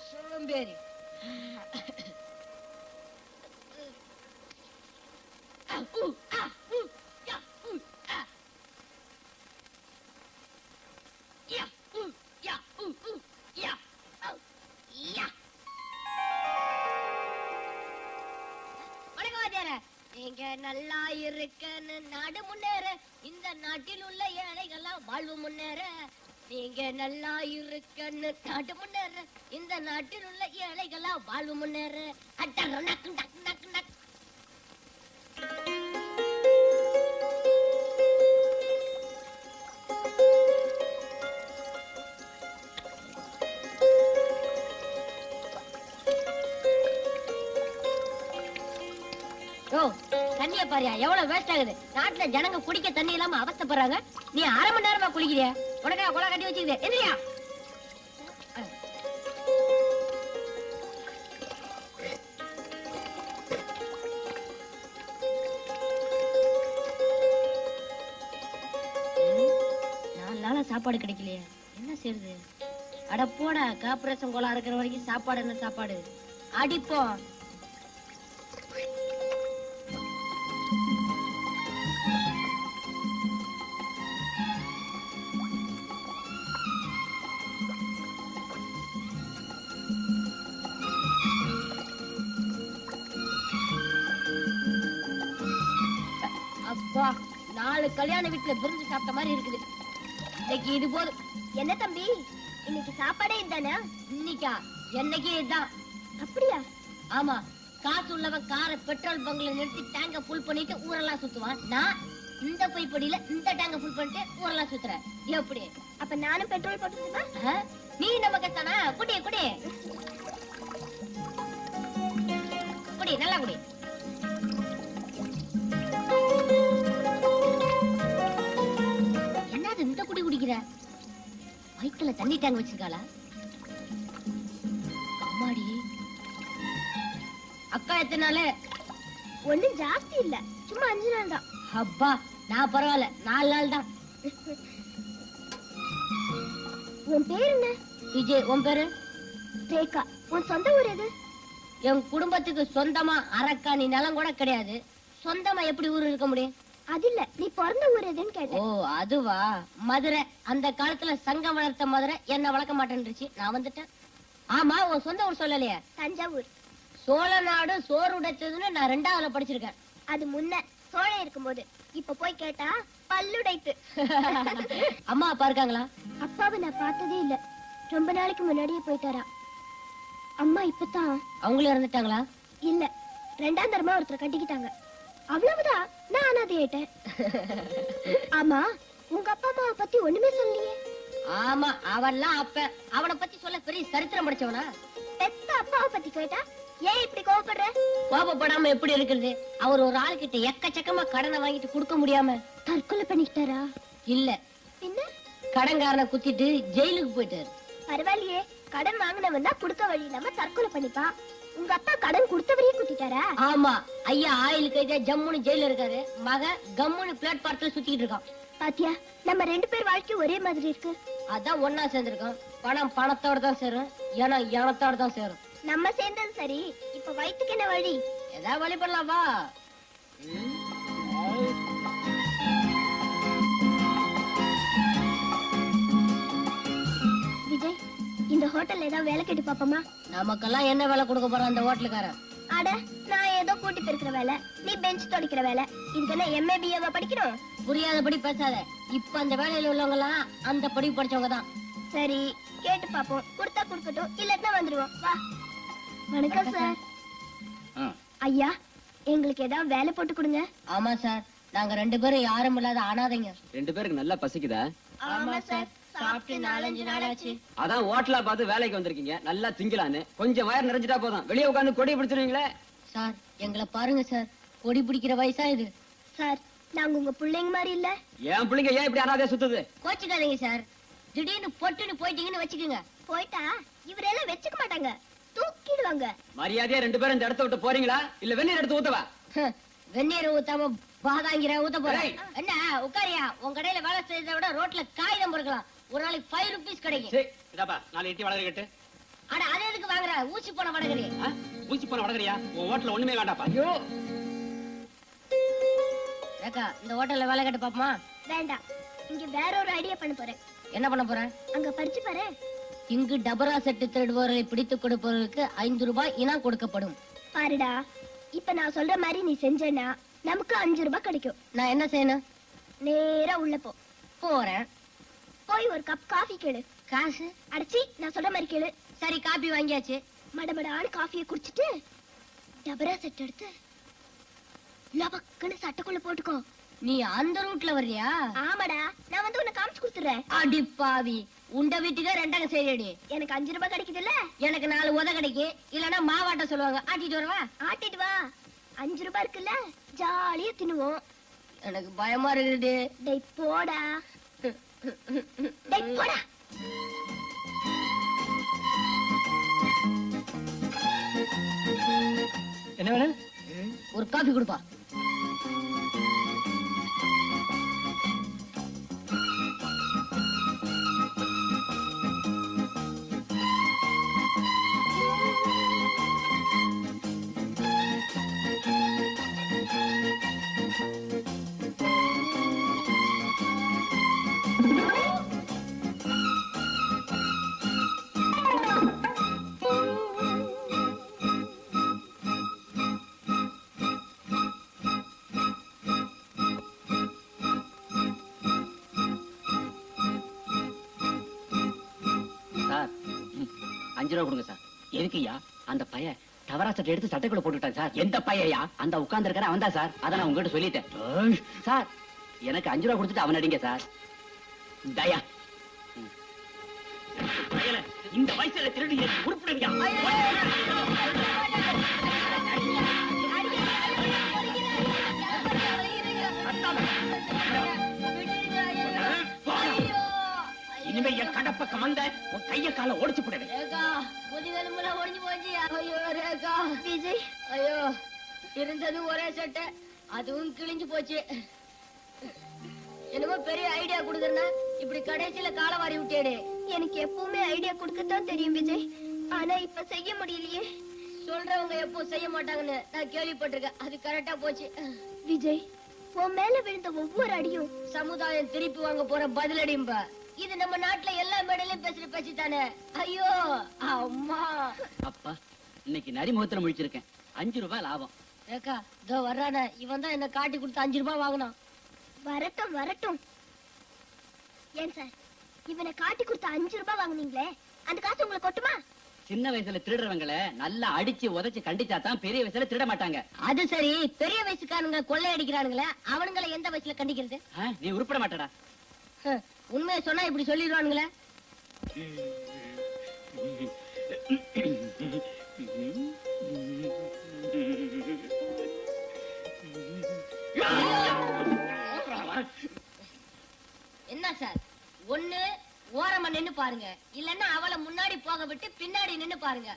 சோம்பேறி. நீங்க நல்லா இருக்கன்னு நாடு முன்னேற, இந்த நாட்டில் உள்ள ஏழைகள்லாம் வாழ்வு முன்னேற. நீங்க நல்லா இருக்கன்னு நாடு முன்னேற, இந்த நாட்டில் உள்ள ஏழைகள்லாம் வாழ்வு முன்னேற. தண்ணிய பாரியா எவ்வளவு வேஸ்ட் ஆகுது. நாட்டுல ஜனங்க குடிக்க தண்ணி இல்லாம அவஸ்தைப்படுறாங்க. நீ 1/2 மணி நேரமா குளிக்கிறியா? உனக்கா கொலை கட்டி வச்சுக்கிது எந்திரியா? சாப்பாடு கிடைக்கலையே, என்ன செய்யுது? அட போடா, கார்பரேஷன் கோலா இருக்கிற வரைக்கும் சாப்பாடு என்ன சாப்பாடு? அடிப்போம். அப்பா, 4 கல்யாண வீட்டுல பிரிஞ்சு சாப்பிட்ட மாதிரி இருக்குது. இன்னைக்கு இது போதும். என்ன தம்பி, இன்னைக்கு சாப்பாடே இதுதானா? இன்னைக்கா? என்னைக்கு இதுதான். அப்படியா? ஆமா, காசு உள்ளவன் காரை பெட்ரோல் பங்க்ல நிறுத்தி டேங்க ஃபுல் பண்ணிட்டு ஊரெல்லாம் சுத்துவான். நான் இந்த பைப்படியில இந்த டேங்க ஃபுல் பண்ணிட்டு ஊரெல்லாம் சுத்துறேன். எப்படி? அப்ப நானும் பெட்ரோல் போட்டுருவா? நீ நம்ம கத்தானா? குடி குடி குடி, நல்லா குடி. என்னது இந்த குடி குடிக்கிற? வயிற்றுல தண்ணி டேங்க் வச்சிருக்காளா? அம்மாடி, அக்கா எத்தனை நாள்? ஒண்ணும் ஜாஸ்தி இல்ல, சும்மா 5 நாள் தான். அப்பா, நான் பரவாயில்ல, 4 நாள் தான். உன் பேர் என்ன? விஜய். உன் பேரு? ரேகா. உன் சொந்த ஊர் எது? என் குடும்பத்துக்கு சொந்தமா அரக்காணி நிலம் கூட கிடையாது. சொந்தமா எப்படி ஊர் இருக்க முடியும்? அது இல்ல, நீ பிறந்த ஊர் எதுன்னு கேட்டேன். ஓ, அதுவா? மதுரை. அந்த காலத்துல சங்கம் வளர்த்த மதுரை என்ன வளர்க்க மாட்டேன்னுச்சு, நான் வந்துட்டேன். ஆமா, உன் சொந்த ஊர் சொல்லலையே? தஞ்சாவூர். சோழ நாடு சோறு உடைச்சதுன்னு நான் 2ஆவதுல படிச்சிருக்கேன். அது முன்ன சோழ இருக்கும்போது. இப்ப போய் கேட்டா பல்லுடைத்து. அம்மா அப்பா இருக்காங்களா? அப்பாவை நான் பார்த்ததே இல்ல, ரொம்ப நாளைக்கு முன்னாடியே போயிட்டாரா. அம்மா இப்பதான். அவங்களும் இறந்துட்டாங்களா? இல்ல, 2ஆம் தரமா ஒருத்தர் கட்டிக்கிட்டாங்க, அவ்வளவுதான். நான் அனாதையாயிட்டேன். ஆமா, உங்க அப்பா அம்மாவை பத்தி ஒண்ணுமே சொல்லலையே. ஆமா, அவன்லாம் அப்ப அவனை பத்தி சொல்ல பெரிய சரித்திரம் படிச்சவனா? பெத்த அப்பாவை பத்தி கேட்டா ஏன் இப்படி கோபப்படுற? கோபப்படாம எப்படி இருக்கிறது? அவர் ஒரு ஆள் கிட்ட எக்கச்சக்கமா கடனை வாங்கிட்டு கொடுக்க முடியாம தற்கொலை பண்ணிக்கிட்டாரா? இல்ல, பின்ன கடன்காரனை குத்திட்டு ஜெயிலுக்கு போயிட்டாரு. பரவாயில்லையே, கடன் வாங்கினவன் தான் கொடுக்க வழி இல்லாம தற்கொலை பண்ணிப்பான். உங்க அப்பா கடன் கொடுத்தவரையே குத்திட்டாரா? ஆமா, ஐயா ஆயில் கைதா ஜம்முன்னு ஜெயில இருக்காரு. மக கம்முன்னு பிளாட்பாரத்துல சுத்திட்டு இருக்கான். பாத்தியா, நம்ம 2 பேர் வாழ்க்கை ஒரே மாதிரி இருக்கு. அதான் ஒன்னா சேர்ந்திருக்கோம். பணம் பணத்தோட தான் சேரும், ஏனம் ஏனத்தோட தான் சேரும். நம்ம சேர்ந்தது சரி, இப்ப வயிற்றுக்கு என்ன வழி? ஏதாவது வழி பண்ணலாம் வா. விஜய், இந்த ஹோட்டல்ல ஏதாவது வேலை கேட்டு பாப்போமா? நமக்கெல்லாம் என்ன வேலை கொடுக்க போறான் அந்த ஹோட்டலுக்காரன்? அட, நான் ஏதோ கூட்டி பெருக்கிற வேலை, நீ பெஞ்ச் துடைக்கிற வேலை. இதுக்கு என்ன MA BA படிக்கணும்? புரியாதபடி பேசாத. இப்ப அந்த வேலையில உள்ளவங்க எல்லாம் அந்த படிப்பு படிச்சவங்க தான். சரி, கேட்டு பாப்போம். கொடுத்தா கொடுக்கட்டும், இல்லன்னா வந்துருவோம். வா. வணக்கம் சார். ஐயா, எங்களுக்கு ஏதாவது வேலை போட்டு கொடுங்க. ஆமா சார், நாங்க 2 பேரும் யாரும் இல்லாத அனாதைங்க. 2 பேருக்கு நல்லா பசிக்குதா? ஆமா சார், சாப்பிட்டு 4-5 நாள் ஆச்சு. அதான் ஹோட்டலா பார்த்து வேலைக்கு வந்திருக்கீங்க, நல்லா திங்கலான்னு. கொஞ்சம் வயிறு நிறைஞ்சிட்டா போதும், வெளியே உட்காந்து கொடி பிடிச்சிருவீங்களே. சார், எங்களை பாருங்க சார், கொடி பிடிக்கிற வயசா இது. சார், நாங்க உங்க பிள்ளைங்க மாதிரி இல்ல. என் பிள்ளைங்க ஏன் இப்படி அனாதையா சுத்துது? கோச்சுக்காதீங்க சார், திடீர்னு பொட்டுன்னு போயிட்டீங்கன்னு வச்சுக்கோங்க. போயிட்டா இவரெல்லாம் வச்சுக்க மாட்டாங்க, தூக்கிடுவாங்க. மரியாதையா 2 பேரும் இந்த இடத்த விட்டு போறீங்களா, இல்ல வெந்நீர் எடுத்து ஊத்தவா? வெந்நீர் ஊத்தாம பாதாங்கிற ஊத்த போறேன். என்ன உட்காரியா? உன் கடையில வேலை செய்யறத விட ரோட்ல காகிதம் பொறுக்கலாம். ஒரு நாளைக்கு 5 ரூபீஸ் கிடைக்கும். சரி இதாப்பா 4 இட்லி வடகரி கட்டு. அட அது எதுக்கு வாங்குற? ஊசி போன வடகரி. ஊசி போன வடகரியா? உன் ஹோட்டல்ல ஒண்ணுமே வேண்டாப்பா. ஐயோ ஏக்கா இந்த ஹோட்டல்ல வேலை கட்டு பாப்போமா? வேண்டாம், இங்க வேற ஒரு ஐடியா பண்ண போறேன். என்ன பண்ண போற? அங்க படிச்சு பாரு. இங்கு டபரா செட்டு திருடுபவர்களை பிடித்து கொடுப்பவர்களுக்கு 5 ரூபாய் இனாம் கொடுக்கப்படும். பாருடா, இப்ப நான் சொல்ற மாதிரி நீ செஞ்சேன்னா நமக்கு 5 ரூபாய் கிடைக்கும். நான் என்ன செய்யணும்? நேரா உள்ள போ. போறேன். போய் ஒரு கப் காஃபி கேளு. காசு? அடிச்சி நான் சொல்ற மாதிரி கேளு. சரி காபி வாங்கியாச்சு. மடமடான்னு காஃபியை குடிச்சிட்டு டபரா செட் எடுத்து லபக்குன்னு சட்டைக்குள்ள போட்டுக்கோ. நீ அந்த ரூட்ல வர்றியா? ஆமாடா, நான் வந்து உன்னை காமிச்சு கொடுத்துறேன். அடி பாவி, உண்ட வீட்டுக்கு ரெண்டங்க செய்யடி. எனக்கு 5 ரூபாய் கிடைக்குதுல்ல? எனக்கு 4 உத கிடைக்கும். இல்லன்னா மாவாட்ட சொல்லுவாங்க. ஆட்டிட்டு வரவா? ஆட்டிட்டு வா. 5 ரூபாய் இருக்குல்ல, ஜாலியா தின்னுவோம். எனக்கு பயமா இருக்குது. டேய் போடா. டேய் போடா. என்ன வேணும்? ஒரு காபி கொடுப்பா. சார் 5 ரூபா கொடுங்க சார். எதுக்குய்யா? அந்த பையன் தவறா சட்டை எடுத்து சட்டைக்குள்ள போட்டுட்டான் சார். எந்த பையயா? அந்த உட்கார்ந்து இருக்கான அவன் தான் சார். அத நான் உங்ககிட்ட சொல்லிட்டேன் சார். எனக்கு 5 ரூபா கொடுத்துட்டு அவன் அடிங்க சார். தயா இந்த வயசுல திருடி உருப்பிடுவியா? இனிமே என் கடப்பக்கம் வந்த உன் கைய கால ஓடிச்சு போடுவேன். ரேகா, முதுகெலும்புலாம் ஒடிஞ்சு போச்சு. ஐயோ ரேகா. விஜய், ஐயோ, இருந்தது ஒரே சட்டை, அதுவும் கிழிஞ்சு போச்சு. என்னமோ பெரிய ஐடியா கொடுக்கறனா இப்படி கடைசியில கால வாரி விட்டேடு. எனக்கு எப்பவுமே ஐடியா கொடுக்கத்தான் தெரியும் விஜய், ஆனா இப்ப செய்ய முடியலையே. சொல்றவங்க எப்போ செய்ய மாட்டாங்கன்னு நான் கேள்விப்பட்டிருக்கேன். அது கரெக்டா போச்சு. விஜய், உன் மேல விழுந்த ஒவ்வொரு அடியும் சமுதாயம் திருப்பி வாங்க போற பதிலடிம்பா. இது நம்ம நாட்டுல எல்லா மேடையிலும் பேசுற பேச்சு தானே. ஐயோ அம்மா. அப்பா இன்னைக்கு நரிமுகத்துல முழிச்சிருக்கேன். 5 ரூபாய் லாபம். ரேகா, இதோ வர்றானே, இவன் தான் என்ன காட்டி கொடுத்து 5 ரூபாய் வாங்கினான். வரட்டும் வரட்டும். ஏன் சார், இவனை காட்டி கொடுத்த 5 ரூபாய் வாங்குனீங்களே, அந்த காசு உங்களுக்கு கொட்டுமா? சின்ன வயசுல திருடுறவங்கள நல்லா அடிச்சு உதைச்சு கண்டிச்சா தான் பெரிய வயசுல திருட மாட்டாங்க. அது சரி, பெரிய வயசுக்காரங்க கொள்ளை அடிக்கிறானுங்களே, அவனுங்களை எந்த வயசுல கண்டிக்கிறது? நீ உருப்பட மாட்டடா. உண்மையை சொன்னா இப்படி சொல்லிடுவானுங்களே. என்ன சார், ஒண்ணு ஓரமா நின்னு பாருங்க, இல்லன்னா அவளை முன்னாடி போக விட்டு பின்னாடி நின்னு பாருங்க.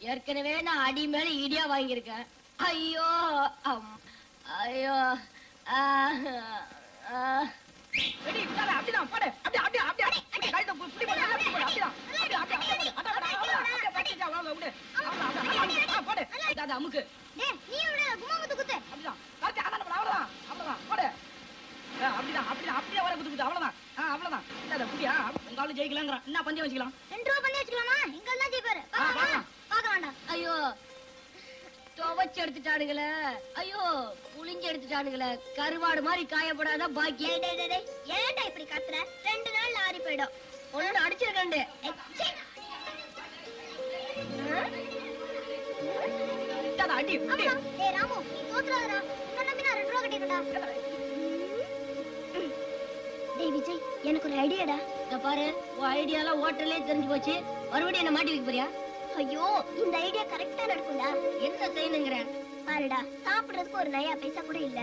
ஏற்கனவே நான் அடி மேல இடியா வாங்கியிருக்கேன். ஐயோ ஐயோ. அப்படிதான் போடு. அப்படியே அப்படியே அப்படியே கைத புடி போடு. அப்படியே போடு. அப்படிதான் அப்படியே அப்படியே அப்படியே பட்டிச்சா வாங்க விடு. அவ்வளவு போடு. அத அமுக்கு. டேய், நீ விடு, குமாமத்து குத்து. அப்படிதான் கரெக்ட். அவ்வளவுதான் அவ்வளவுதான் போடு. அப்படிதான் அப்படிதான் அப்படியே வர குத்து குத்து. அவ்வளவுதான் அவ்வளவுதான். இந்த புடியா உங்க ஆளு ஜெயிக்கலாம்ங்கற. என்ன பந்தயம் வச்சுக்கலாம்? 2 ரூபாய் பண்ணி வச்சுக்கலாமா? எங்க எல்லாம் ஜெயிப்பாரு. பார்க்க வேண்டாம். ஐயோ, துவச்சு எடுத்துட்டானுங்களே. ஐயோ, புளிஞ்சு எடுத்துட்டானுங்களே. கருவாடு மாதிரி காயப்படாத பாக்கி. டேய் டேய் டேய், ஏன்டா இப்படி கத்துற? 2 நாள்ல ஆறி போய்டும். ஒண்ணு அடிச்சிருக்கேன். அடி அடி. டேய் ராமு, நீ தோத்துறாதடா. உன்ன நம்பி நான் 2 ரூபாய் கட்டிட்டேன்டா. டேய் விஜய், எனக்கு ஒரு ஐடியாடா. இத பாரு, உன் ஐடியாலாம் ஹோட்டல்லே தெரிஞ்சு போச்சு. மறுபடியும் என்ன மாட்டி வைக்க போறியா? ஐயோ, இந்த ஐடியா கரெக்ட்டா நடக்கும்டா. என்ன செய்யணுங்கிற? பாருடா, சாப்பிடுறதுக்கு ஒரு நயா பைசா கூட இல்ல.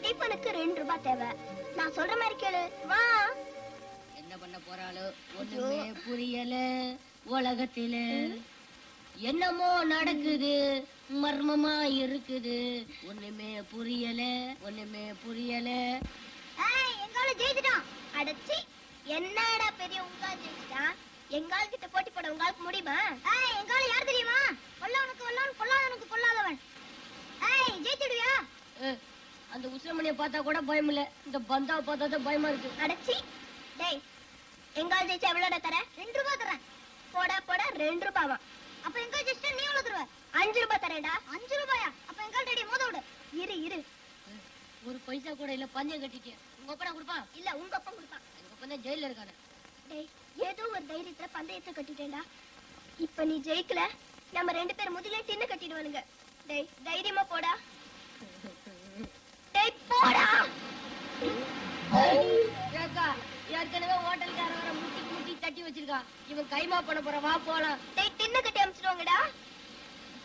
டிபனுக்கு 2 ரூபாய் தேவை. நான் சொல்ற மாதிரி கேளு. வா. என்ன பண்ண போறாளோ ஒண்ணுமே புரியல. உலகத்தில என்னமோ நடக்குது, மர்மமா இருக்குது. ஒண்ணுமே புரியல, ஒண்ணுமே புரியல. ஏய், எங்கால ஜெயிச்சிட்டான். அடச்சி, என்னடா பெரிய உங்கால் ஜெயிச்சிட்டா? எங்கால் கிட்ட போட்டி போட உங்களுக்கு முடியுமா? எங்கால் யார் தெரியுமா? கொல்லவனுக்கு கொல்லவன், கொல்லாதவனுக்கு கொல்லாதவன். ஜெயிச்சிடுவியா? அந்த உசிரமணியை பார்த்தா கூட பயம் இல்ல, இந்த பந்தாவை பார்த்தா தான் பயமா இருக்கு. அடச்சி டேய், எங்கால் ஜெயிச்சா எவ்வளோட தர? 2 ரூபாய் தரேன். போடா போடா 2 ரூபாவா? அப்ப எங்கால் ஜெயிச்சா நீ எவ்வளவு தருவ? 5 ரூபாய் தரேன்டா. 5 ரூபாயா? அப்ப எங்கால் டேடி மோத விடு. இரு ஒரு பைசா கூட இல்ல, பந்தயம் கட்டிட்டேன். உங்க அப்பா கொடுப்பான்? இல்ல உங்க அப்பா கொடுப்பான். எங்க அப்பா தான் ஜெயில இருக்காரு. டேய், ஏதோ ஒரு தைரியத்துல பந்தயத்தை கட்டிட்டேன்டா. இப்ப நீ ஜெயிக்கல, நம்ம 2 பேர் முதல்ல டின்னு கட்டிடுவானுங்க. டேய் தைரியமா போடா. டேய் போடா. ஏக்கா, ஏற்கனவே ஹோட்டல்கார வர முட்டி தட்டி வச்சிருக்கா. இவன் கைமா பண்ண போற, வா போலாம். டேய் டின்னு கட்டி அமிச்சிடுவாங்கடா.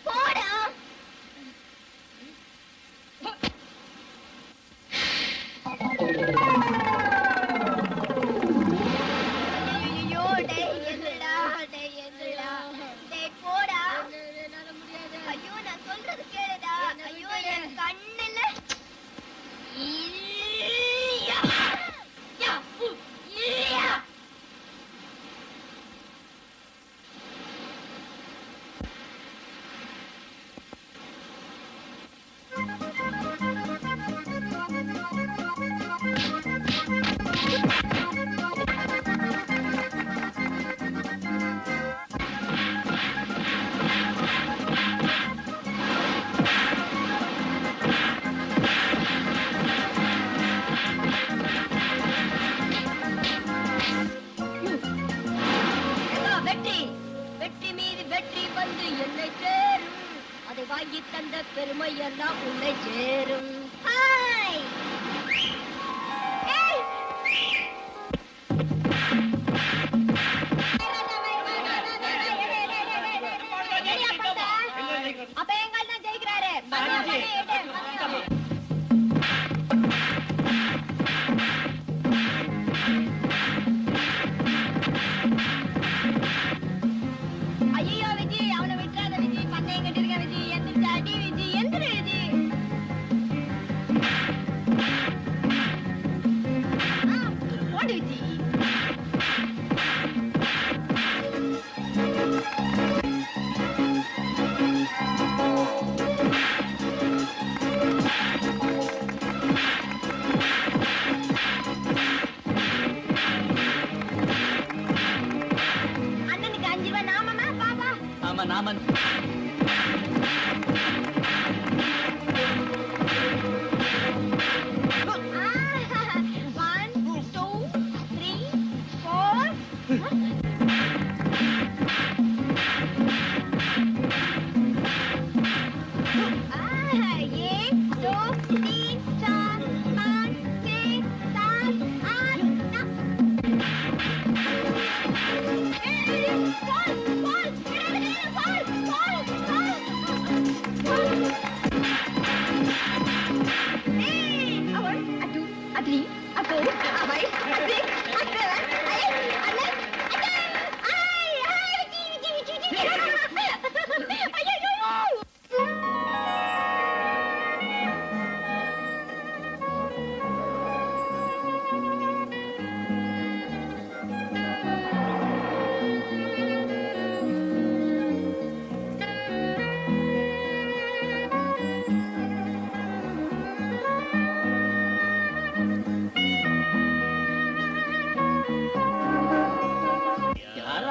போடா. ஐயோ டேய் என்னடா, டேய் என்னடா, டேய் போடா. என்னால முடியாது. ஐயோ நான் சொல்றது கேளுடா. ஐயோ என் கண்ணுல ஈயா. யா, ஈயா. வெற்றி மீது வெற்றி வந்து என்னை சேரும். அதை வாங்கி தந்த பெருமை எல்லாம் உன்னை சேரும். ஹாய். ஏய். அப்ப எங்கால் தான் ஜெயிக்கிறாரு. ஐயோ விஜய், அவனை விட்டுறாத விஜய். பந்தயம் கட்டிருக்க விஜய். எந்திரிச்சு அடி விஜய், எந்திரி விஜய். ஓடு விஜய். அண்ணனுக்கு 5 ரூபாய் நாமமா பாப்பா. ஆமா நாமன். One, two, three, four. एक दो तीन चार पाँच छः सात आठ नौ.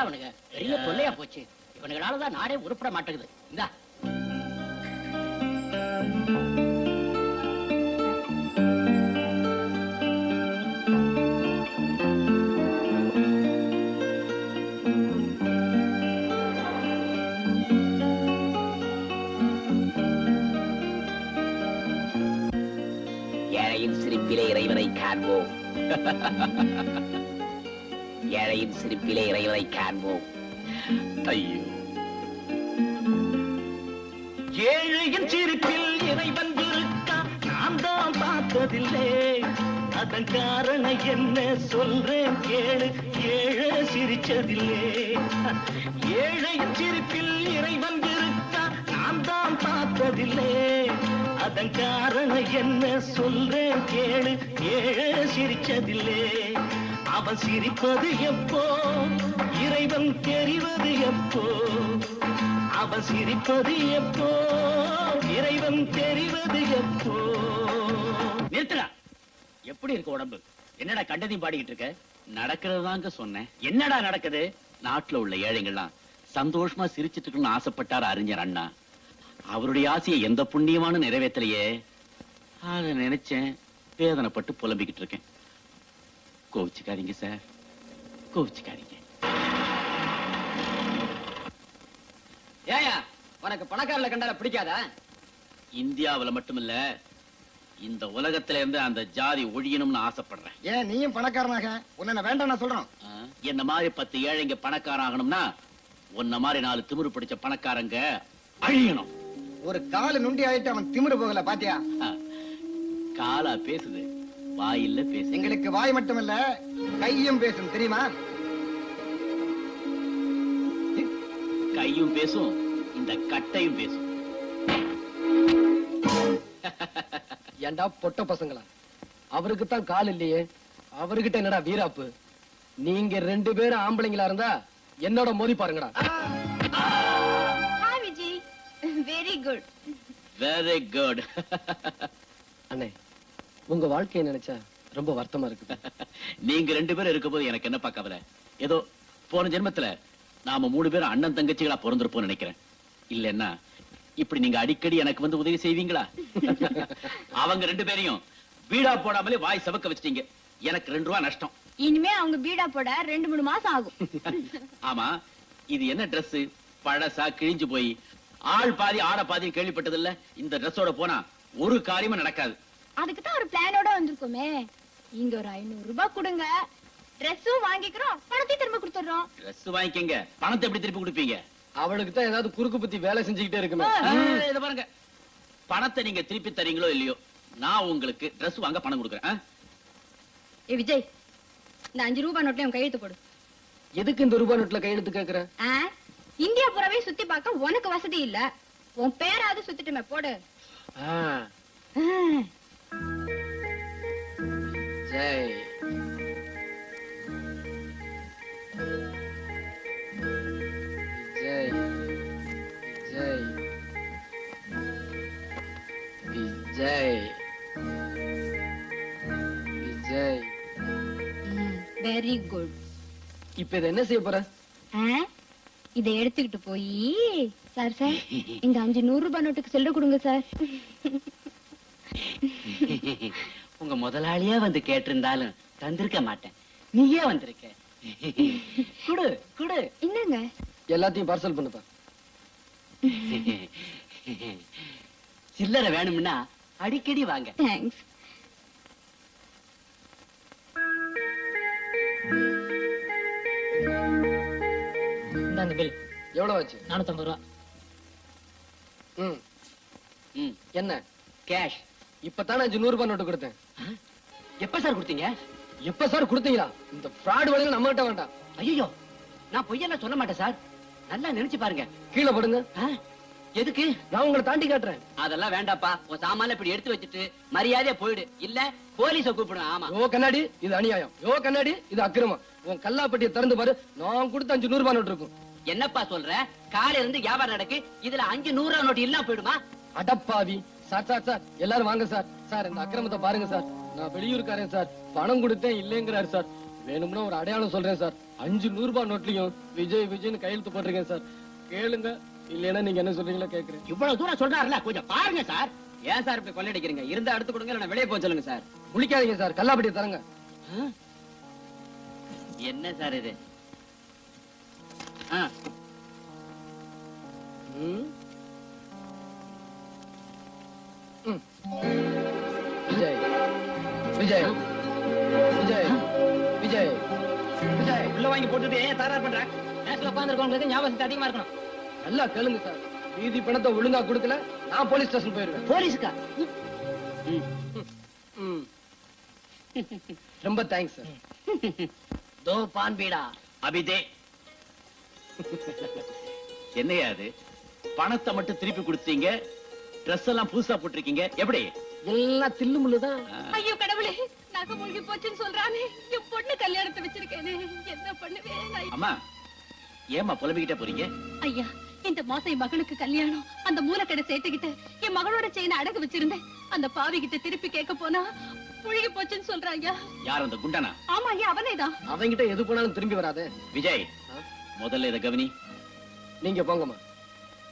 அவனுங்க பெரிய தொல்லையா போச்சு. இவனுங்களாலதான் நாடே உருப்பட மாட்டேங்குது. இந்தா ஏழையின் சிரிப்பிலே இறைவனை காண்போம். ஏழையின் சிரிப்பிலே இறைவனை காண்போம். ஐயோ, ஏழையின் சிரிப்பில் இறைவன் இருக்கா நான் தான் பார்த்ததில்லை. அதன் காரணம் என்ன சொல்றேன் கேளு. ஏழை சிரிச்சதில்லை. ஏழையின் சிரிப்பில் இறைவன் இருக்கா நான் தான் பார்த்ததில்லை. அதன் காரணம் என்ன சொல்றேன் கேளு. ஏழை சிரிச்சதில்லை. அவன் சிரிப்பது எப்போ இறைவன் தெரிவது எப்போ அவன் சிரிப்பது எப்போ இறைவன் தெரிவது எப்போ நிறுத்துடா. எப்படி இருக்கு உடம்பு? என்னடா கண்டதையும் பாடிக்கிட்டு இருக்க? நடக்கிறதாங்க சொன்னேன். என்னடா நடக்குது? நாட்டுல உள்ள ஏழைங்கள்லாம் சந்தோஷமா சிரிச்சிட்டு இருக்கணும்னு ஆசைப்பட்டார் அறிஞர் அண்ணா. அவருடைய ஆசையை எந்த புண்ணியமான நிறைவேற்றலையே. அத நினைச்சேன், வேதனைப்பட்டு புலம்பிக்கிட்டு இருக்கேன். கோவிச்சுக்காதீங்க சார், கோவிச்சுக்காதீங்க. ஏயா உனக்கு பணக்காரல கண்டால பிடிக்காதா? இந்தியாவுல மட்டுமில்ல, இந்த உலகத்துல இருந்து அந்த ஜாதி ஒழியணும்னு ஆசைப்படுறேன். ஏன் நீயும் பணக்காரனாக உன்னை வேண்டாம் நான் சொல்றோம். என்ன மாதிரி 10 ஏழைங்க பணக்காரன் ஆகணும்னா உன்ன மாதிரி 4 திமிரு பிடிச்ச பணக்காரங்க அழியணும். ஒரு காலு நுண்டி ஆயிட்டு அவன் திமிரு போகல பாத்தியா? காலா பேசுது, வாயில்ல பேசு. எங்களுக்கு வாய் மட்டுமல்ல கையும் பேசும் தெரியுமா? கையும் பேசும், இந்த கட்டையும் பேசும். ஏண்டா பொட்ட பசங்களா, அவருக்கு தான் கால் இல்லையே, அவர்கிட்ட என்னடா வீராப்பு? நீங்க 2 பேரும் ஆம்பளைங்களா இருந்தா என்னோட மோதி பாருங்கடா. Hi Viji, very good. Very good. அண்ணே, உங்க வாழ்க்கையை நினைச்சா ரொம்ப வருத்தமா இருக்கு. நீங்க 2 பேரும் இருக்கும்போது எனக்கு என்னப்பா கவலை? ஏதோ போன ஜென்மத்துல நாம 3 பேரும் அண்ணன் தங்கச்சிகளா பிறந்திருப்போம் நினைக்கிறேன். இல்லன்னா இப்படி நீங்க அடிக்கடி எனக்கு வந்து உதவி செய்வீங்களா? அவங்க 2 பேரையும் வீடா போடாமலே வாய் சவக்க வச்சிட்டீங்க. எனக்கு 2 ரூபா நஷ்டம். இனிமே அவங்க பீடா போட 2-3 மாசம் ஆகும். ஆமா, இது என்ன Dress? பழசா கிழிஞ்சு போய் ஆள் பாதி ஆட பாதி கேள்விப்பட்டது இல்ல? இந்த Dressோட போனா ஒரு காரியமும் நடக்காது. அதுக்கு தான் ஒரு பிளானோட வந்திருக்கோமே. இங்க ஒரு 500 ரூபாய் கொடுங்க, Dressம் வாங்கிக்கிறோம், பணத்தையும் திரும்ப கொடுத்துறோம். Dress வாங்கிக்கங்க, பணத்தை எப்படி திருப்பி கொடுப்பீங்க? அவளுக்கு தான் ஏதாவது குறுக்கு புத்தி வேலை செஞ்சுக்கிட்டே இருக்குமே. இத பாருங்க, பணத்தை நீங்க திருப்பி தரீங்களோ இல்லையோ, நான் உங்களுக்கு Dress வாங்க பணம் கொடுக்குறேன். ஏ விஜய், இந்த 5 ரூபாய் நோட்ல உன் கையெழுத்து போடு. எதுக்கு இந்த ரூபாய் நோட்ல கையெழுத்து கேக்குற? இந்தியா பூராவே சுத்தி பார்க்க உனக்கு வசதி இல்ல, உன் பேராவது சுத்திட்டுமே போடு. ஜெய் ஜெய் ஜெய் விஜய் விஜய். Very good. இப்ப இதை என்ன செய்ய போற? இதை எடுத்துக்கிட்டு போய் சார் சார் இந்த 500 ரூபாய் நோட்டுக்கு செல்ல கொடுங்க சார். உங்க முதலாளியா வந்து கேட்டிருந்தாலும் தந்திருக்க மாட்டேன். நீயே வந்திருக்க. குடு குடு. என்னங்க? எல்லாத்தையும் பார்சல் பண்ணுப்பா. சில்லறை வேணும்னா அடிக்கடி வாங்க. தேங்க்ஸ். இந்தாங்க பில். எவ்வளவு ஆச்சு? 450 ரூபா. என்ன கேஷ். இப்பதானே 500 ரூபாய் நோட்டு கொடுத்தேன். எப்ப சார் கொடுத்தீங்க? எப்ப சார் கொடுத்தீங்களா? இந்த ஃப்ராட் வழியில நம்ம கிட்ட வேண்டாம். ஐயோ, நான் பொய்யெல்லாம் சொல்ல மாட்டேன் சார். நல்லா நினைச்சு பாருங்க. கீழே படுங்க. எதுக்கு? நான் உங்களை தாண்டி காட்டுறேன். அதெல்லாம் வேண்டாப்பா. உன் சாமான இப்படி எடுத்து வச்சுட்டு மரியாதையா போயிடு, இல்ல போலீஸ கூப்பிடுவேன். ஆமா. யோ கண்ணாடி, இது அநியாயம். யோ கண்ணாடி, இது அக்கிரமம். உன் கல்லாப்பட்டியை திறந்து பாரு, நான் கொடுத்த 500 ரூபாய் நோட்டு இருக்கும். என்னப்பா சொல்ற? காலையில இருந்து வியாபாரம் நடக்கு, இதுல 500 ரூபா நோட்டு இல்லாம போயிடுமா? அடப்பாவி. சார் சார் சார், எல்லாரும் வாங்க சார். சார் இந்த அக்கிரமத்தை பாருங்க சார். நான் வெளியூருக்காரன் சார், பணம் கொடுத்தேன் இல்லைங்கிறாரு சார். வேணும்னா ஒரு அடையாளம் சொல்றேன் சார். 500 ரூபாய் நோட்லயும் விஜய் விஜய்னு கையெழுத்து போட்டிருக்கேன் சார். கேளுங்க, இல்லைன்னா நீங்க என்ன சொல்றீங்களோ கேக்குறேன். இவ்வளவு தூரம் சொல்றாருல, கொஞ்சம் பாருங்க சார். ஏன் சார் இப்படி கொள்ளடிக்கிறீங்க? இருந்தா எடுத்து கொடுங்க, இல்ல வெளியே போக சொல்லுங்க சார். முழிக்காதீங்க சார், கல்லாப்பட்டியை தரங்க. என்ன சார் இது? விஜய் விஜய் விஜய் விஜய் விஜய். உள்ள வாங்கி போட்டுட்டு ஏன் தரார் பண்ற? நேரத்துல உட்கார்ந்துருக்கவங்களுக்கு ஞாபகம் அதிகமா இருக்கணும். நல்லா கேளுங்க சார். மீதி பணத்தை ஒழுங்கா கொடுக்கல, நான் போலீஸ் ஸ்டேஷன் போயிருவேன். போலீஸுக்கா? ரொம்ப தேங்க்ஸ் சார். தோ பான் பீடா அபிதே. என்னையா அது? பணத்தை மட்டும் திருப்பி கொடுத்தீங்க, Dress எல்லாம் புதுசா போட்டிருக்கீங்க. எப்படி? எல்லாம் தில்லு முள்ளுதான். ஐயோ கடவுளே, நகை மூழ்கி போச்சுன்னு சொல்றானே. என் பொண்ணு கல்யாணத்தை வச்சிருக்கேனே, என்ன பண்ணுவேன்? அம்மா ஏமா புலம்பிக்கிட்டே போறீங்க? ஐயா, இந்த மாசம் என் மகளுக்கு கல்யாணம். அந்த மூலக்கடை சேர்த்துக்கிட்டு என் மகளோட செயினை அடகு வச்சிருந்தேன். அந்த பாவி கிட்ட திருப்பி கேட்க போனா புழுகி போச்சுன்னு சொல்றாங்க. யார் அந்த குண்டனா? ஆமா ஐயா, அவனேதான். அவங்கிட்ட எது போனாலும் திரும்பி வராதே. விஜய், முதல்ல இத கவனி. நீங்க போங்கம்மா,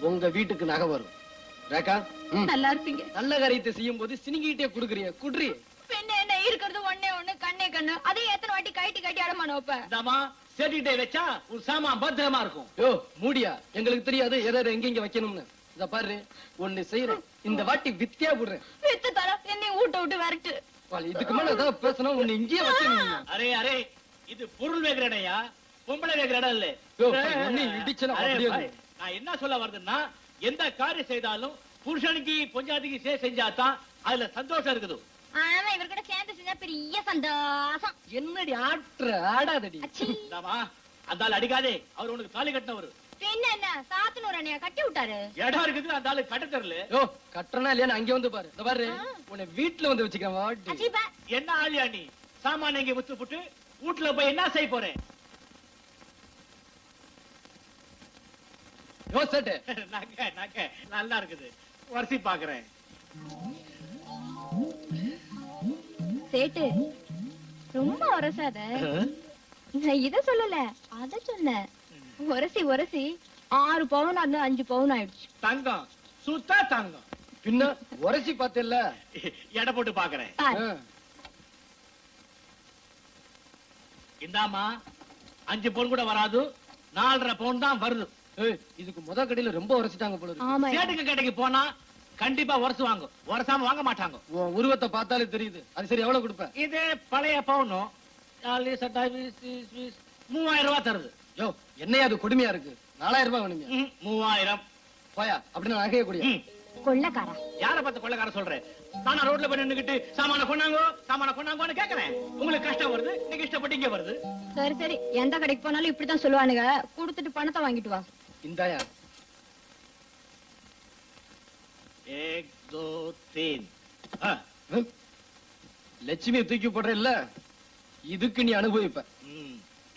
உங்க வீட்டுக்கு நகை வரும். ரேகா, நல்லா இருப்பீங்க. நல்ல காரியத்தை செய்யும் போது சினிங்கிட்டே குடுக்குறிய குட்ரி. பின்ன என்ன இருக்கிறது ஒண்ணே ஒண்ணு, கண்ணே கண்ணு. அதே எத்தனை வாட்டி கட்டி அடமானோ. இப்ப இந்தாமா சேட்டிட்டே வச்சா ஒரு சாமான் பத்திரமா இருக்கும். யோ மூடியா, எங்களுக்கு தெரியாது எதை எங்க வைக்கணும்னு. இத பாரு, ஒண்ணு செய்யறேன், இந்த வாட்டி வித்தியா போடுறேன். வித்து தர என்னை ஊட்ட விட்டு விரட்டு. இதுக்கு மேல ஏதாவது பேசணும், ஒண்ணு இங்கேயே வச்சிருந்தீங்க. அரே அரே, இது பொருள் வைக்கிற இடையா, பொம்பளை வைக்கிற இடம் இல்ல. யோ, ஒண்ணு இடிச்சனா அரே, அப்படியே பாய், நான் என்ன சொல்ல வருதுன்னா, எந்த காரியம் செய்தாலும் புருஷனுக்கு பொஞ்சாதிக்கு செஞ்சாதான் அதுல சந்தோஷம் இருக்குது. ஆமா, இவர்கிட்ட சேர்ந்து செஞ்சா பெரிய சந்தோஷம். என்னடி ஆட்ற ஆடாதடி. இந்தாமா, அந்த ஆள் அடிக்காதே, அவர் உனக்கு தாலி கட்டினவர். பின்ன என்ன, சாத்தனூர் அண்ணையா கட்டி விட்டாரு. இடம் இருக்குது, அந்த ஆளு கட்ட தரல. யோ கட்டறனா இல்லையா, அங்க வந்து பாரு. இந்த பாரு, உன்னை வீட்டுல வந்து வச்சுக்கிறேன் வாடி. அஜிபா, என்ன ஆளியா நீ? சாமான இங்க வித்து புட்டு வீட்டுல போய் என்ன செய்ய போறேன்? யோ சேட்டு, நக்க நல்லா இருக்குது, வரிசை பாக்குறேன். சேட்டு, ரொம்ப உரசாத. நான் இத சொல்லல, அத சொன்னேன். உரசி 6 பவுன் 5 பவுன் ஆயிடுச்சு. தங்கம் சுத்தா தங்கம். பின்ன உரைச்சி பார்த்தேல்ல, எடை போட்டு பாக்குறேன். இந்தாமா 5 பவுன் கூட வராது, 4.5 பவுன் தான் வருது. இதுக்கு முத கடையில ரொம்ப உரைச்சிட்டாங்க போல இருக்கு. ஆமா, சேட்டுக்கு கடைக்கு போனா கண்டிப்பா உரசுவாங்க, உரசாம வாங்க மாட்டாங்க. உன் உருவத்தை பார்த்தாலே தெரியுது. அது சரி, எவ்வளவு கொடுப்ப? இது பழைய பவுனும் 3000 ரூபாய் தருது. யோ என்னையா அது கொடுமையா இருக்கு. 4000 ரூபாய் வேணுமே. 3000 போயா, அப்படின்னா நகைய கூடிய. கொள்ளக்காரா. யார பார்த்து கொள்ளக்கார சொல்றேன்? நானா ரோட்ல போய் நின்னுகிட்டு சாமான கொண்டாங்கோன்னு கேக்குறேன். உங்களுக்கு கஷ்டம் வருது, நீங்க இஷ்டப்பட்டு இங்க வருது. சரி, எந்த கடைக்கு போனாலும் இப்படித்தான் சொல்லுவானுங்க. கொடுத்துட்டு பணத்தை வாங்கிட்டு வா. இந்தாயா. 1 2 3. லட்சுமியை தூக்கி போடுற இல்ல, இதுக்கு நீ அனுபவிப்ப.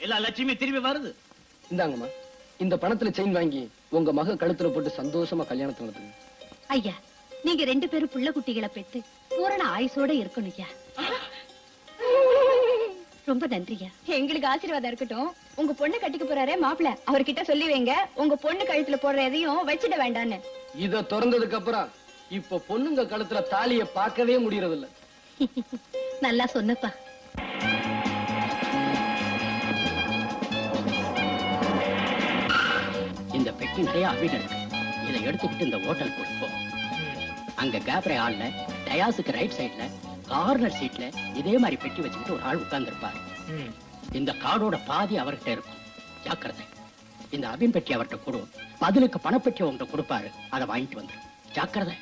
எல்லா லட்சுமி திரும்பி வருது. இந்தாங்கம்மா, இந்த பணத்துல செயின் வாங்கி உங்க மக கழுத்துல போட்டு சந்தோஷமா கல்யாணத்தை நடத்துங்க. ஐயா, நீங்க 2 பேரும் புள்ள குட்டிகளை பெத்து பூரண ஆயுசோட இருக்கணும் ஐயா. ரொம்ப நன்றியா. எங்களுக்கு ஆசீர்வாதம் இருக்கட்டும். உங்க பொண்ணு கட்டிக்க போறாரே மாப்பிள்ள, அவர்கிட்ட சொல்லி வைங்க, உங்க பொண்ணு கழுத்துல போடுற எதையும் வச்சிட வேண்டான்னு. இத திறந்ததுக்கு அப்புறம் இப்ப பொண்ணுங்க கழுத்துல தாலிய பார்க்கவே முடியறது இல்ல. நல்லா சொன்னப்பா. இந்த பெட்டி நிறைய அபின் இருக்கு. இதை எடுத்துக்கிட்டு இந்த ஹோட்டல் போடுப்போம். அங்க கேப்ரே ஹால்ல டயாஸுக்கு ரைட் சைடுல கார்னர் சீட்ல இதே மாதிரி பெட்டி வச்சுக்கிட்டு ஒரு ஆள் உட்கார்ந்து இருப்பாரு. இந்த கார்டோட பாதி அவர்கிட்ட இருக்கும். ஜாக்கிரதை. இந்த அபின் பெட்டி அவர்கிட்ட கொடு, பதிலுக்கு பணப்பெட்டி உங்ககிட்ட கொடுப்பாரு. அதை வாங்கிட்டு வந்துரு. ஜாக்கிரதை.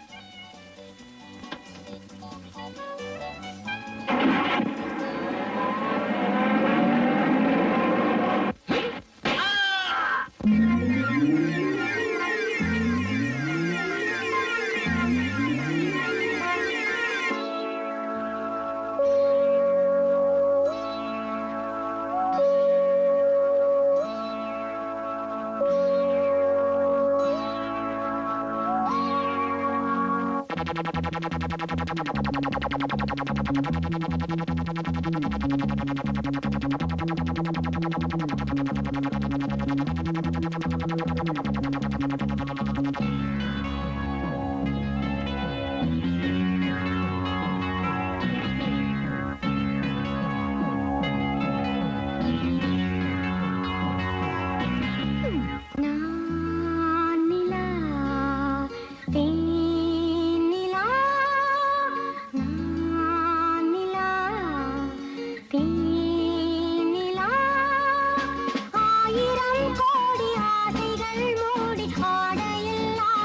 ஆயிரம் கோடி ஆசைகள் மூடி ஆடையெல்லாம்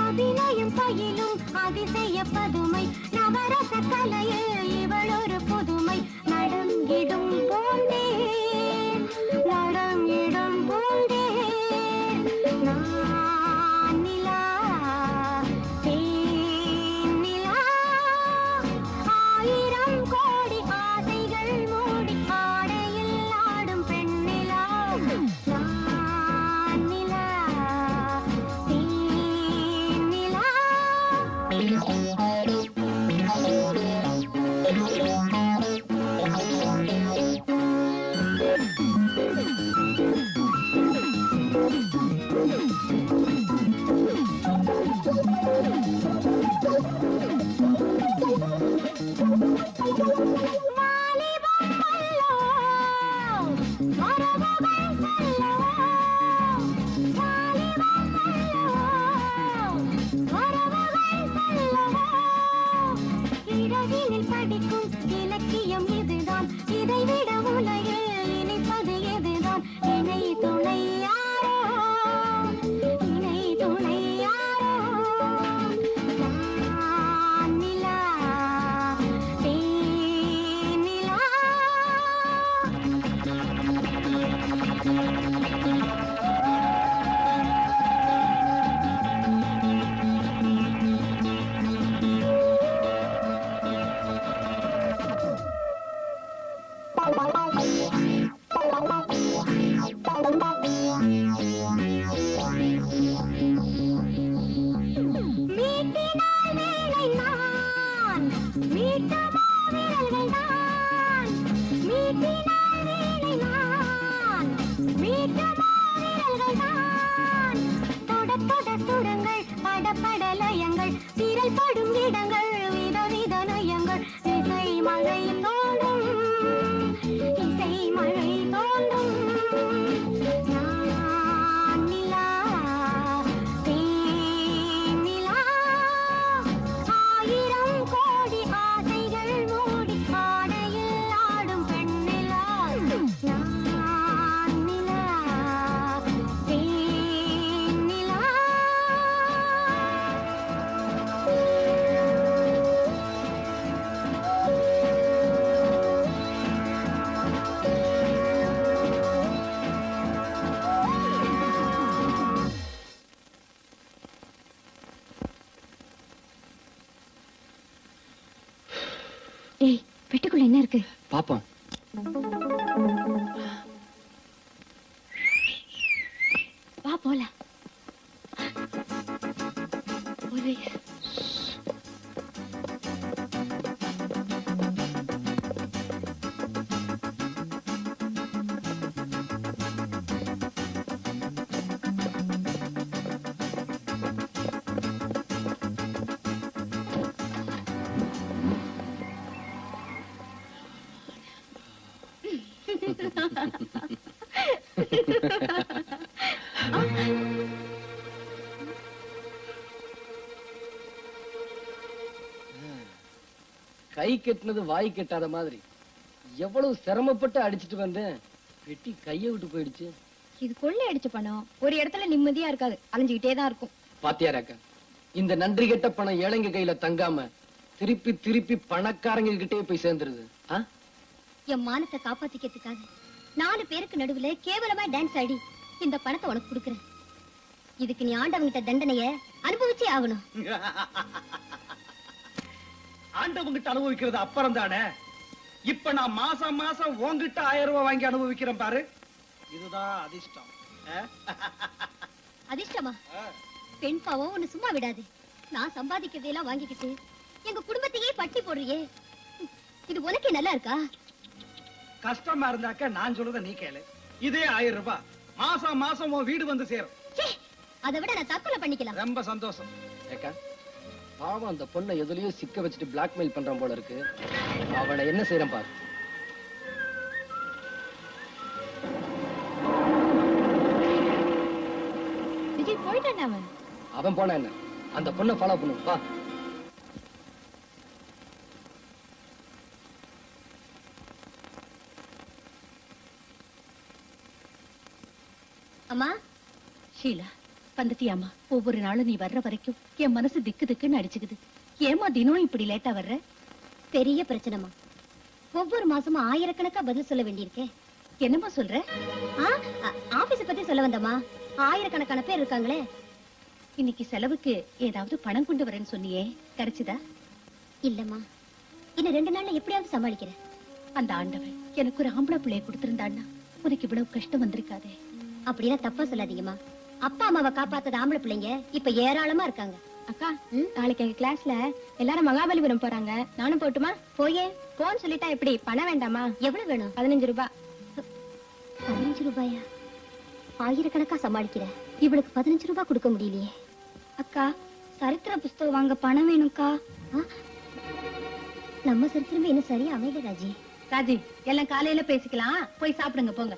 அபிநயம் பயிலும் அதிசய பதுமை நவரச கலையில் இவள் ஒரு புதுமை நடங்கிடும் போந்தே நடங்கிடும் போந்தே நான் நிலா தேன் நிலா ஆயிரம் கோடி ஆசைகள் மூடி ஆடையில் ஆடும் பெண்ணிலா நான் நிலா தேன் நிலா வாலிபம் அல்லோ மரபுகள் சொல்லவோ வாலிபம் அல்லோ மரபுகள் சொல்லவோ இரவினில் படிக்கும் இலக்கியம் இதுதான் இதைவிட உலகில் இனிப்பது எதுதான் இணை துணை யாரோ இணை துணை யாரோ நான் நிலா தேன் நிலா மீட்டினால் வேலை நான் மீட்டமா விரல்கள் நான் மீட்டினால் வேலை நான் மீட்டமா விரல்கள் நான் தொட தொட சுரங்கள் படபட லயங்கள் விரல் படும் இடங்கள் விதவித நயங்கள் இசை மழை தோன்றும் இசை மழை தோன்றும் நான் நிலா தேன் நிலா ஆயிரம் கோடி ஆசைகள் மூடி ஆடையில் ஆடும் பெண்ணிலா நான் நிலா தேன் நிலா ஏய் பெட்டுக்குள்ள என்ன இருக்கு பாப்போம். வா போலாம் ஒரு கை கெட்டினது வாய் கெட்டாத மாதிரி எவ்வளவு சிரமப்பட்டு அடிச்சிட்டு வந்தேன். வெட்டி கைய விட்டு போயிடுச்சு. இது கொள்ளை அடிச்ச பணம் ஒரு இடத்துல நிம்மதியா இருக்காது, அலைஞ்சுக்கிட்டே தான் இருக்கும். பாத்தியாராக்கா, இந்த நன்றி கெட்ட பணம் ஏழைங்க கையில தங்காம திருப்பி திருப்பி பணக்காரங்க கிட்டே போய் சேர்ந்துருது. என் மானத்தை காப்பாத்திக்கிறதுக்காக 4 பேருக்கு நடுவுல கேவலமா டான்ஸ் ஆடி இந்த பணத்தை உனக்கு கொடுக்குறேன். இதுக்கு நீ ஆண்டவங்கிட்ட தண்டனைய அனுபவிச்சே ஆகணும். ஆண்டவங்கிட்ட அனுபவிக்கிறது அப்புறம் தானே. இப்ப நான் மாசம் மாசம் உன்கிட்ட 1000 ரூபாய் வாங்கி அனுபவிக்கிறேன் பாரு. இதுதான் அதிர்ஷ்டம். அதிர்ஷ்டமா? பெண் பாவம் ஒண்ணு சும்மா விடாது. நான் சம்பாதிக்கிறதையெல்லாம் வாங்கிக்கிட்டு எங்க குடும்பத்தையே பட்டி போடுறியே, இது உனக்கே நல்லா இருக்கா? கஷ்டமா இருந்தாக்க நான் சொல்றத நீ கேளு. இதே 1000 ரூபாய் மாசம் மாசம் உன் வீடு வந்து சேரும். அதை விட நான் தற்கொலை பண்ணிக்கலாம். ரொம்ப சந்தோஷம். ஏக்கா, பாவம் அந்த பொண்ணை எதுலயோ சிக்க வச்சுட்டு பிளாக்மெயில் பண்றான் போல இருக்கு. அவனை என்ன செய்யறேன் பாரு. போயிட்டான் அவன். அவன் போனா என்ன, அந்த பொண்ணை ஃபாலோ பண்ணும் வா. அம்மா ஷீலா வந்துட்டியாமா? ஒவ்வொரு நாளும் நீ வர்ற வரைக்கும் என் மனசு திக்கு திக்குன்னு அடிச்சுக்குது. ஏமா தினம் இப்படி லேட்டா வர்ற? பெரிய பிரச்சனைமா. ஒவ்வொரு மாசமும் ஆயிரக்கணக்கா பதில் சொல்ல வேண்டியிருக்கே. என்னம்மா சொல்ற? ஆபீஸ் பத்தி சொல்ல வந்தம்மா. ஆயிரக்கணக்கான பேர் இருக்காங்களே. இன்னைக்கு செலவுக்கு ஏதாவது பணம் கொண்டு வரேன்னு சொன்னியே, கிடைச்சுதா? இல்லம்மா, இன்னும் 2 நாள்ல எப்படியாவது சமாளிக்கிறேன். அந்த ஆண்டவன் எனக்கு ஒரு ஆம்பளை பிள்ளைய கொடுத்திருந்தான்னா உனக்கு இவ்வளவு கஷ்டம் வந்திருக்காதே. அப்படின்னா தப்பா சொல்லாதீங்கம்மா. அப்பா அம்மாவை காப்பாத்தது ஆம்பளை பிள்ளைங்க இப்ப ஏராளமா இருக்காங்க. அக்கா, நாளைக்கு எங்க கிளாஸ்ல எல்லாரும் மகாபலிபுரம் போறாங்க. நானும் போட்டுமா? போயே. போன்னு சொல்லிட்டா எப்படி? பணம் வேண்டாமா? எவ்வளவு வேணும்? 15 ரூபாய். 15 ரூபாயா? ஆயிரக்கணக்கா சமாளிக்கிற இவளுக்கு 15 ரூபாய் கொடுக்க முடியலையே. அக்கா, சரித்திர புஸ்தகம் வாங்க பணம் வேணும்க்கா. நம்ம சரித்திரமே இன்னும் சரியா அமையல ராஜி. ராஜி, எல்லாம் காலையில பேசிக்கலாம். போய் சாப்பிடுங்க போங்க.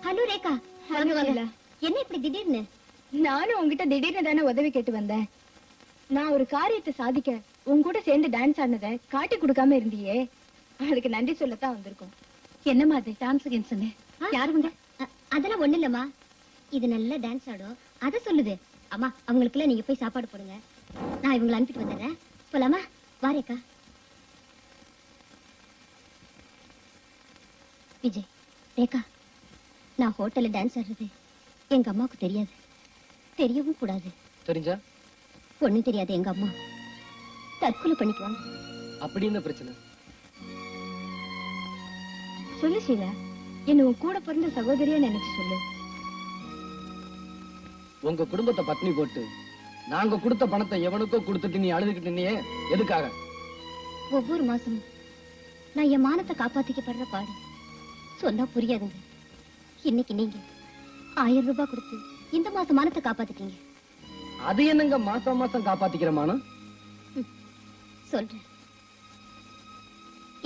ஹலோ ரேகா. வாங்க, வாங்க. என்ன இப்படி திடீர்னு? நானும் உங்ககிட்ட திடீர்னு தானே உதவி கேட்டு வந்தேன். நான் ஒரு காரியத்தை சாதிக்க உங்க கூட சேர்ந்து டான்ஸ் ஆடினதை காட்டி கொடுக்காம இருந்தியே, அதுக்கு நன்றி சொல்லத்தான் வந்திருக்கோம். என்னம்மா அது டான்ஸ் கேன்ஸ்னு? யாருங்க? அதெல்லாம் ஒண்ணு இல்லம்மா. இது நல்ல டான்ஸ் ஆடும், அத சொல்லுது. அம்மா, அவங்களுக்குள்ள நீங்க போய் சாப்பாடு போடுங்க. நான் இவங்களை அனுப்பிட்டு வந்துடுறேன். போலாமா? வாரேக்கா. விஜய், ரேகா, நான் ஹோட்டல்ல டான்ஸ் ஆடுறது எங்க அம்மாவுக்கு தெரியாது, தெரியவும் கூடாது. தெரிஞ்சா? ஒண்ணும் தெரியாது. எங்க அம்மா தற்கொலை பண்ணிக்குவாங்க. அப்படி என்ன பிரச்சனை? சொல்லு ஷீலா, என்ன உன் கூட பிறந்த சகோதரியா நினைச்சு சொல்லு. உங்க குடும்பத்தை பட்டினி போட்டு நாங்க கொடுத்த பணத்தை எவனுக்கோ கொடுத்துட்டு நீ அழுதுகிட்டு நின்னியே, எதுக்காக? ஒவ்வொரு மாசமும் நான் என் மானத்தை காப்பாத்திக்கப்படுற பாடு சொன்னா புரியாதுங்க. இன்னைக்கு நீங்க 1000 ரூபாய் கொடுத்து இந்த மாசம் மானத்தை காப்பாத்திட்டீங்க. அது என்னங்க மாசம் மாசம் காப்பாத்திக்கிற மானம்? சொல்றேன்.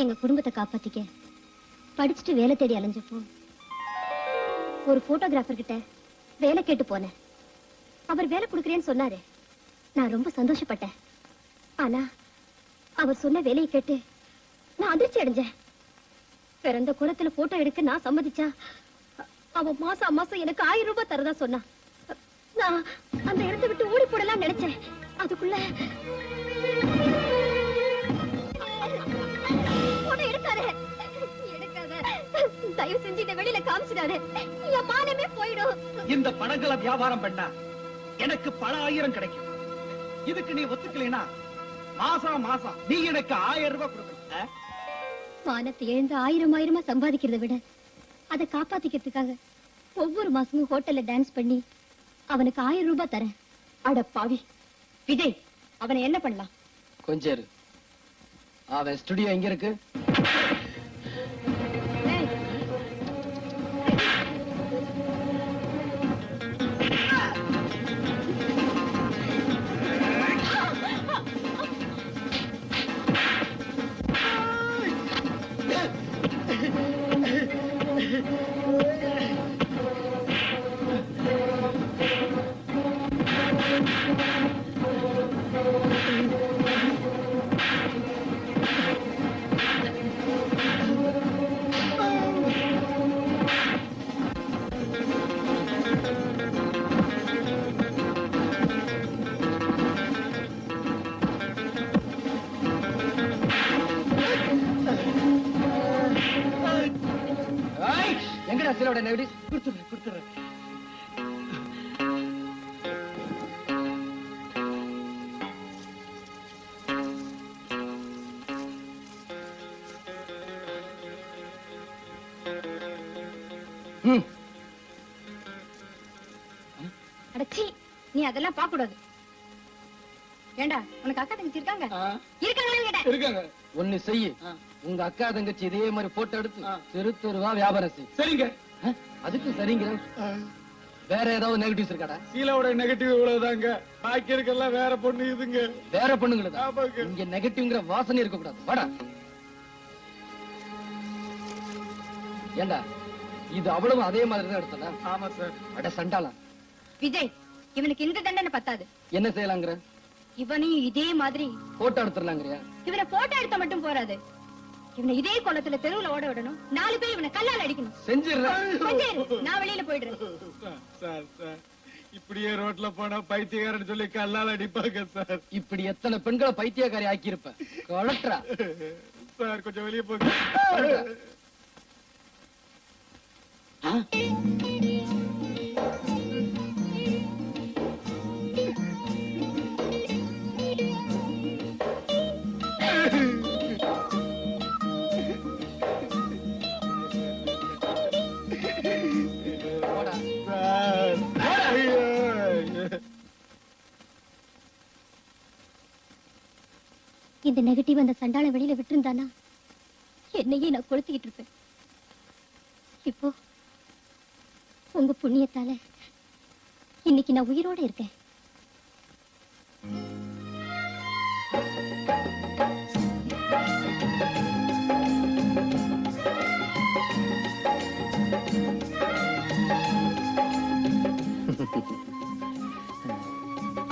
எங்க குடும்பத்தை காப்பாத்திக்க படிச்சுட்டு வேலை தேடி அலைஞ்சப்போ ஒரு போட்டோகிராஃபர் கிட்ட வேலை கேட்டு போனேன். அவர் வேலை கொடுக்கறேன்னு சொன்னாரு. நான் ரொம்ப சந்தோஷப்பட்டேன். ஆனா அவர் சொன்ன வேலையை கேட்டு நான் அதிர்ச்சி அடைஞ்சேன். பிறந்த குளத்துல போட்டோ எடுக்க நான் சம்மதிச்சா அவன் மாசம் மாசம் எனக்கு 1000 ரூபாய் தரதா சொன்னா. நான் அந்த இடத்தை விட்டு ஓடி போடலாம் நினைச்சேன். அதுக்குள்ள போட்டோ எடுக்காத, தயவு செஞ்சு இதை வெளியில காமிச்சிடாரு. என் மானமே போயிடும். இந்த பணங்களை வியாபாரம் பண்ணா எனக்கு பல ஆயிரம் கிடைக்கும். இதுக்கு நீ ஒத்துக்கலைனா மாசம் மாசம் நீ எனக்கு 1000 ரூபாய் கொடுக்கணும். மானத்தை எழுந்து 1000 சம்பாதிக்கிறதை விட அதை காப்பாத்திக்கிறதுக்காக ஒவ்வொரு மாசமும் ஹோட்டல்ல டான்ஸ் பண்ணி அவனுக்கு 1000 ரூபாய் தரேன். அட பாவி விஜய், அவனை என்ன பண்ணலாம்? கொஞ்சம் இரு. அவன் ஸ்டுடியோ எங்க இருக்கு? எங்கடா சிலோட நெகடி? கொடுத்துறேன். அடச்சி, நீ அதெல்லாம் பார்க்க கூடாது. ஏண்டா, உனக்கு அக்கா தங்கச்சி இருக்காங்க? இருக்காங்களான்னு கேட்டேன். இருக்காங்க. ஒண்ணு செய்யு. உங்க அக்கா தங்கச்சி இதே மாதிரி போட்டோ எடுத்து தெரு தெருவா வியாபாரம் செய். சரிங்க. அதுக்கு சரிங்க. வேற ஏதாவது நெகட்டிவ்ஸ் இருக்காடா? சீலாவோட நெகட்டிவ் இவ்வளவுதாங்க. பாக்கி இருக்கெல்லாம் வேற பொண்ணு இதுங்க. வேற பொண்ணுங்களா? ஆமாங்க. இங்க நெகட்டிவ்ங்கிற வாசனை இருக்க கூடாது. வாடா. ஏண்டா, இது அவ்வளவு அதே மாதிரி தான் எடுத்ததா? ஆமா சார். அட சண்டாளா, விஜய், இவனுக்கு இந்த தண்டனை பத்தாது. என்ன செய்யலாங்கிற? இவனையும் இதே மாதிரி போட்டோ எடுத்துடலாங்கிறியா? இவனை போட்டோ எடுத்த மட்டும் போறாது, இவனை இதே கோலத்துல தெருவுல ஓட விடணும். 4 பேர் இவனை கல்லால் அடிக்கணும். செஞ்சிடுறேன். கொஞ்சம் இரு, நான் வெளியில போயிடுறேன். சார் சார், இப்படியே ரோட்ல போனா பைத்தியக்காரன்னு சொல்லி கல்லால் அடிப்பாங்க சார். இப்படி எத்தனை பெண்களை பைத்தியக்காரி ஆக்கியிருப்ப. கலெக்டரா சார், கொஞ்சம் வெளியே போங்க. இந்த நெகட்டிவ் அந்த சண்டாள வெளியில விட்டுருந்தானா என்னையே நான் கொளுத்திக்கிட்டு இருப்பேன். இப்போ உங்க புண்ணியத்தால இன்னைக்கு நான் உயிரோட இருக்கேன்.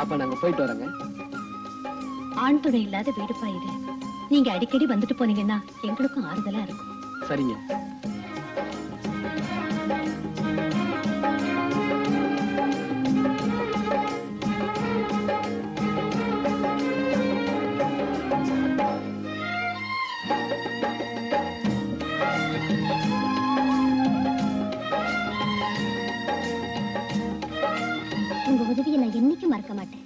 அப்ப நாங்க போயிட்டு வரோங்க. ஆண் துணை இல்லாத வீடுப்பா இது. நீங்க அடிக்கடி வந்துட்டு போனீங்கன்னா எங்களுக்கும் ஆறுதலா இருக்கும். சரிங்க. உங்க உதவியை நான் என்னைக்கும் மறக்க மாட்டேன்.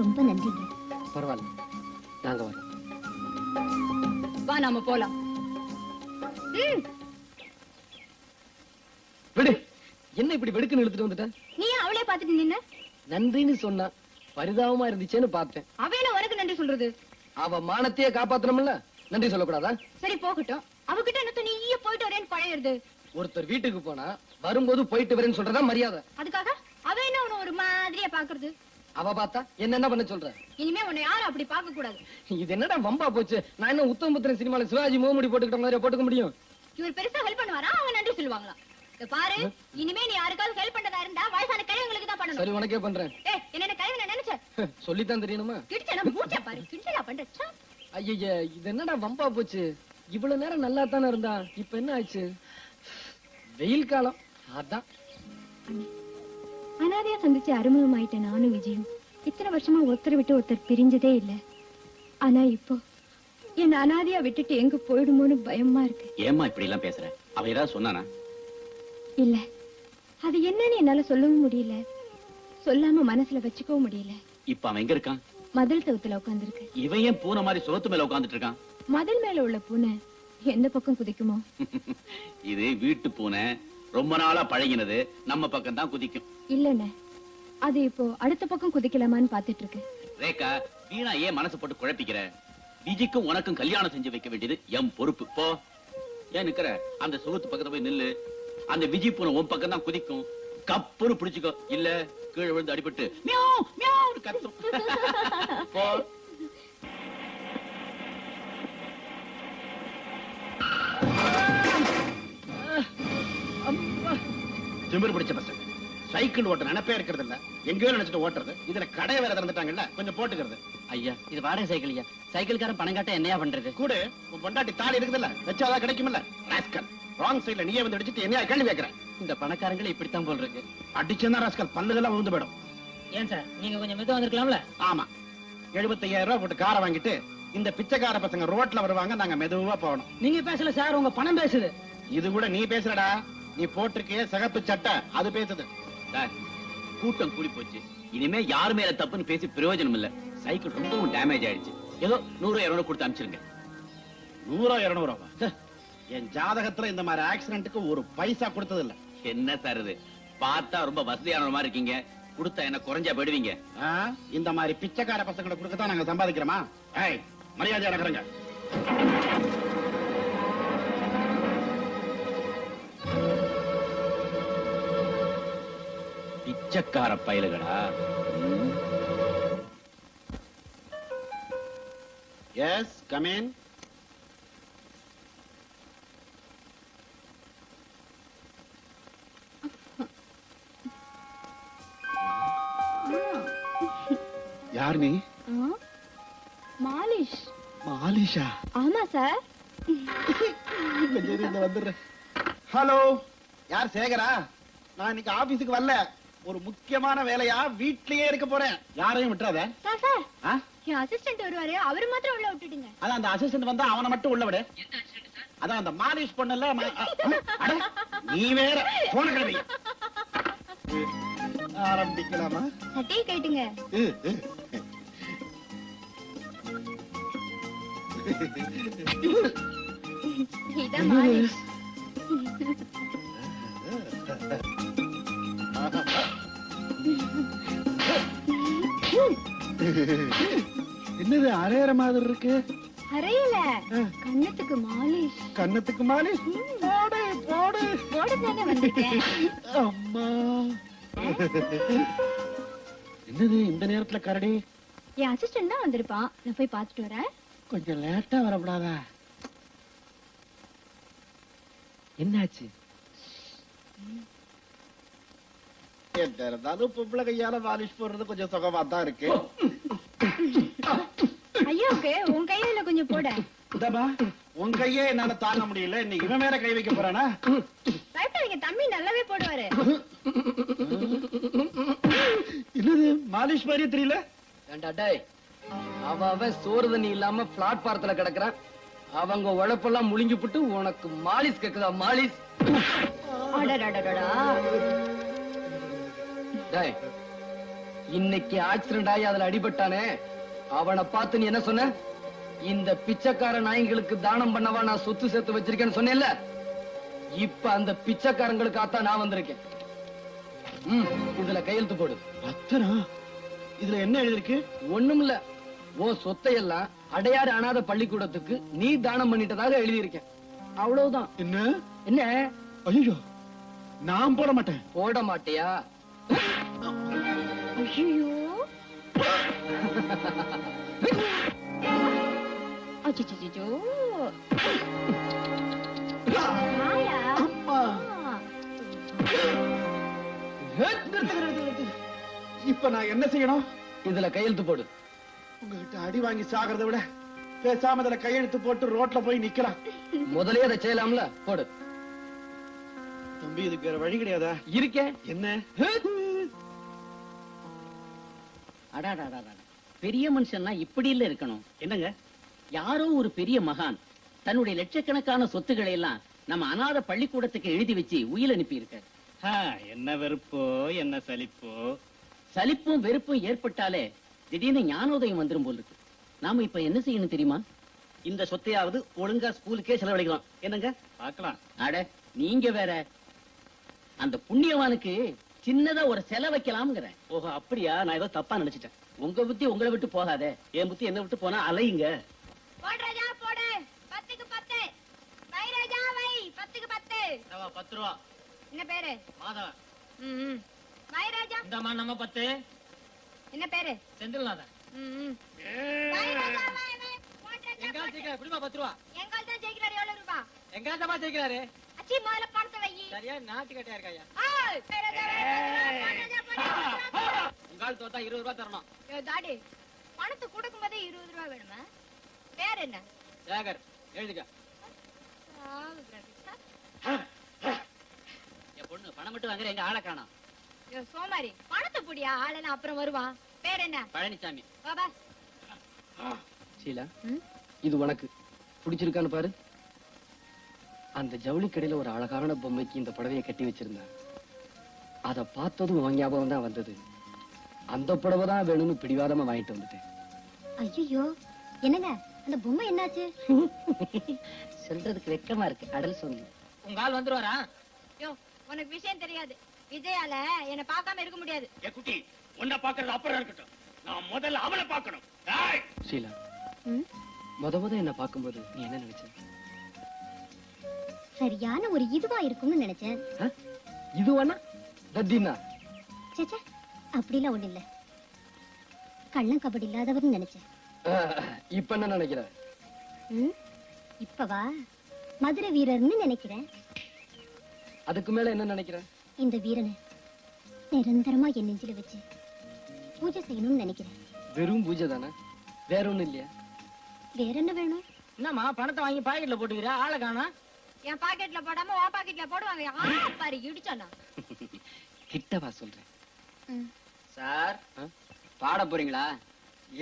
ரொம்ப நன்றிங்க. பரவாயில்ல, நாங்க வரோம். வா, நாம போலாம். விடு, என்ன இப்படி வெடுக்குன்னு இழுத்துட்டு வந்துட்ட? நீ ஏன் அவளே பாத்துட்டு நின்ன? நன்றின்னு சொன்னா பரிதாபமா இருந்துச்சேன்னு பார்த்தேன். அவன உனக்கு நன்றி சொல்றது? அவ மானத்தையே காப்பாத்தணும்ல, நன்றி சொல்லக்கூடாதா? சரி போகட்டும், அவகிட்ட என்ன நீயே போயிட்டு வரேன்னு பழையிறது. ஒருத்தர் வீட்டுக்கு போனா வரும்போது போயிட்டு வரேன்னு சொல்றதா மரியாதை. அதுக்காக அவ என்ன உன்னை ஒரு மாதிரியா பாக்குறது? அவ பார்த்தா என்ன பண்ண சொல்ற? இனிமே உன்னை யாரும் அப்படி பார்க்க கூடாது. இது என்னடா வம்பா போச்சு? நான் என்ன உத்தமபுத்திரன் சினிமால சிவாஜி முகமுடி போட்டுக்கிட்ட மாதிரி போட்டுக்க முடியும்? இவர் பெருசா ஹெல்ப் பண்ணுவாரா? அவங்க நன்றி சொல்லுவாங்களா? இத பாரு, இனிமே நீ யாருக்காவது ஹெல்ப் பண்றதா இருந்தா வயசான கிழவங்களுக்கு தான் பண்ணணும். சரி, உனக்கே பண்றேன். ஏய், என்ன கிழவன நினைச்ச? சொல்லித்தான் தெரியணுமா? கிடிச்சனா மூச்சா பாரு, கிடிச்சலா பண்ற. ஐயா, இது என்னடா வம்பா போச்சு? இவ்வளவு நேரம் நல்லா தானே இருந்தா, இப்ப என்ன ஆச்சு? வெயில் காலம் அதான். அனாதையா சந்திச்சு அறிமுகமாயிட்டேன் நானும் விஜயும். இத்தனை வருஷமா ஒருத்தரை விட்டு ஒருத்தர் பிரிஞ்சதே இல்ல. ஆனா இப்போ என்ன அனாதையா விட்டுட்டு எங்க போயிடுமோன்னு பயமா இருக்கு. ஏம்மா இப்படி எல்லாம் பேசுற? அவ ஏதாவது சொன்னானா? இல்ல, அது என்னன்னு என்னால சொல்லவும் முடியல, சொல்லாம மனசுல வச்சுக்கவும் முடியல. இப்ப அவன் எங்க இருக்கான்? மதில் தவுத்துல உட்கார்ந்துருக்கு. இவன் ஏன் பூனை மாதிரி சுவத்து மேல உட்கார்ந்துட்டு இருக்கான்? மதில் மேல உள்ள பூனை எந்த பக்கம் குதிக்குமோ? இது வீட்டு பூனை, ரொம்ப நாளா பழகினது, நம்ம பக்கம் தான் குதிக்கும். இல்லண்ணே, அது இப்போ அடுத்த பக்கம் குதிக்கலாமான்னு பாத்துட்டு இருக்கு. ரேகா, வீணா ஏன் மனசு போட்டு குழப்பிக்கிற? விஜய்க்கும் உனக்கும் கல்யாணம் செஞ்சு வைக்க வேண்டியது என் பொறுப்பு. போ. ஏன் நிக்கிற? அந்த சுகத்து பக்கத்துல போய் நில்லு. அந்த விஜய் பூனை உன் பக்கம் தான் குதிக்கும். கப்புன்னு பிடிச்சுக்கோ, இல்ல கீழே விழுந்து அடிபட்டு மியாவ் மியாவ்னு கத்தும். போ. திமிரு பிடிச்ச பசங்க சைக்கிள் ஓட்ட நினைப்பே இருக்கிறது இல்ல, எங்கேயோ நினைச்சிட்டு ஓட்டுறது. இதுல கடையை வேற திறந்துட்டாங்கல்ல, கொஞ்சம் போட்டுக்கிறது. ஐயா, இது வாடகை சைக்கிள் ஐயா. சைக்கிள்காரன் பணம் காட்ட என்னையா பண்றது? கூட உன் பொண்டாட்டி தாலி இருக்குதுல்ல, வச்சாதான் கிடைக்கும்ல. ராஸ்கல், ராங் சைடுல நீயே வந்து அடிச்சிட்டு என்னையா கேள்வி கேட்கிறேன்? இந்த பணக்காரங்களே இப்படித்தான் போல் இருக்கு. அடிச்சா ராஸ்கல் பல்லுகள்லாம் விழுந்து போயிடும். ஏன் சார், நீங்க கொஞ்சம் மெதுவா வந்திருக்கலாம்ல? ஆமா, 75,000 ரூபாய் போட்டு காரை வாங்கிட்டு இந்த பிச்சைக்கார பசங்க ரோட்ல வருவாங்க, நாங்க மெதுவா போகணும். நீங்க பேசல சார், உங்க பணம் பேசுது. இது கூட நீ பேசுறடா, நீ போட்டிருக்கே சிகப்பு சட்டை அது பேசுது. சார், கூட்டம் கூடி போச்சு. இனிமே யார் மேல தப்புன்னு பேசி பிரயோஜனம் இல்ல. சைக்கிள் ரொம்பவும் டேமேஜ் ஆயிடுச்சு. ஏதோ 100-200 கொடுத்து அனுப்பிச்சிருங்க. 100-200 என் ஜாதகத்துல இந்த மாதிரி ஆக்சிடென்ட்டுக்கு ஒரு பைசா கொடுத்தது இல்ல. என்ன சார் இது? பார்த்தா ரொம்ப வசதியான மாதிரி இருக்கீங்க. கொடுத்தா என்ன குறைஞ்சா போயிடுவீங்க? இந்த மாதிரி பிச்சைக்கார பசங்களை கொடுக்கத்தான் நாங்க சம்பாதிக்கிறோமா? ஏய், மரியாதையா நடக்கிறங்க. பிச்சைக்கார பயலுகளா? S, come in. யார் நீ? மாலிஷ். மாலிஷா? ஆமா சார். வந்துடுறேன். ஹலோ, யார்? சேகரா? நான் இன்னைக்கு ஆபீஸுக்கு வரல. ஒரு முக்கியமான வேலையா வீட்லயே இருக்க போறேன். யாரையும் விட்டுறாத. சார் சார், என் அசிஸ்டன்ட் வருவாரு, அவரு மாத்திரம் உள்ள விட்டுடுங்க. அதான் அந்த அசிஸ்டன்ட் வந்தா அவனை மட்டும் உள்ள விடு. அதான் அந்த மாலிஷ் பண்ணல. நீ வேற போன கிளம்பி. ஆரம்பிக்கலாமா? சட்டையை கேட்டுங்க. இதான் மாலிஷ். என்னது அரையற மாதிரி இருக்கு? அறையில கண்ணத்துக்கு மாலிஷ். கண்ணத்துக்கு மாலிஷ்? போடு போடு. போடுதானே வந்துட்டேன். அம்மா, என்னது இந்த நேரத்துல கரடி? என் அசிஸ்டன்ட் தான் வந்திருப்பான். நான் போய் பார்த்துட்டு வரேன். கொஞ்சம் லேட்டா வரக்கூடாதா? என்னாச்சு? என்ன இருந்தாலும் பொம்பளை கையால மாலிஷ் போடுறது கொஞ்சம் சுகமா தான் இருக்கு. ஐயோக்கு உன் கையில கொஞ்சம் போட. இதமா உன் கையே என்னால தாங்க முடியல. இன்னைக்கு இவன் மேல கை வைக்க போறானா? பயப்படாதீங்க, தம்பி நல்லாவே போடுவாரு. என்னது மாலிஷ் மாதிரியே தெரியல? ஏண்டா டேய், அவன் சோறு தண்ணி இல்லாம பிளாட்பாரத்துல கிடக்குறான். அவங்க உழைப்பெல்லாம் முழுங்கி போட்டு உனக்கு மாலிஷ் கேக்குதா? மாலிஷ்? டேய், இன்னைக்கு ஆக்சிடென்ட் ஆகி அதுல அடிபட்டானே, அவனை பார்த்து நீ என்ன சொன்ன? இந்த பிச்சைக்கார நாய்களுக்கு தானம் பண்ணவா நான் சொத்து சேர்த்து வச்சிருக்கேன்னு சொன்னேன்ல. இப்ப அந்த பிச்சைக்காரங்களுக்காத்தான் நான் வந்திருக்கேன். இதுல கையெழுத்து போடு. அத்தனா இதுல என்ன எழுதிருக்கு? ஒண்ணும் இல்ல, உன் சொத்தையெல்லாம் அடையாறு அனாதை பள்ளிக்கூடத்துக்கு நீ தானம் பண்ணிட்டதாக எழுதியிருக்கேன். அவ்வளவுதான். என்ன என்ன? ஐயோ, நான் போட மாட்டேன். போட மாட்டியா? ஐயோ, அச்சச்சோ, அம்மா. இப்ப நான் என்ன செய்யணும்? இதுல கையெழுத்து போடு. உங்ககிட்ட அடி வாங்கி சாகிறத விட பேசாம இதுல கையெழுத்து போட்டு ரோட்ல போய் நிக்கலாம். முதலே அதை செய்யலாம்ல. போடு. தம்பி, இதுக்கு வேற வழி கிடையாதா? இருக்கேன். என்ன? அடாடாடா, பெரிய மனுஷன்னா இப்படி இல்ல இருக்கணும். என்னங்க? யாரோ ஒரு பெரிய மகான் தன்னுடைய லட்சக்கணக்கான சொத்துக்களை எல்லாம் நம்ம அநாத பள்ளிக்கூடத்துக்கு எழுதி வச்சு உயிர் அனுப்பி இருக்காரு. என்ன வெறுப்போ, என்ன சலிப்போ. சலிப்பும் வெறுப்பும் ஏற்பட்டாலே திடீர்னு ஞானோதயம் வந்துரும் போல இருக்கு. நாம இப்ப என்ன செய்யணும் தெரியுமா? இந்த சொத்தையாவது ஒழுங்கா ஸ்கூலுக்கே செலவழிக்கலாம். என்னங்க? பார்க்கலாம். அட, நீங்க வேற. அந்த புண்ணியவானுக்கு சின்னதா ஒரு செலை வைக்கலாம்ங்கிறேன். ஓஹோ, அப்படியா? நான் ஏதோ தப்பா நினைச்சிட்டேன். உங்க புத்தி உங்களை விட்டு போகாதே. என் புத்தி என்ன விட்டு போனா அலையுங்க. போடு ராஜா, போடு. 10க்கு 10. வை ராஜா, வை. 10க்கு 10. 10 ரூபா. என்ன பேரு? மாதவன். வை ராஜா. இந்தமா நம்ம 10. என்ன பேரு? செந்தில்நாதன். வை ராஜா, வை, வை. போடு ராஜா, எங்கால போடு. ஜெயிக்கிறாரு? குடிமா 10 ரூபா. எங்கால தான் ஜெயிக்கிறாரு? எவ்வளவு ரூபா? எங்கால தான் ஜெயிக்கிறாரு? அச்சி, முதல்ல பணத்தை வை. சரியா நாட்டு கட்டையா இருக்காயா? ஏய், வை ராஜா, வை, வை, வை. போடு ராஜா, போடு. உங்கால் தோத்தா 20 ரூபா தரணும். ஏய், தாடி, பணத்தை கொடுக்கும் போதே 20 ரூபா வேணுமா? பேர் என்ன? சேகர். எழுதுக்க. என் பொண்ணு பணம் மட்டும் வாங்குற, எங்க ஆளை காணோம். ஐயோ, சோமாரி, பணத்தை புடியா, ஆளன அப்புறம் வருவான். பேர் என்ன? பழனிசாமி. பாபா. ஷீலா, இது உனக்கு பிடிச்சிருக்கான்னு பாரு. அந்த ஜவுளி கடையில ஒரு அழகான பொம்மைக்கு இந்த புடவையை கட்டி வச்சிருந்தேன். அத பார்த்ததும் உன் ஞாபகம் தான் வந்தது. அந்த புடவை தான் வேணும்னு பிடிவாதமா வாங்கிட்டு வந்துட்டேன். ஐயோ, என்னங்க அந்த பொம்மை என்னாச்சு? சொல்றதுக்கு வெக்கமா இருக்கு. அடல் சொல்லு. உங்க ஆள் வந்துருவாரா? யோ, உனக்கு விஷயம் தெரியாது. விஜயால என்ன பார்க்காம இருக்க முடியாது. ஏ குட்டி, உன்னை பாக்குறது அப்புறம் இருக்கட்டும். நான் முதல்ல அவளை பார்க்கணும். டேய், ஷீலா, முத என்ன பார்க்கும்போது நீ என்ன நினைச்ச? சரியான ஒரு இதுவா இருக்கும்னு நினைச்சேன். இதுவானா தத்தினா? சேச்சே, அப்படிலாம் ஒண்ணு இல்ல. கள்ளம் கபடி இல்லாதவர்னு நினைச்சேன். இப்ப என்ன நினைக்கிற? இப்பவா மதுரை வீரர்னு நினைக்கிறேன். அதுக்கு மேல என்ன நினைக்கிற? இந்த வீரனை நிரந்தரமா என் நெஞ்சில வச்சு பூஜை செய்யணும்னு நினைக்கிறேன். வெறும் பூஜை தானே, வேற ஒண்ணும் இல்லையா? வேற என்ன வேணும்? என்னம்மா பணத்தை வாங்கி பாக்கெட்ல போட்டுக்கிற, ஆளை காணோம். என் பாக்கெட்ல போடாம உன் பாக்கெட்ல போடுவாங்க. பாரு இடிச்சானா. கிட்டவா சொல்றேன். சார் பாட போறீங்களா?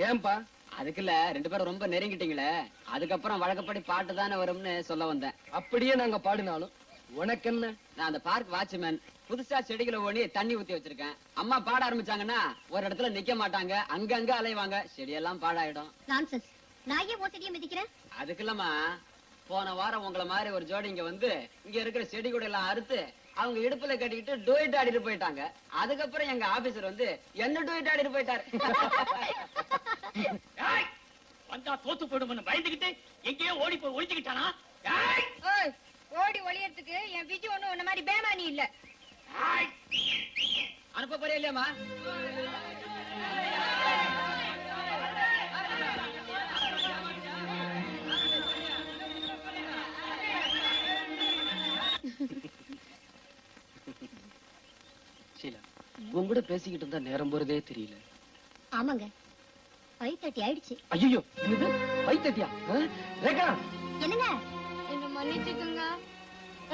ஏன்பா? அதுக்கு இல்ல, 2 பேரும் ரொம்ப நெருங்கிட்டீங்களே, அதுக்கப்புறம் வழக்கப்படி பாட்டு தானே வரும்னு சொல்ல வந்தேன். அப்படியே நாங்க பாடினாலும் உனக்கு என்ன? நான் அந்த பார்க் வாட்ச்மேன். புதுசா செடிகளை ஓடி தண்ணி ஊத்தி வச்சிருக்கேன். அம்மா பாட ஆரம்பிச்சாங்கன்னா ஒரு இடத்துல நிக்க மாட்டாங்க, அங்கங்க அலைவாங்க, செடியெல்லாம் பாழாயிடும். நான்சென்ஸ். நான் ஏன் ஓசடியை மிதிக்கிறேன்? அதுக்கு இல்லம்மா, போன வாரம் உங்களை மாதிரி ஒரு ஜோடி இங்க வந்து இங்க இருக்கிற செடி கூட எல்லாம் அறுத்து அவங்க இடுப்புல கட்டிக்கிட்டு டூயிட் ஆடிட்டு போயிட்டாங்க. அதுக்கப்புறம் எங்க ஆபீசர் வந்து என்ன டூயிட் ஆடிட்டு போயிட்டாரு. வந்தா தோத்து போயிடும்னு பயந்துகிட்டு எங்கேயோ ஓடி போய் ஒளிச்சுக்கிட்டானா? ஓடி ஒளியறதுக்கு என் விஜி ஒண்ணு உன்ன மாதிரி பேமானி இல்ல. அனுப்ப போறியா இல்லையாமா? ஷீலா, உன் கூட பேசிக்கிட்டு இருந்தா நேரம் போறதே தெரியல. ஆமாங்க, 5:30 ஆயிடுச்சு. ஐயோ, என்னது 5:30? ரேகா, என்னங்க? என்ன மன்னிச்சுக்கோங்க.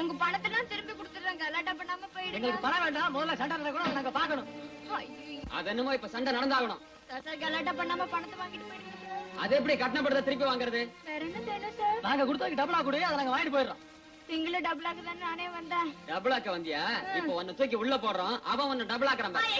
உங்க பணத்தெல்லாம் திருப்பி கொடுத்துறேன், கலாட்டா பண்ணாம போயிடுங்க. எங்களுக்கு பணம் வேண்டாம், முதல்ல சண்டை நடக்கணும், அதை நாங்க பாக்கணும். அது என்னமோ இப்ப சண்டை நடந்தாகணும். சார் கலாட்டா பண்ணாம பணத்தை வாங்கிட்டு போயிடுங்க சார். அது எப்படி கட்டணப்படுத்த திருப்பி வாங்குறது? வேற என்ன செய்யணும் சார்? நாங்க கொடுத்ததுக்கு டபுளா கொடு, அதை நாங்க வாங்கிட்டு போயிடுறோம். சிங்கிள் டபுளாக்கு தான் நானே வந்தேன். டபுளாக்க வந்தியா? இப்ப உன்னை தூக்கி உள்ள போடுறோம், அவன் உன்னை டபுள் ஆக்குறான் பாரு.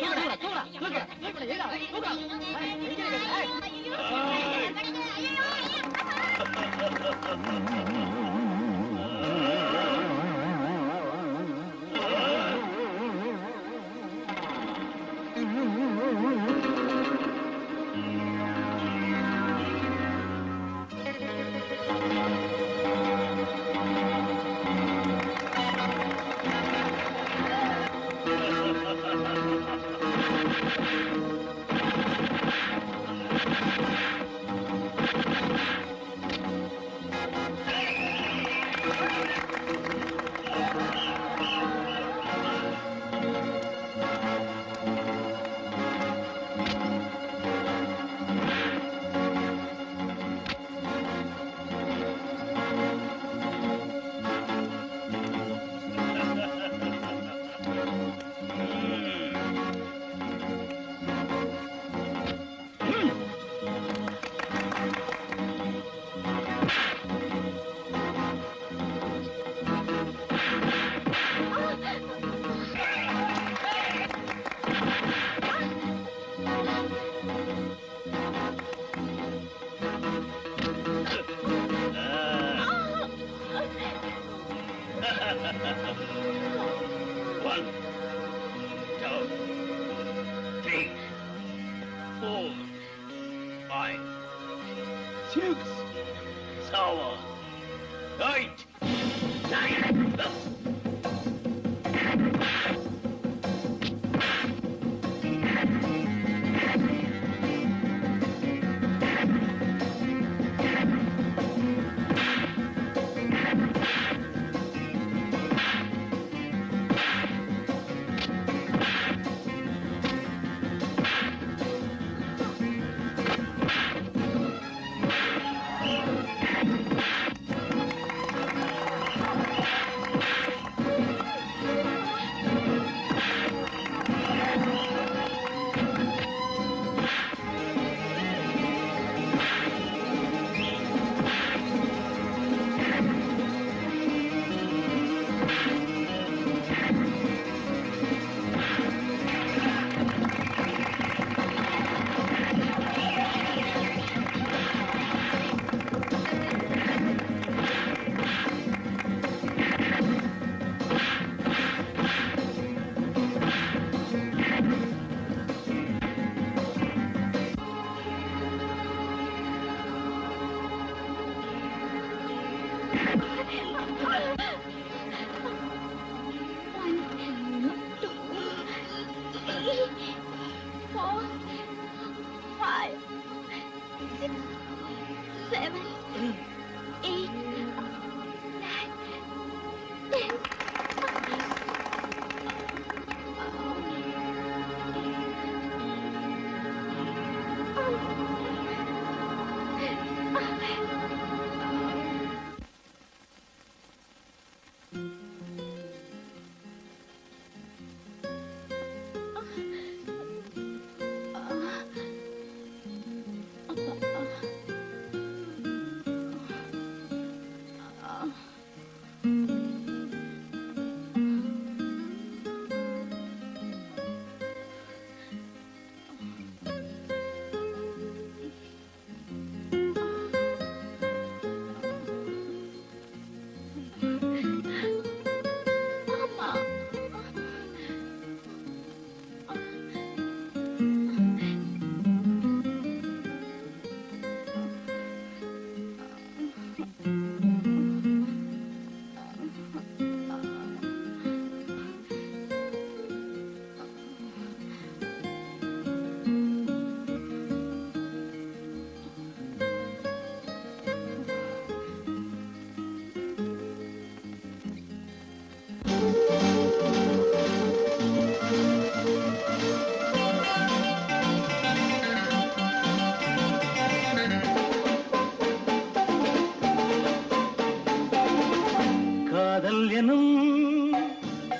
காதல் எனும்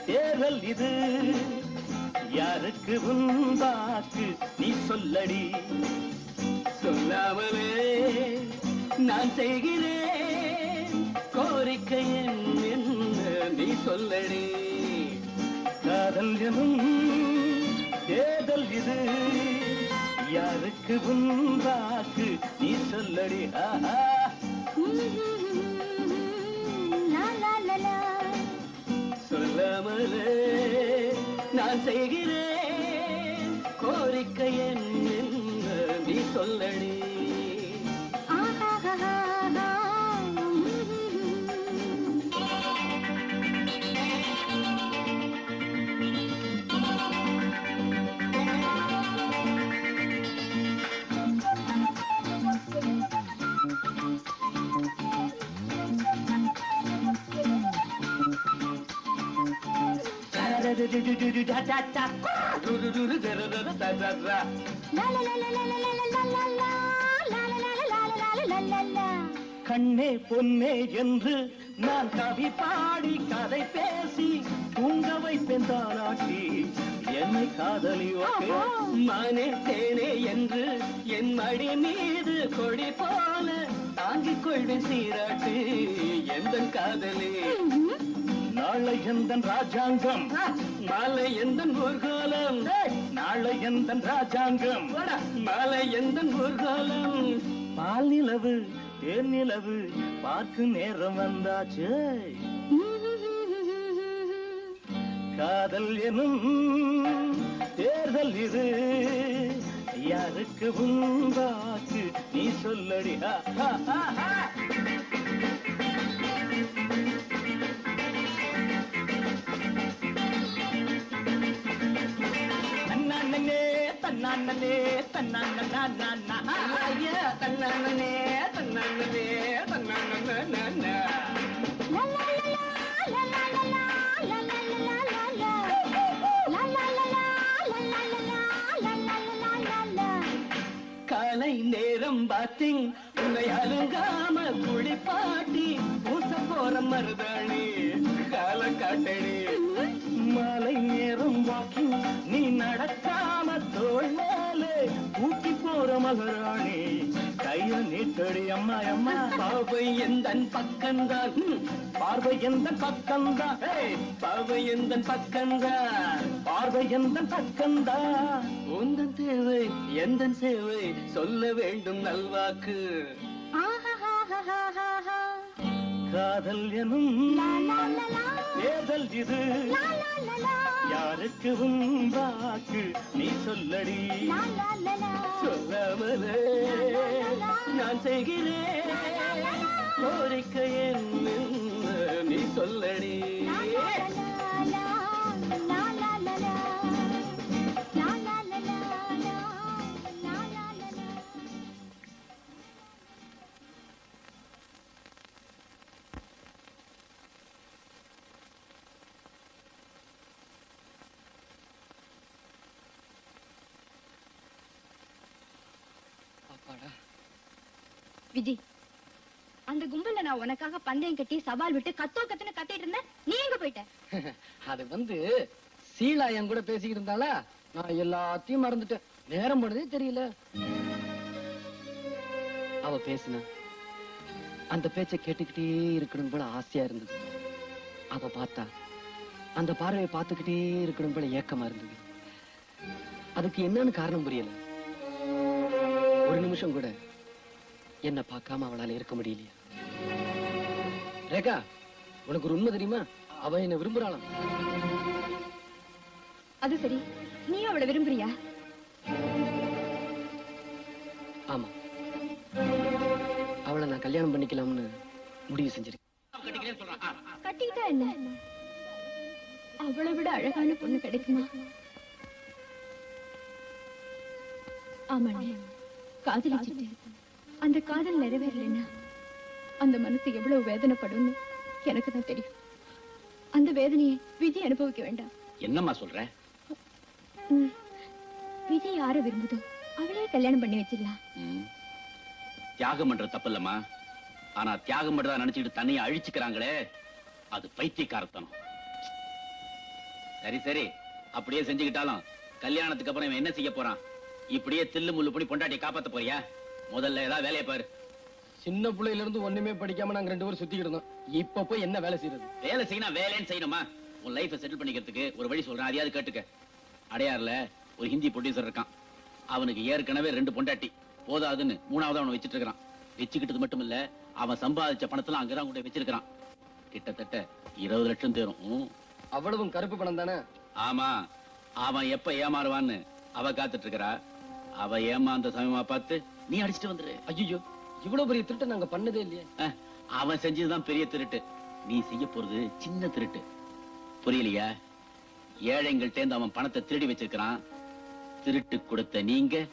தேர்தல் இது யாருக்கு உண்டாக்கு நீ சொல்லடி சொல்லாமலே நான் செய்கிறேன் கோரிக்கை என்ன நீ சொல்லடி காதல் எனும் தேர்தல் இது யாருக்கு உண்டாக்கு நீ சொல்லடி ஆஹா சொல்லாமலே நான் செய்கிறேன் கோரிக்கை என்ன நீ சொல்லடி கண்ணே பொன்னே என்று நான் கவி பாடி கதை பேசி தூங்க வைப்பேன் தானாட்டி என்னை காதலி மானே தேனே என்று என் மடி மீது கொடி போல தாங்கிக் கொள்வேன் சீராட்டு எந்த காதலி நாளை எந்தன் ராஜாங்கம் மாலை எந்தன் ஊர்கோலம் நாளை எந்தன் ராஜாங்கம் மாலை எந்தன் ஊர்கோலம் பால் நிலவு தேன் நிலவு பார்க்கும் நேரம் வந்தாச்சு காதல் எனும் தேர்தல் இது யாருக்கு உண்டாக்கு நீ சொல்லடி தன்னானே தன்னானே தன்னானே தன்னானே தன்னானே தன்னானே காலை நேரம் பாத்திங் உன்னை அலுங்காம குளிப்பாட்டி பூச போற மருதாணி கால காட்டணி மாலை நேரம் வாக்கிங் நீ நடக்காம தோள் மேலே ஊட்டி போற மகராணி கைய நீட்டடி அம்மா அம்மா பாவை எந்தன் பக்கம்தான் பார்வை எந்த பக்கம்தான் பாவை எந்த பக்கம்தான் பார்வை எந்த பக்கம்தான் உந்தன் தேவை எந்த சேவை சொல்ல வேண்டும் நல்வாக்கு காதல் எனும் தேர்தல் இது யாருக்கு உண்டாக்கு நீ சொல்லடி சொல்லாமலே நான் செய்கிறேன் கோரிக்கை என்ன நீ சொல்லடி விஜி, அந்த கும்பல்ல நான் உனக்காக பந்தயம் கட்டி சவால் விட்டு கத்துன்னு கத்திட்டு இருந்தேன். நீ எங்க போயிட்ட? அது சீலா என் கூட பேசிக்கிட்டு இருந்தாளா, நான் எல்லாத்தையும் மறந்துட்டேன். நேரம் போனதே தெரியல. அவ பேசுன அந்த பேச்சை கேட்டுக்கிட்டே இருக்கணும் போல ஆசையா இருந்தது. அவ பார்த்தா அந்த பார்வையை பார்த்துக்கிட்டே இருக்கணும் போல ஏக்கமா இருந்தது. அதுக்கு என்னன்னு காரணம் புரியல. ஒரு நிமிஷம் கூட என்ன பார்க்காம அவளால இருக்க முடியலையா? ரேகா, உனக்கு ஒரு உண்மை தெரியுமா? அவ என்ன விரும்புறாளாம். அது சரி, நீயும் அவளை விரும்புறியா? ஆமா, அவளை நான் கல்யாணம் பண்ணிக்கலாம்னு முடிவு செஞ்சிருக்கேன். கட்டிக்கிட்டா என்ன? அவளை விட அழகான பொண்ணு கிடைக்குமா? ஆமாண்ணே, காதலிச்சுட்டு அந்த காதல் நிறைவேறலைன்னா அந்த மனசு எவ்வளவு வேதனைப்படும்னு எனக்கு தான் தெரியும். அந்த வேதனையை விஜய் அனுபவிக்க வேண்டாம். என்னம்மா சொல்ற? விஜய் யார விரும்புதோ அவளே கல்யாணம் பண்ணி வச்சிடலாம். தியாகம் பண்ற தப்பு இல்லம்மா. ஆனா தியாகம் பண்றதா நினைச்சிட்டு தன்னைய அழிச்சுக்கிறாங்களே, அது பைத்தியக்காரத்தனம். சரி சரி, அப்படியே செஞ்சுக்கிட்டாலும் கல்யாணத்துக்கு அப்புறம் இவன் என்ன செய்ய போறான்? இப்படியே தில்லு முள்ளு பண்ணி பொண்டாட்டியை காப்பாத்த போறியா? முதல்ல ஏதாவது வேலையை பாரு. சின்ன பிள்ளையில இருந்து ஒண்ணுமே படிக்காம நாங்க 2 பேரும் சுத்திக்கிட்டு இருந்தோம். இப்ப போய் என்ன வேலை செய்யறது? வேலை செய்யணும், வேலைன்னு செய்யணுமா? உன் லைஃபை செட்டில் பண்ணிக்கிறதுக்கு ஒரு வழி சொல்றேன், அதையாவது கேட்டுக்க. அடையாறுல ஒரு ஹிந்தி ப்ரொடியூசர் இருக்கான். அவனுக்கு ஏற்கனவே 2 பொண்டாட்டி போதாதுன்னு 3வது அவனை வச்சிட்டு இருக்கிறான். வச்சுக்கிட்டது மட்டும் இல்ல, அவன் சம்பாதிச்ச பணத்துல அங்கதான் கொண்டு வச்சிருக்கான். கிட்டத்தட்ட 20 லட்சம் தேரும். அவ்வளவும் கருப்பு பணம் தானே? ஆமா, அவன் எப்ப ஏமாறுவான்னு அவ காத்துட்டு இருக்கிறா. அவ ஏமாந்த சமயமா பார்த்து நீ அடிச்சுட்டு வந்துரு. ஐயோ, இவ்வளவு பெரிய திருட்டு நாங்க பண்ணதே இல்லையே. அவன் செஞ்சதுதான் பெரிய திருட்டு, நீ செய்ய போறது சின்ன திருட்டு. புரியலையா? ஏழைங்கள் தேர்ந்து அவன் பணத்தை திருடி வச்சிருக்கிறான். திருட்டு கொடுத்த நீங்க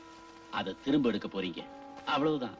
அதை திரும்ப எடுக்க போறீங்க, அவ்வளவுதான்.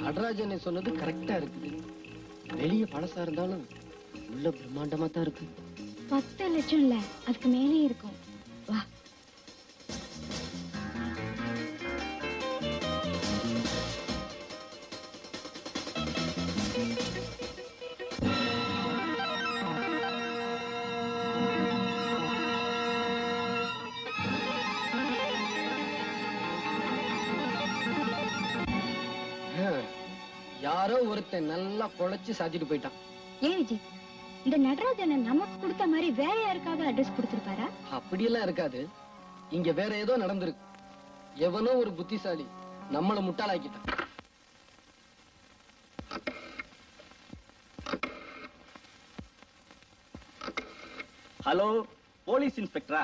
நடராஜன் சொன்னது கரெக்டா இருக்குது. வெளிய பழசா இருந்தாலும் உள்ள பிரம்மாண்டமா தான் இருக்கு. 10 லட்சம் இல்ல, அதுக்கு மேலே இருக்கும். வா. யாரோ ஒருத்தன் நல்லா பொழைச்சு சாத்திட்டு போயிட்டான். ஏன் விஜய், இந்த நடராஜனை நமக்கு கொடுத்த மாதிரி வேற யாருக்காவது அட்ரஸ் கொடுத்திருப்பாரா? அப்படியெல்லாம் இருக்காது. இங்க வேற ஏதோ நடந்திருக்கு. எவனோ ஒரு புத்திசாலி நம்மள முட்டாளாக்கிட்டான். ஹலோ, போலீஸ் இன்ஸ்பெக்டரா?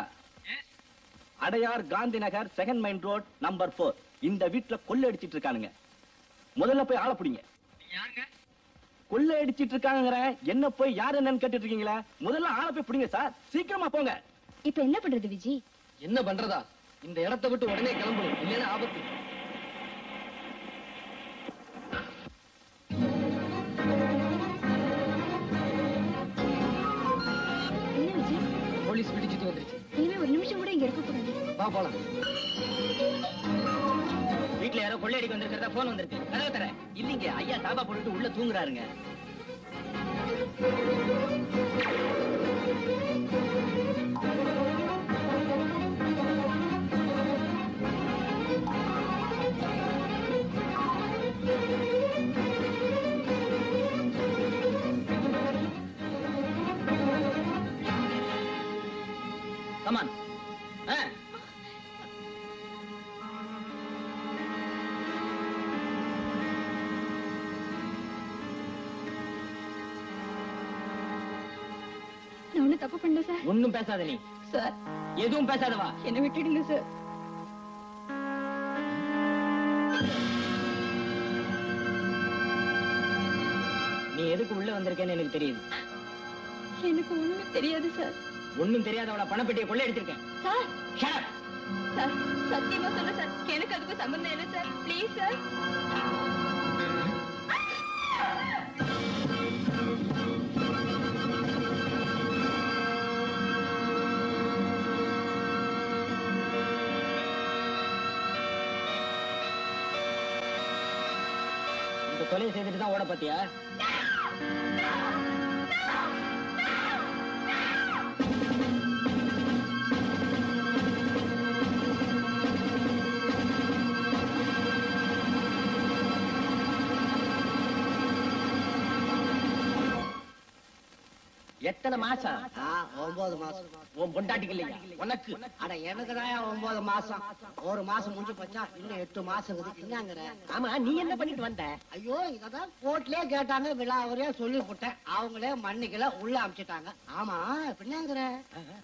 Adyar Gandhi Nagar 2nd main road number 4. இந்த வீட்டுல கொள்ளை அடிச்சிட்டு இருக்கானுங்க. முதல்ல போய் ஆள பிடிங்க. கொள்ளை அடிச்சிட்டு இருக்காங்க, என்ன போய் யார் என்னன்னு கேட்டுட்டு இருக்கீங்களா? முதல்ல ஆள போய் பிடிங்க சார், சீக்கிரமா போங்க. இப்ப என்ன பண்றது விஜய்? என்ன பண்றதா? இந்த இடத்தை விட்டு உடனே கிளம்பணும், இல்லைன்னா ஆபத்து. என்ன விஜய்? போலீஸ் பிடிச்சிட்டு வந்துருச்சு. இனிமே ஒரு நிமிஷம் கூட இங்க இருக்க கூடாது. வா போலாம். வீட்டுல யாரோ கொள்ளையடிக்க வந்திருக்கிறதா போன் வந்திருக்கு. கதவை தர. இல்லீங்க, ஐயா தாபா போட்டுட்டு உள்ள தூங்குறாருங்க. கமான். நான் ஒண்ணும் தப்பு பண்ணல சார். ஒண்ணும் பேசாத நீ. சார், எதுவும் பேசாதவா. என்ன விட்டுடுங்க சார். நீ எதுக்கு உள்ள வந்திருக்கேன்னு எனக்கு தெரியுது. எனக்கு ஒண்ணும் தெரியாது சார். ஒண்ணும் தெரியாதவள பணப்பெட்டியை கொள்ளை அடிச்சிருக்கேன். Sir, Shut up. சார் சத்தியமா சொல்ல சார் எனக்கு அதுக்கு சம்பந்தம் இல்லை சார் ப்ளீஸ் சார். இந்த கொலையை செய்துட்டு தான் ஓட பாத்தியா? எத்தனை மாசம்? 9 மாசம். உன் பொண்டாட்டிக்கு இல்லையா உனக்கு? அட எனக்குதான் 9 மாசம். ஒரு மாசம் முடிஞ்சு போச்சா, இன்னும் 8 மாசம் இருக்குது. என்னங்கிற? ஆமா, நீ என்ன பண்ணிட்டு வந்த? ஐயோ, இததான் கோர்ட்லயே கேட்டாங்க, விழாவறையா சொல்லி போட்டேன். அவங்களே மன்னிக்கல, உள்ள அமிச்சிட்டாங்க. ஆமா, பின்னாங்கிற?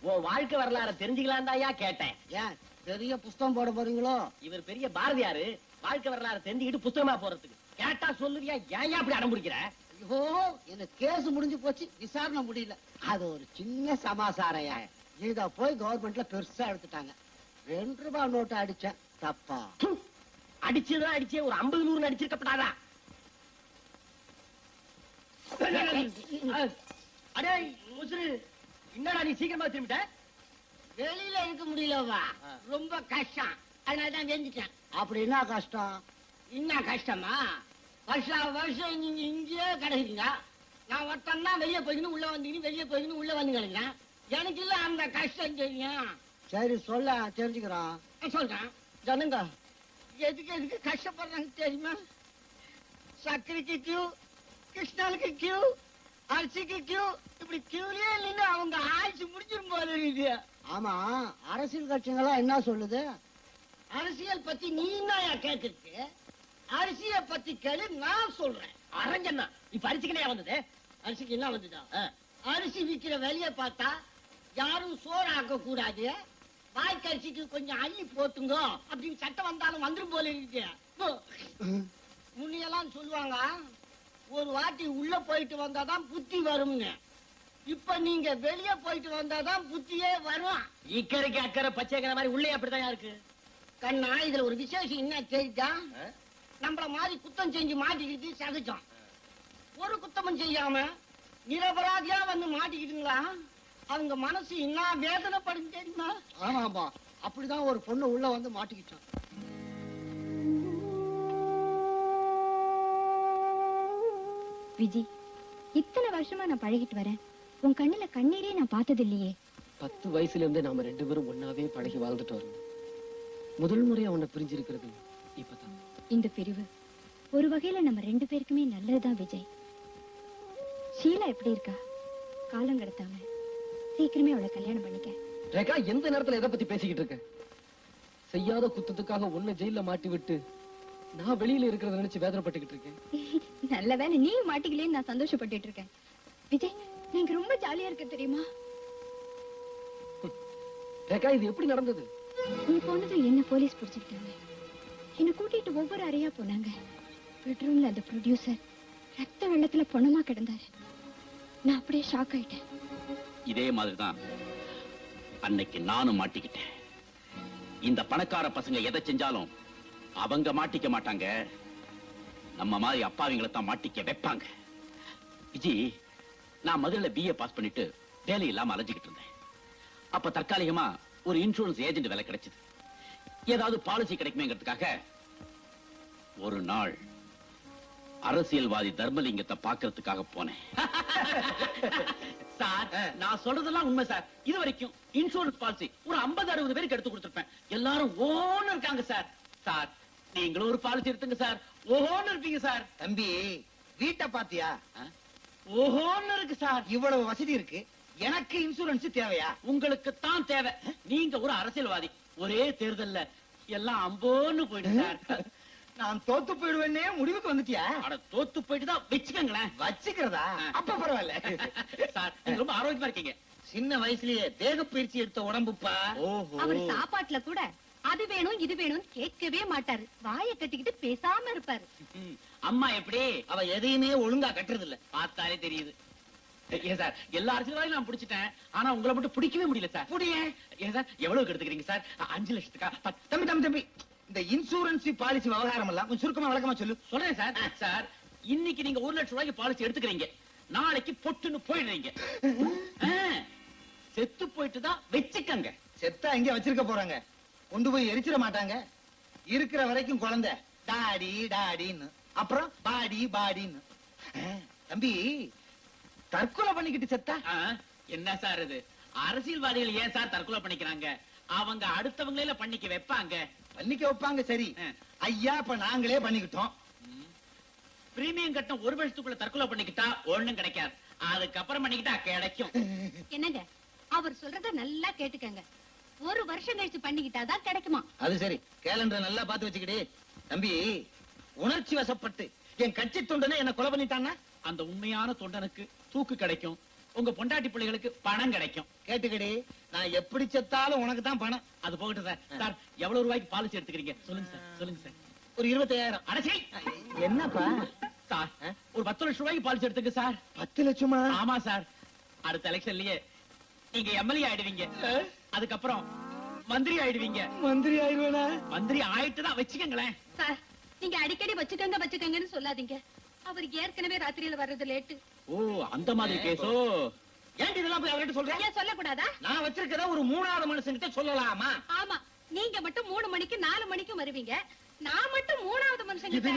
உன் வாழ்க்கை வரலாறு தெரிஞ்சுக்கலாம் தாயா கேட்டேன். ஏன் பெரிய புஸ்தகம் போட போறீங்களோ? இவர் பெரிய பாரதியாரு, வாழ்க்கை வரலாறு தெரிஞ்சுக்கிட்டு புத்தகமா போறதுக்கு. கேட்டா சொல்லுவியா? ஏன் அப்படி அடம் பிடிக்கிற? ஐயோ, எனக்கு கேஸ் முடிஞ்சு போச்சு, விசாரணை முடியல. அது ஒரு சின்ன சமாசாரையா. இத போய் கவர்மெண்ட்ல பெருசா எடுத்துட்டாங்க. 2 ரூபாய் நோட்டு அடிச்சேன், தப்பா? அடிச்சதுதான் அடிச்சே, ஒரு 50-100 அடிச்சிருக்கப்படாதா? அடே முசுரு, என்னடா நீ சீக்கிரமா திரும்பிட்ட? வெளியில இருக்க முடியலவா, ரொம்ப கஷ்டம், அதனாலதான் வெந்துட்டேன். அப்படி என்ன கஷ்டம்? என்ன கஷ்டமா? வருஷம் நீங்க இங்கேயே கிடைக்கிறீங்க. நான் ஒருத்தன் தான் வெளியே போய்க்கணும் உள்ள வந்தீங்க, வெளியே போய்க்கணும் உள்ள வந்து கிடைக்கிறேன். எனக்கு இல்ல அந்த கஷ்டம் தெரியும். சரி சொல்ல, தெரிஞ்சுக்கிறோம். சொல்றேன் ஜனங்க, எதுக்கு கஷ்டப்படுறாங்க தெரியுமா? சர்க்கரைக்கு கியூ, கிருஷ்ணனுக்கு கியூ, அரிசிக்கு கியூ, இப்படி கியூலயே நின்று அவங்க ஆட்சி முடிச்சிரும் போல இருக்குது. ஆமா, அரசியல் கட்சிங்களா என்ன சொல்லுது? அரசியல் பத்தி நீ என்ன கேக்குறது? அரிசிய பத்தி கேளு, நான் சொல்றேன். அரஞ்சன்னா இப்ப அரிசிக்கு வந்தது? அரிசிக்கு என்ன வந்துதா? அரிசி விக்கிற வேலைய பார்த்தா யாரும் சோறு ஆக்க கூடாது, வாய்க்கரிசிக்கு கொஞ்சம் அள்ளி போட்டுங்க அப்படின்னு சட்டம் வந்தாலும் வந்துரும் போல இருக்கு. முன்னையெல்லாம் சொல்லுவாங்க, ஒரு வாட்டி உள்ள போயிட்டு வந்தாதான் புத்தி வரும்னு. இப்ப நீங்க வெளியே போயிட்டு வந்தாதான் புத்தியே வரும். இக்கரைக்கு அக்கறை பச்சைக்கிற மாதிரி உள்ளே அப்படிதான் இருக்கு. கண்ணா, இதுல ஒரு விசேஷம் என்ன தெரியுதா? நம்மள மாதிரி குத்தம் செஞ்சு மாட்டிக்கிட்டு சகஜம். ஒரு குத்தமும் செய்யாம நிரபராதியா வந்து மாட்டிக்கிட்டுங்களா, அவங்க மனசு என்ன வேதனைப்படும் தெரியுமா? ஆமாப்பா, அப்படிதான் ஒரு பொண்ணு உள்ள வந்து மாட்டிக்கிட்டான். விஜி, இத்தனை வருஷமா நான் பழகிட்டு வரேன், உன் கண்ணுல கண்ணீரே நான் பார்த்தது இல்லையே. 10 வயசுல இருந்து நாம 2 பேரும் ஒன்னாவே பழகி வாழ்ந்துட்டு வரோம். முதல் முறையா உன்னை பிரிஞ்சிருக்கிறது இப்பதான். இந்த பிரிவு ஒரு வகையில நம்ம 2 பேருக்குமே நல்லதுதான் விஜய். ஷீலா எப்படி இருக்கா? காலம் கடத்தாம சீக்கிரமே அவளை கல்யாணம் பண்ணிக்க. ரேகா, எந்த நேரத்துல எதை பத்தி பேசிக்கிட்டு இருக்க? செய்யாத குத்தத்துக்காக உன்னை ஜெயில மாட்டி விட்டு நான் வெளியில இருக்கிறத நினைச்சு வேதனைப்பட்டுக்கிட்டு இருக்கேன். நல்ல வேலை நீ மாட்டிக்கலேன்னு நான் சந்தோஷப்பட்டுட்டு இருக்கேன். விஜய், நீங்க ரொம்ப ஜாலியா இருக்க தெரியுமா? ரேகா, இது எப்படி நடந்தது? நீ போனதும் என்ன போலீஸ் பிடிச்சுக்கிட்டாங்க. என்ன கூட்டிட்டு ஒவ்வொரு அறையா போனாங்க. பெட்ரூம்ல அந்த ப்ரொடியூசர் ரத்த வெள்ளத்துல பொணமா கிடந்தாரு. நான் அப்படியே ஷாக் ஆயிட்டேன். இதே மாதிரிதான் அன்னைக்கு நானும் மாட்டிக்கிட்டேன். இந்த பணக்கார பசங்க எதை செஞ்சாலும் அவங்க மாட்டிக்க மாட்டாங்க, நம்ம மாதிரி அப்பாவிங்களை தான் மாட்டிக்க வைப்பாங்க. விஜி, நான் மதுரையில BA பாஸ் பண்ணிட்டு வேலை இல்லாம அலைஞ்சுக்கிட்டு இருந்தேன். அப்ப தற்காலிகமா ஒரு இன்சூரன்ஸ் ஏஜென்ட் வேலை கிடைச்சது. ஏதாவது பாலிசி கிடைக்குமேங்கிறதுக்காக ஒரு நாள் அரசியல்வாதி தர்மலிங்கத்தை பாக்குறதுக்காக போனேன். சார், நான் சொல்றதெல்லாம் உண்மை சார். இது வரைக்கும் இன்சூரன்ஸ் பாலிசி ஒரு 50-60 பேருக்கு எடுத்து கொடுத்திருப்பேன். எல்லாரும் ஓன்னு இருக்காங்க சார். சார், நீங்களும் ஒரு பாலிசி எடுத்துங்க சார், ஓஹோன்னு இருப்பீங்க சார். தம்பி, வீட்டை பாத்தியா? ஓஹோன்னு இருக்கு சார். இவ்வளவு வசதி இருக்கு, எனக்கு இன்சூரன்ஸ் தேவையா? உங்களுக்கு தான் தேவை. நீங்க ஒரு அரசியல்வாதி. ஒரே தேர்தல்ல எல்லாம் அம்போன்னு போயிடு சார். நான் தோத்து போயிடுவேன்னே முடிவுக்கு வந்துட்டியா? அட, தோத்து போயிட்டு தான் வச்சுக்கங்களேன். வச்சுக்கிறதா? அப்ப பரவாயில்ல சார், நீங்க ரொம்ப ஆரோக்கியமா இருக்கீங்க. சின்ன வயசுலயே தேக பயிற்சி எடுத்த உடம்புப்பா. அவர் சாப்பாட்டுல கூட அது வேணும் இது வேணும் கேட்கவே மாட்டாரு. வாயை கட்டிக்கிட்டு பேசாம இருப்பாரு. அம்மா எப்படி? அவ எதையுமே ஒழுங்கா கட்டுறது இல்ல, பார்த்தாலே தெரியுது. ஏன் சார் எல்லா அரசியல்வாதியும் நான் பிடிச்சிட்டேன், ஆனா உங்களை மட்டும் பிடிக்கவே முடியல சார். புடிய ஏன் சார் எவ்வளவு எடுத்துக்கிறீங்க சார்? 5 லட்சத்துக்கா? தம்பி தம்பி தம்பி, இந்த இன்சூரன்ஸ் பாலிசி விவகாரம் எல்லாம் கொஞ்சம் சுருக்கமா விளக்கமா சொல்லு. சொல்றேன் சார். சார் இன்னைக்கு நீங்க 1 லட்சம் ரூபாய்க்கு பாலிசி எடுத்துக்கிறீங்க, நாளைக்கு பொட்டுன்னு போயிடுறீங்க. செத்து போயிட்டு தான் வச்சுக்கங்க. செத்தா எங்க வச்சிருக்க போறாங்க? கொண்டு போய் எரிச்சிட மாட்டாங்க. இருக்கிற வரைக்கும் குழந்தை டாடி டாடின்னு, அப்புறம் பாடி பாடின்னு. தம்பி, தற்கொலை பண்ணிக்கிட்டு செத்தா என்ன சார் இது? அரசியல்வாதிகள் ஏன் சார் தற்கொலை பண்ணிக்கிறாங்க? அவங்க அடுத்தவங்களே பண்ணிக்க வைப்பாங்க. பண்ணிக்க வைப்பாங்க சரி. ஐயா, இப்ப நாங்களே பண்ணிக்கிட்டோம். பிரீமியம் கட்டம் 1 வருஷத்துக்குள்ள தற்கொலை பண்ணிக்கிட்டா ஒண்ணும் கிடைக்காது, அதுக்கப்புறம் பண்ணிக்கிட்டா கிடைக்கும். என்னங்க அவர் சொல்றத நல்லா கேட்டுக்கங்க. 1 வருஷம் கழிச்சு பண்ணிக்கிட்டாதான் கிடைக்குமா? அது சரி, கேலண்டர் நல்லா பார்த்து வச்சுக்கிடு. தம்பி, உணர்ச்சி வசப்பட்டு என் கட்சி தொண்டனை என்ன கொலை பண்ணிட்டான்னா அந்த உண்மையான தொண்டனுக்கு தூக்கு கிடைக்கும், உங்க பொண்டாட்டி பிள்ளைகளுக்கு பணம் கிடைக்கும். கேட்டுக்கிடு, நான் எப்படி செத்தாலும் உனக்கு தான் பணம். அது போகட்டும் சார். சார் எவ்வளவு ரூபாய்க்கு பாலிசி எடுத்துக்கிறீங்க? சொல்லுங்க சார், சொல்லுங்க சார். ஒரு 25,000. அடச்சே, என்னப்பா சார் ஒரு 10 லட்சம் ரூபாய்க்கு பாலிசி எடுத்துங்க சார். 10 லட்சமா? ஆமா சார். அடுத்த எலெக்ஷன்லயே நீங்க எம்எல்ஏ ஆயிடுவீங்க, அதுக்கப்புறம் மந்திரி ஆயிடுவீங்க. மந்திரி ஆயிடுவேனா? மந்திரி ஆயிட்டு தான் வச்சுக்கங்களேன். சார் நீங்க அடிக்கடி வச்சுக்கங்கன்னு சொல்லாதீங்க. அவர் ஏற்கனவே ராத்திரியில வர்றது லேட்டு. ஓ, அந்த மாதிரி கேஸோ? ஏன் இதெல்லாம் போய் அவர்கிட்ட சொல்றேன்? ஏன் சொல்லக்கூடாதா? நான் வச்சிருக்கத ஒரு 3வது மனுஷங்கிட்ட சொல்லலாமா? ஆமா, நீங்க மட்டும் 3 மணிக்கு 4 மணிக்கும் வருவீங்க, நான் மட்டும் 3வது மனுஷன் இது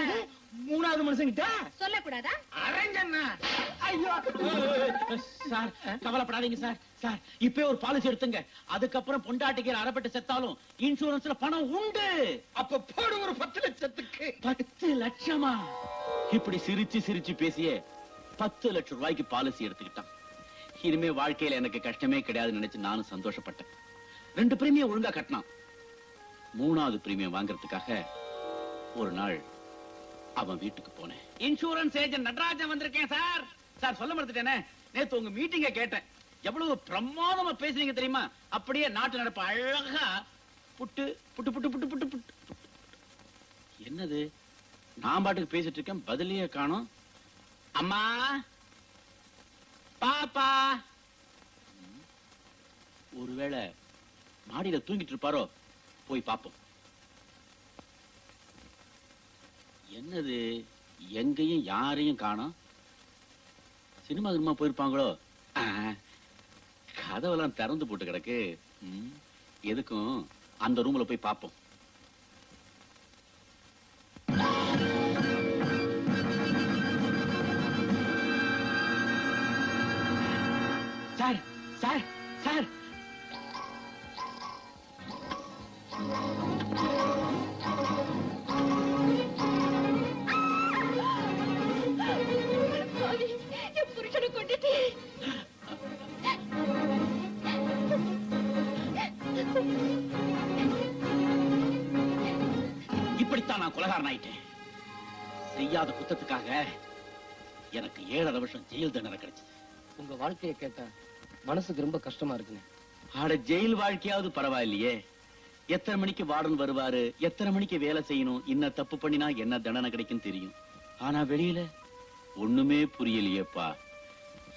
3வது மனுஷங்கிட்ட சொல்லக்கூடாதா? அரஞ்சண்ணா, ஐயோ சார் கவலைப்படாதீங்க சார். சார் இப்பவே ஒரு பாலிசி எடுத்துங்க, அதுக்கப்புறம் பொண்டாட்டிக்கு அறப்பட்டு செத்தாலும் இன்சூரன்ஸ்ல பணம் உண்டு. அப்ப போடு ஒரு 10 லட்சத்துக்கு. 10 லட்சமா? இப்படி சிரிச்சு சிரிச்சு பேசியே 10 லட்சம் ரூபாய்க்கு பாலிசி எடுத்துக்கிட்டான். இனிமே வாழ்க்கையில எனக்கு கஷ்டமே கிடையாதுன்னு நினைச்சு நானும் சந்தோஷப்பட்டேன். 2 பிரீமியம் ஒழுங்கா கட்டினான். 3வது பிரீமியம் வாங்குறதுக்காக ஒரு நாள் அவன் வீட்டுக்கு போனேன். இன்சூரன்ஸ் ஏஜென்ட் நடராஜன் வந்திருக்கேன் சார். சார் சொல்ல மறந்துட்டேனே, நேத்து உங்க மீட்டிங்க கேட்டேன். எவ்வளவு பிரமாதமா பேசுறீங்க தெரியுமா? அப்படியே நாட்டு நடப்பு அழகா புட்டு புட்டு புட்டு புட்டு புட்டு புட்டு. என்னது, நான் பாட்டுக்கு பேசிட்டு இருக்கேன், பதிலையே காணோம். அம்மா, பாப்பா. ஒருவேளை மாடியில தூங்கிட்டு இருப்பாரோ, போய் பாப்போம். என்னது, எங்கேயும் யாரையும் காணோம். சினிமா போயிருப்பாங்களோ? கதவெல்லாம் திறந்து போட்டு கிடக்கு. எதுக்கும் அந்த ரூம்ல போய் பாப்போம். சார் சார் சார், என் புருஷனை கொண்டுட்டு இப்படித்தான் நான் கொலைகாரன் ஆயிட்டேன். செய்யாத குத்தத்துக்காக எனக்கு 7.5 வருஷம் ஜெயில் தண்டனை கிடைச்சது. உங்க வாழ்க்கையை கேட்டா மனசுக்கு ரொம்ப கஷ்டமா இருக்குங்க. ஆட, ஜெயில் வாழ்க்கையாவது பரவாயில்லையே. எத்தனை மணிக்கு வார்டன் வருவாரு, எத்தனை மணிக்கு வேலை செய்யணும், என்ன தப்பு பண்ணினா என்ன தண்டனை கிடைக்கும் தெரியும். ஆனா வெளியில ஒண்ணுமே புரியலையேப்பா.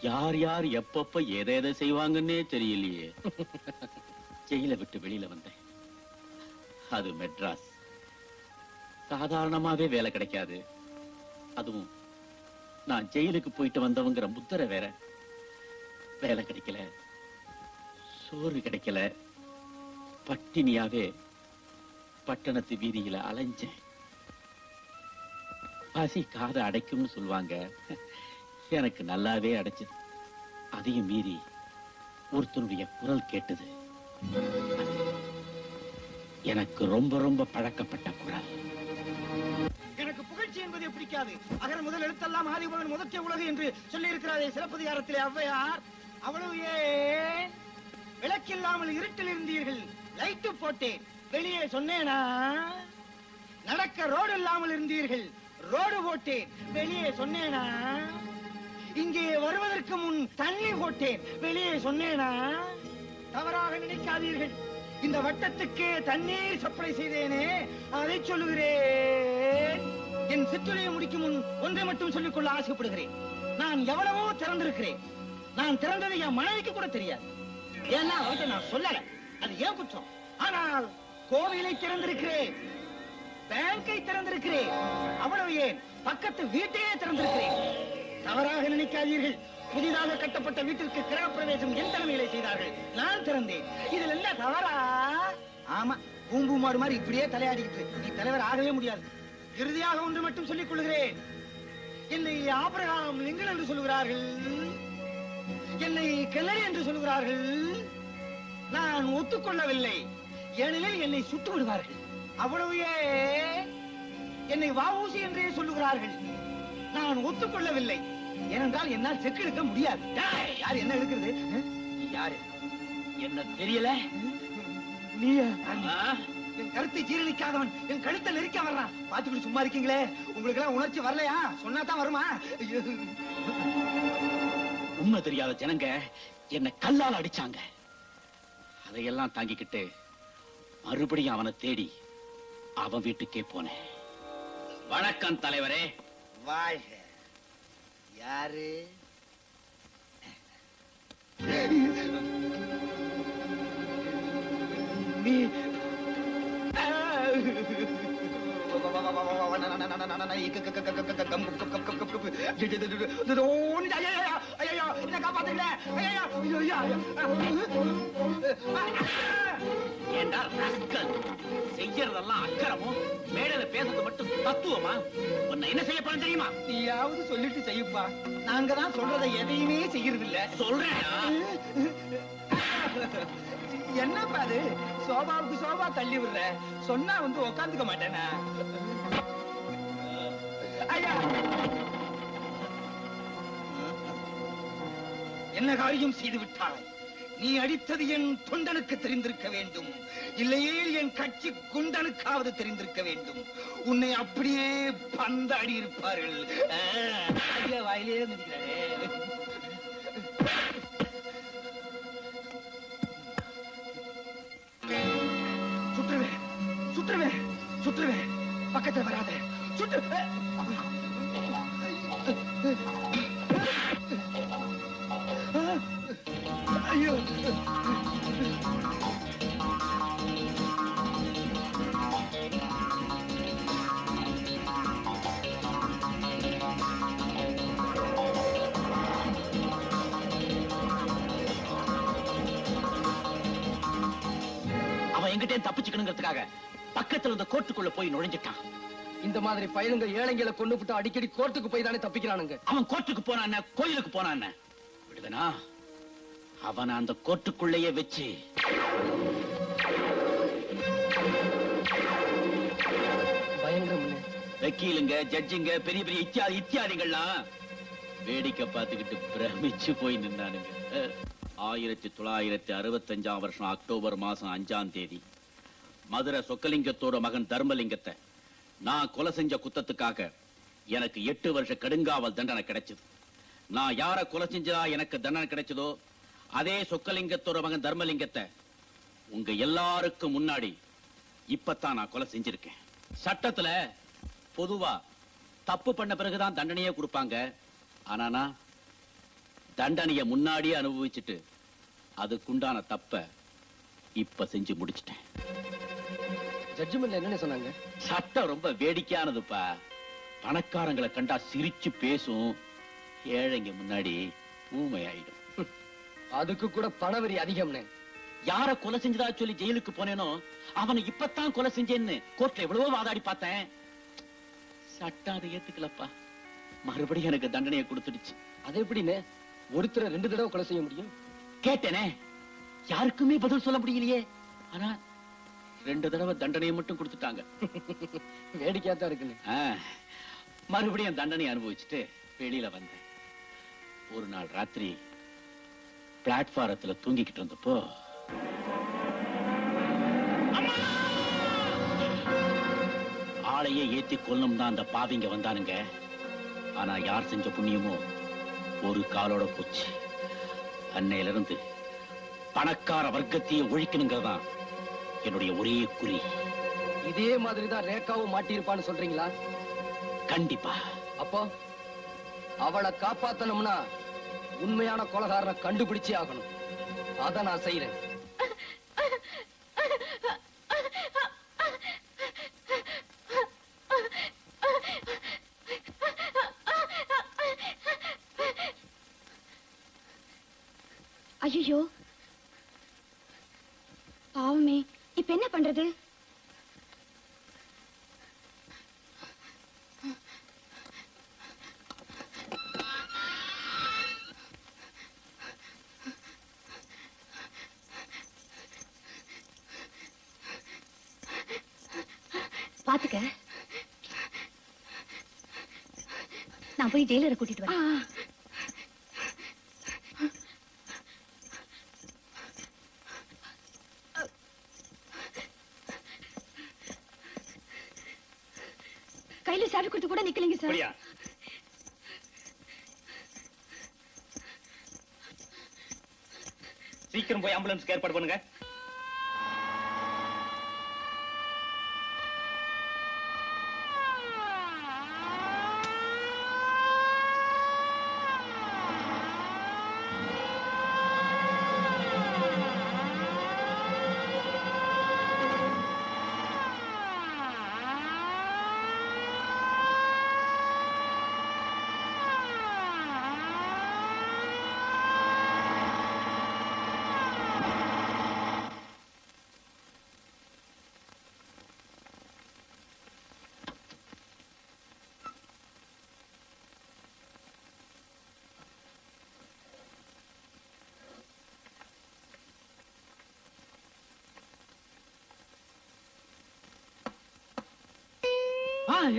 யார் யார் எப்பப்ப எதை செய்வாங்கன்னே தெரியலையே. ஜெயில விட்டு வெளியில வந்தேன். அது மெட்ராஸ். சாதாரணமாவே வேலை கிடைக்காது. அதுவும் நான் ஜெயிலுக்கு போயிட்டு வந்தவங்கிற முத்திரை வேற. வேலை கிடைக்கல, சோறு கிடைக்கல, பட்டினியாவே பட்டணத்து வீதியில அலைஞ்சேன். பசி காதை அடைக்கும்னு சொல்லுவாங்க, எனக்கு நல்லாவே அடைச்சது. அதையும் மீறி ஒருத்தருடைய குரல் கேட்டது. எனக்கு ரொம்ப ரொம்ப பழக்கப்பட்ட குரல். எனக்கு புகழ்ச்சி என்பது பிடிக்காது. அகர முதல் எழுத்தெல்லாம் ஆதிபவன் முதற்கே உலகு என்று சொல்லி இருக்கிறாரே சிலப்பதிகாரத்திலே ஔவையார். அவ்வளவு ஏன் விளக்கில்லாமல் இருட்டில் இருந்தீர்கள், லைட்டு போட்டேன், வெளியே சொன்னேனா? நடக்க ரோடு இல்லாமல் இருந்தீர்கள், ரோடு போட்டேன், வெளியே சொன்னேனா? இங்கே வருவதற்கு முன் தண்ணீர் போட்டேன், வெளியே சொன்னேனா? தவறாக நினைக்காதீர்கள், இந்த வட்டத்துக்கு தண்ணீர் சப்ளை செய்தேனே, அதை சொல்லுகிறேன். என் சிற்றுரையை முடிக்கும் முன் ஒன்றை மட்டும் சொல்லிக்கொள்ள ஆசைப்படுகிறேன். நான் எவ்வளவோ திறந்திருக்கிறேன், நான் திறந்தது என் மனைவிக்கு கூட தெரியாது. ஏன்னா அவர்கிட்ட நான் சொல்லல, அது ஏன் குற்றம். ஆனால் கோவிலை திறந்திருக்கிறேன், பேங்கை திறந்திருக்கிறேன், அவ்வளவு ஏன் பக்கத்து வீட்டையே திறந்திருக்கிறேன். தவறாக நினைக்காதீர்கள். புதிதாக கட்டப்பட்ட வீட்டிற்கு கிரகப்பிரவேசம் என் தலைமையிலே செய்தார்கள், நான் திறந்தேன். இதில் என்ன தவறா? ஆமா, பூம்பு மாடு மாதிரி இப்படியே தலையாடிக்கிட்டு நீ தலைவர் ஆகவே முடியாது. இறுதியாக ஒன்று மட்டும் சொல்லிக் கொள்கிறேன். என்னை ஆபிரகாம் லிங்கன் என்று சொல்லுகிறார்கள், என்னை கெல்லரி என்று சொல்லுகிறார்கள். நான் ஒத்துக்கொள்ளவில்லை. ஏனெனில் என்னை சுட்டு விடுவார்கள். அவ்வளவு என்னை வஉசி என்றே சொல்லுகிறார்கள். நான் ஒத்துக்கொள்ளவில்லை. ஏனென்றால் என்னால் செக் எடுக்க முடியாது. யார் என்ன எடுக்கிறது? யாரு என்ன தெரியல? நீயா? என் கருத்தை ஜீரணிக்காதவன் என் கழுத்தை நெரிக்க வர்றான். பாத்துக்கிட்டு சும்மா இருக்கீங்களே, உங்களுக்கு எல்லாம் உணர்ச்சி வரலையா? சொன்னா தான் வருமா? உண்மை தெரியாத ஜனங்க என்ன கல்லால் அடிச்சாங்க. அதையெல்லாம் தாங்கிக்கிட்டு மறுபடியும் அவனை தேடி அவன் வீட்டுக்கே போனேன். வணக்கம் தலைவரே. வாழ்க. யாரு? நீ ஏண்டா ராஸ்கல், செய்யறதெல்லாம் அக்கறமும் மேடையில பேசுறது மட்டும் தத்துவமா? உன்னை என்ன செய்ய போறேன் தெரியுமா? நீயாவது சொல்லிட்டு செய்யுப்பா. நாங்க தான் சொல்றதை எதையுமே செய்யறதில்ல. சொல்றேன். என்னப்பா அது? சோபாவுக்கு சோபா தள்ளி விடுற. சொன்னா வந்து உக்காந்துக்க மாட்டேனா? ஐயா, என்ன காரியம் செய்து விட்டாய்? நீ அடித்தது என் தொண்டனுக்கு தெரிந்திருக்க வேண்டும், இல்லையே என் கட்சி குண்டனுக்காவது தெரிந்திருக்க வேண்டும். உன்னை அப்படியே பந்தாடி இருப்பார்கள். வாயிலே நிற்கிறாரே. சுற்றுவேன், சுற்றுவேன், சுற்றுவேன். பக்கத்துல வராத. சுற்று. ஐயோ, அவன் எங்கிட்டே தப்பிச்சுக்கணுங்கிறதுக்காக பக்கத்துல இருந்த கோர்ட்டுக்குள்ள போய் நுழைஞ்சிட்டான். இந்த மாதிரி பையனுங்க ஏழைங்களை கொண்டு விட்டு அடிக்கடி கோர்ட்டுக்கு போய் தானே தப்பிக்கிறானுங்க. அவன் கோர்ட்டுக்கு போனான், கோயிலுக்கு போனான். விடுவனா? அவன் அந்த கோர்ட்டுக்குள்ளேயே வச்சு பயங்கரம். வக்கீலுங்க, ஜட்ஜுங்க, பெரிய பெரிய இத்தியாதிகள்லாம் வேடிக்கை பார்த்துக்கிட்டு பிரமிச்சு போய் நின்னானுங்க. 1965 வருஷம் அக்டோபர் மாசம் 5ஆம் தேதி மதுரை சொக்கலிங்கத்தோட மகன் தர்மலிங்கத்தை நான் கொலை செஞ்ச குத்தத்துக்காக எனக்கு 8 வருஷ கடுங்காவல் தண்டனை கிடைச்சது. நான் யார கொலை செஞ்சதா எனக்கு தண்டனை கிடைச்சதோ அதே சொக்கலிங்கத்தோட மகன் தர்மலிங்கத்தை உங்க எல்லாருக்கும் முன்னாடி இப்பதான் நான் கொலை செஞ்சிருக்கேன். சட்டத்துல பொதுவா தப்பு பண்ண பிறகுதான் தண்டனையே கொடுப்பாங்க. ஆனா நான் தண்டனைய முன்னாடியே அனுபவிச்சுட்டு அதுக்குண்டான தப்ப இப்ப செஞ்சு முடிச்சிட்டேன். ஜட்ஜ்மென்ட்ல என்ன சொன்னாங்க? சட்டம் ரொம்ப வேடிக்கையானதுப்பா. பணக்காரங்களை கண்டா சிரிச்சு பேசும், ஏழைங்க முன்னாடி ஊமையாயிடும். அதுக்கு கூட பணவெறி அதிகம்னு. யார கொலை செஞ்சதா சொல்லி ஜெயிலுக்கு போனேனோ அவனை இப்பதான் கொலை செஞ்சேன்னு கோர்ட்ல எவ்வளவோ வாதாடி பார்த்தேன். சட்டம் அதை ஏத்துக்கலப்பா. மறுபடியும் எனக்கு தண்டனையை கொடுத்துடுச்சு. அது எப்படின்னு ஒருத்தரை 2 தடவை கொலை செய்ய முடியும்? கேட்டேனே, யாருக்குமே பதில் சொல்ல முடியலையே. ஆனா 2 தடவை தண்டனையை மட்டும் கொடுத்துட்டாங்க. வேடிக்கையாத்தான் இருக்குன்னு. மறுபடியும் தண்டனை அனுபவிச்சுட்டு வெளியில வந்தேன். ஒரு நாள் ராத்திரி பிளாட்பாரத்துல தூங்கிக்கிட்டு இருந்தப்போ ஆளையே ஏத்தி கொல்லும் தான் அந்த பாவிங்க வந்தானுங்க. ஆனா யார் செஞ்ச புண்ணியமோ ஒரு காலோட போச்சு. அன்னையில இருந்து பணக்கார வர்க்கத்தையே ஒழிக்கணுங்கிறதான் என்னுடைய ஒரே குறி. இதே மாதிரிதான் ரேகாவும் மாட்டியிருப்பான்னு சொல்றீங்களா? கண்டிப்பா. அப்போ அவளை காப்பாத்தணும்னா உண்மையான கொலைகாரனை கண்டுபிடிச்சே ஆகணும். அத நான் செய்யறேன். ஐயோ, பாவமே, இப்ப என்ன பண்றது? பாத்துக்க, நான் போய் ஜெயிலரை கூட்டிட்டு வரேன். கையில சாவி கொடுத்து கூட நிக்கலைங்க சார். சீக்கிரம் போய் ஆம்புலன்ஸ்க்கு ஏற்பாடு பண்ணுங்க.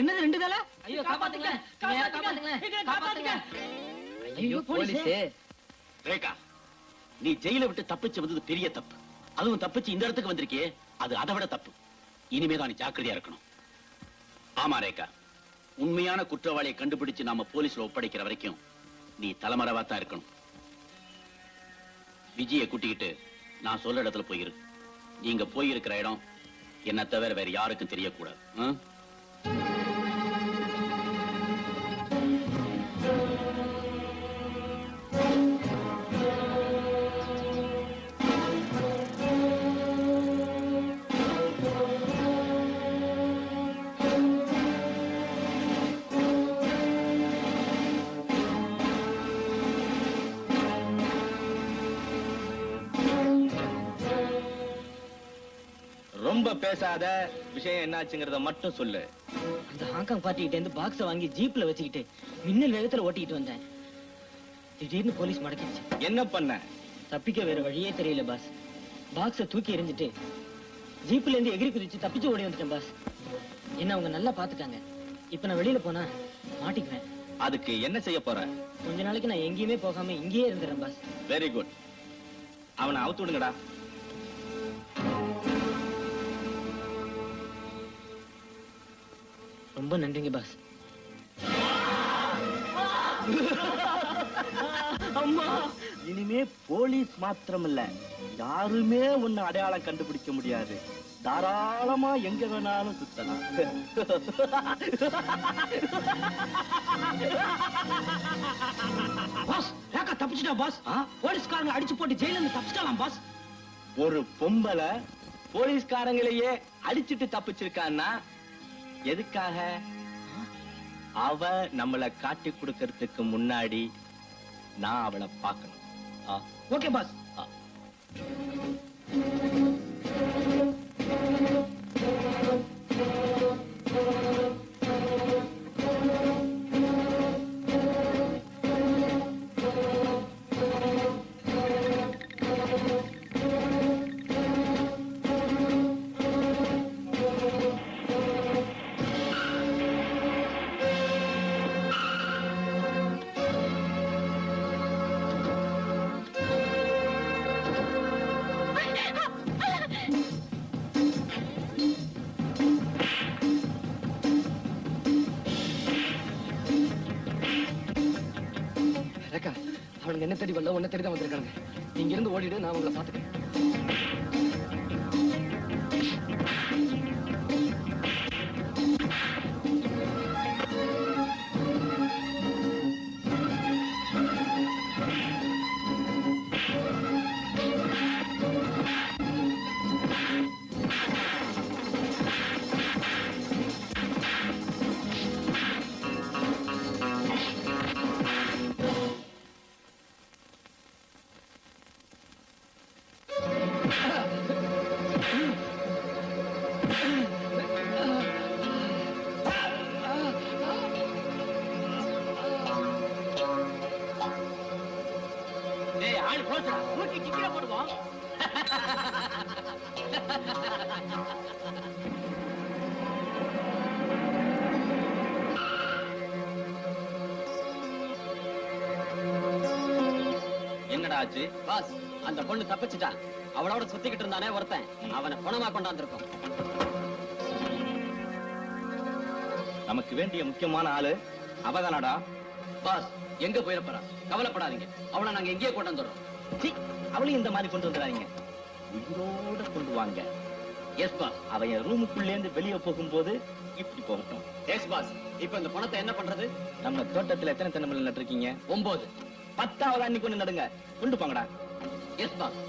என்னது ரெண்டு தலை? ஐயோ, காப்பாத்துங்க, காப்பாத்துங்க, காப்பாத்துங்க. ஐயோ, போலீஸே. ரேகா, நீ ஜெயில விட்டு தப்பிச்சு வந்தது பெரிய தப்பு. அதுவும் தப்பிச்சு இந்த இடத்துக்கு வந்திருக்கே, அது அதை விட தப்பு. இனிமேதான் நீ ஜாக்கிரதையா இருக்கணும். ஆமா ரேகா, உண்மையான குற்றவாளியை கண்டுபிடிச்சு நாம போலீஸ்ல ஒப்படைக்கிற வரைக்கும் நீ தலைமறைவா தான் இருக்கணும். விஜயை கூட்டிக்கிட்டு நான் சொல்ற இடத்துல போயிரு. நீங்க போயிருக்கிற இடம் என்ன தவிர வேற யாருக்கும் தெரியக்கூடாது. ரொம்ப பேசாத, விஷயம் என்னாச்சுங்கிறத மட்டும் சொல்லு. அந்த ஹாங்காங் பார்ட்டி கிட்ட இருந்து பாக்ஸ வாங்கி ஜீப்ல வச்சுக்கிட்டு மின்னல் வேகத்துல ஓட்டிட்டு வந்தேன். திடீர்னு போலீஸ் மடக்கிடுச்சு. என்ன பண்ண? தப்பிக்க வேற வழியே தெரியல பாஸ். பாக்ஸ தூக்கி எறிஞ்சிட்டு ஜீப்ல இருந்து எகிரி குதிச்சு தப்பிச்சு ஓடி வந்துட்டேன் பாஸ். என்ன அவங்க நல்லா பாத்துட்டாங்க. இப்ப நான் வெளியில போனா மாட்டிக்குவேன். அதுக்கு என்ன செய்ய போற? கொஞ்ச நாளைக்கு நான் எங்கேயுமே போகாம இங்கேயே இருந்துறேன் பாஸ். Very good. அவனை அவுத்து விடுங்கடா. ரொம்ப நன்றிங்க பாஸ். அம்மா, இனிமே போலீஸ் மாத்திரம் இல்ல, யாருமே உன்னை அடையாளம் கண்டுபிடிக்க முடியாது. தாராளமா எங்க வேணாலும் சுத்தலாம். பாஸ், ரேகா தப்பிச்சிட்டா பாஸ். போலீஸ்காரங்க அடிச்சு போட்டு ஜெயில இருந்து தப்பிச்சிட்டாலாம் பாஸ். ஒரு பொம்பளை போலீஸ்காரங்களையே அடிச்சிட்டு தப்பிச்சிருக்கான்னா எதுக்காக? அவ நம்மளை காட்டி கொடுக்கறதுக்கு முன்னாடி நான் அவளை பார்க்கணும். Okay boss. அவனுங்க என்ன தேடி வரல, உன்னை தேடி தான் வந்திருக்காங்க. நீங்க இருந்து ஓடிடு, நான் உங்களை பாத்துக்கிறேன். ஃபைல் க்ளோஸ்டா தூக்கி டிக்கில போடுவோம். என்னடா ஆச்சு பாஸ்? அந்த பொண்ணு தப்பிச்சுட்டா. அவளோட சுத்திக்கிட்டு இருந்தானே ஒருத்தன், அவனை பணமா கொண்டாந்துருக்கோம். நமக்கு வேண்டிய முக்கியமான ஆளு அவதானடா. பாஸ் எங்க போயிடப்பறா? கவலைப்படாதீங்க, அவளை நாங்க எங்கேயே கொண்டு வந்துடுறோம். சீ, அவளையும் இந்த மாதிரி கொண்டு வந்துடாதீங்க, உயிரோட கொண்டு வாங்க. Yes boss. அவன் என் ரூமுக்குள்ளே இருந்து வெளியே போகும்போது இப்படி போகட்டும். Yes boss. இப்ப இந்த பணத்தை என்ன பண்றது? நம்ம தோட்டத்துல எத்தனை தென்னை நட்டுருக்கீங்க? 9. 10வது அன்னைக்கு ஒண்ணு நடுங்க, கொண்டு போங்கடா. Yes boss.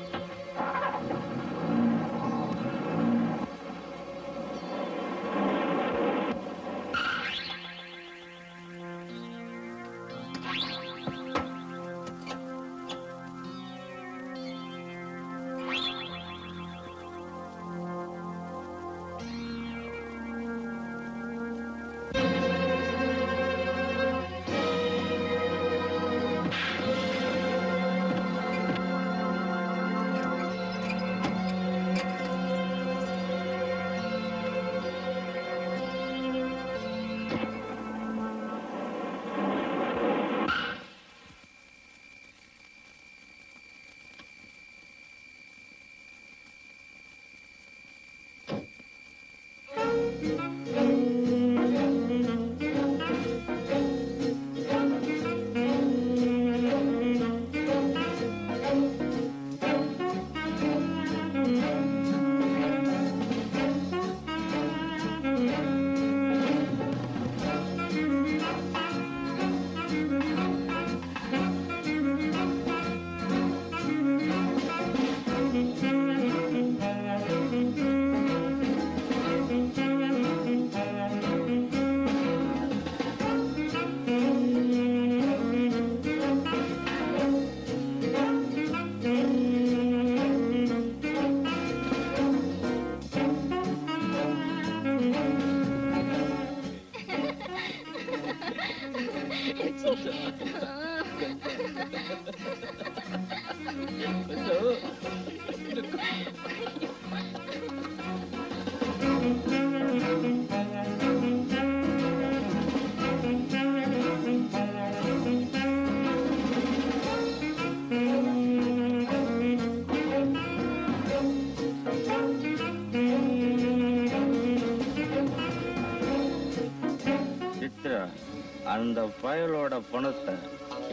அந்த பயலோட பணத்தை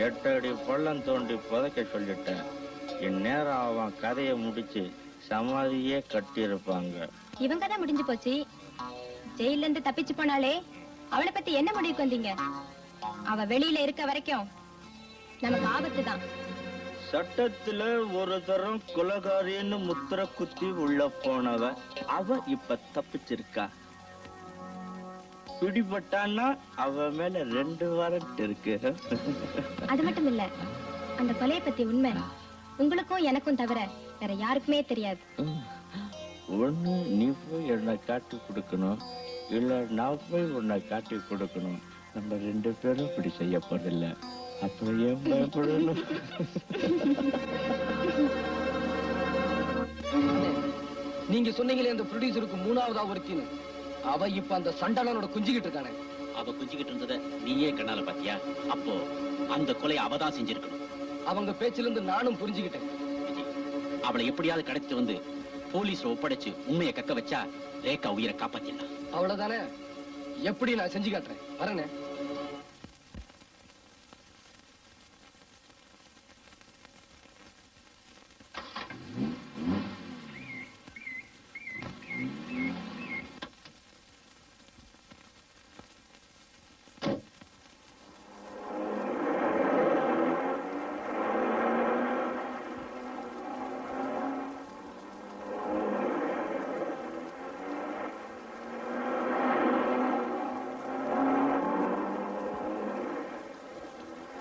8 அடி பள்ளம் தோண்டி புதைக்க சொல்லிட்டேன். இந்நேரம் அவன் கதையை முடிச்சு சமாதியே கட்டியிருப்பாங்க. இவங்க தான் முடிஞ்சு போச்சு. ஜெயில இருந்து தப்பிச்சு போனாலே அவளை பத்தி என்ன முடிவுக்கு வந்தீங்க? அவ வெளியில இருக்க வரைக்கும் நமக்கு ஆபத்து தான். சட்டத்துல ஒரு தரம் குலகாரின்னு முத்திர குத்தி உள்ள போனவ அவ இப்ப தப்பிச்சிருக்கா. பிடிபட்டான்னா அவ மேல 2 வாரண்ட் இருக்கு. அது மட்டும் இல்ல, அந்த கொலையை பத்தி உண்மை உங்களுக்கும் எனக்கும் தவிர வேற யாருக்குமே தெரியாது. ஒண்ணு நீ போய் என்னை காட்டி கொடுக்கணும், இல்ல நான் போய் உன்னை காட்டி கொடுக்கணும். நம்ம 2 பேரும் இப்படி செய்ய போறதில்ல. அப்புறம் ஏன் பயப்படணும்? நீங்க சொன்னீங்களே அந்த ப்ரொடியூசருக்கு 3வது ஒருத்தின்னு, அவ இப்ப அந்த சண்டாளனோட குஞ்சிக்கிட்டு இருக்கானே. அவ குஞ்சிக்கிட்டு இருந்தத நீயே கண்ணால பாத்தியா? அப்போ அந்த கொலை அவதான் செஞ்சிருக்கணும். அவங்க பேச்சில இருந்து நானும் புரிஞ்சுக்கிட்டேன். அவளை எப்படியாவது கடத்திட்டு வந்து போலீஸ்ல ஒப்படைச்சு உண்மையை கக்க வச்சா ரேகா உயிரை காப்பாத்திடலாம். அவ்வளவுதானே? எப்படி நான் செஞ்சு காட்டுறேன், வரேனே.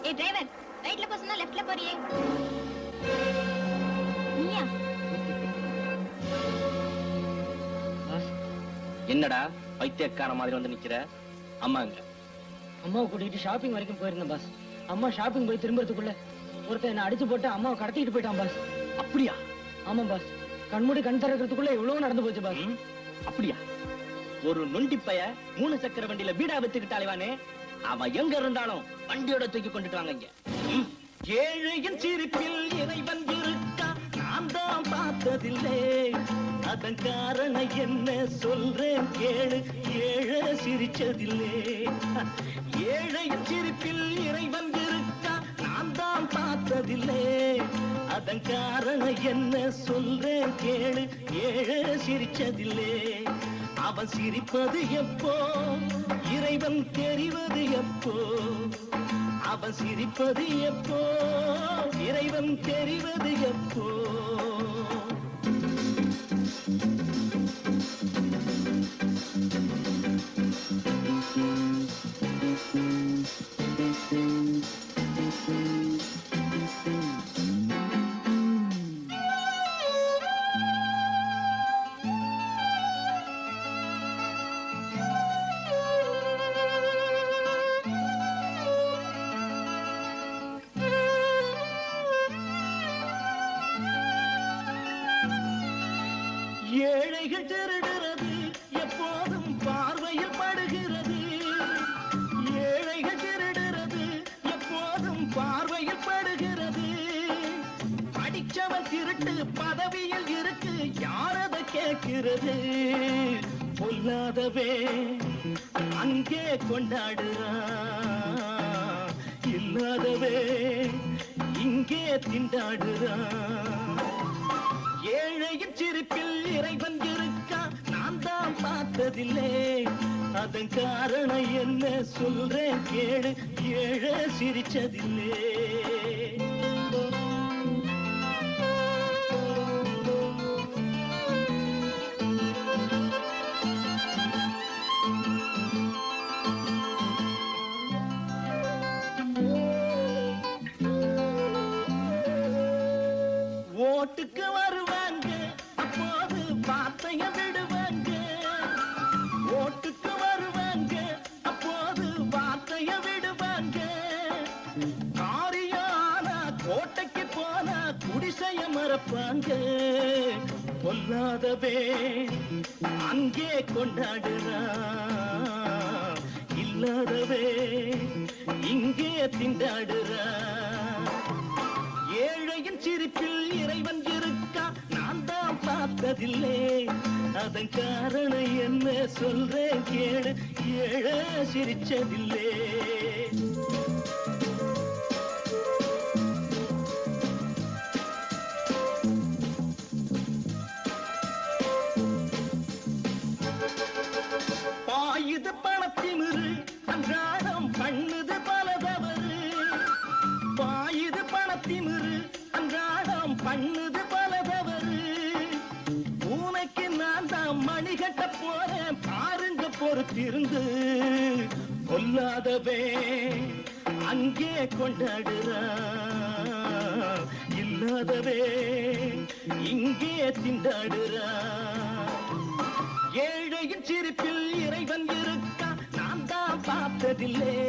ஏய் டிரைவர், ரைட்ல போ சொன்னா லெஃப்ட்ல போறியே. நீயா? என்னடா பைத்தியக்கார மாதிரி வந்து நிக்கிற? அம்மாங்க அம்மாவை கூட்டிட்டு ஷாப்பிங் வரைக்கும் போயிருந்தேன் பாஸ். அம்மா ஷாப்பிங் போய் திரும்புறதுக்குள்ள ஒருத்தன் என்ன அடிச்சு போட்டு அம்மாவை கடத்திட்டு போயிட்டான் பாஸ். அப்படியா? ஆமா பாஸ். கண்மூடி கண் திறக்கிறதுக்குள்ள எவ்வளவு நடந்து போச்சு பாஸ். அப்படியா? ஒரு நொண்டி பைய 3 சக்கர வண்டியில வீடா வித்துக்கிட்டு அலைவானே, அவன் எங்க இருந்தாலும் வண்டியோட தூக்கி கொண்டுட்டு வாங்க இங்க. ஏழையின் சிரிப்பில் இறைவன் இருக்கா நான் தான் பார்த்ததில்லை, அதன் காரணம் என்ன சொல்றேன் கேளு, ஏழை சிரிச்சதில்லை. ஏழையின் சிரிப்பில் இறைவன் இருக்கா நான் தான் பார்த்ததில்லை, அதன் காரணம் என்ன சொல்றேன் கேளு, ஏழை சிரிச்சதில்லை. அவன் சிரிப்பது எப்போ, இறைவன் தெரிவது எப்போ, அவன் சிரிப்பது எப்போ, இறைவன் தெரிவது எப்போ. ஏழைகள் திருடுறது எப்போதும் பார்வையில் படுகிறது, ஏழைகள் திருடுறது எப்போதும் பார்வையில் படுகிறது. படிச்சவன் திருட்டு பதவியில் இருக்கு யாரத கேட்கிறது, பொல்லாதவே அங்கே கொண்டாடுறான், இல்லாதவே இங்கே திண்டாடுறான். ஏழையின் சிரிப்பில் இறைவன் இருக்கா நான் தான் பார்த்ததில்லை, அதன் காரணம் என்ன சொல்றேன் கேளு, ஏழை சிரிச்சதில்லை. ஓட்டுக்கு வருவாங்க அப்போது வார்த்தைய விடுவாங்க, ஓட்டுக்கு வருவாங்க அப்போது வார்த்தைய விடுவாங்க. காரியான கோட்டைக்கு போனா குடிசைய மறப்பாங்க, பொல்லாதவே அங்கே கொண்டாடுறான், இல்லாதவே இங்கே திண்டாடுறான். ஏழையின் சிரிப்பில் இறைவன் இருக்கா நான் தான் பார்த்ததில்லை, அதன் காரணம் என்ன சொல்றேன் கேளு, ஏழை சிரிச்சதில்லை. பாயுது பணத்திமிரு அன்றாடம் பண்ணுது பல தவறு, பாயுது பணத்திமிரு அன்றாடம் பண்ணுது பல தவறு. பூனைக்கு நான் தான் மணி கட்ட போறேன் பாருங்க பொறுத்திருந்து, கொல்லாதவே அங்கே கொண்டாடுறான், இல்லாதவே இங்கே திண்டாடுறான். ஏழையின் சிரிப்பில் இறைவன் இருக்கா நான் தான் பார்த்ததில்லை,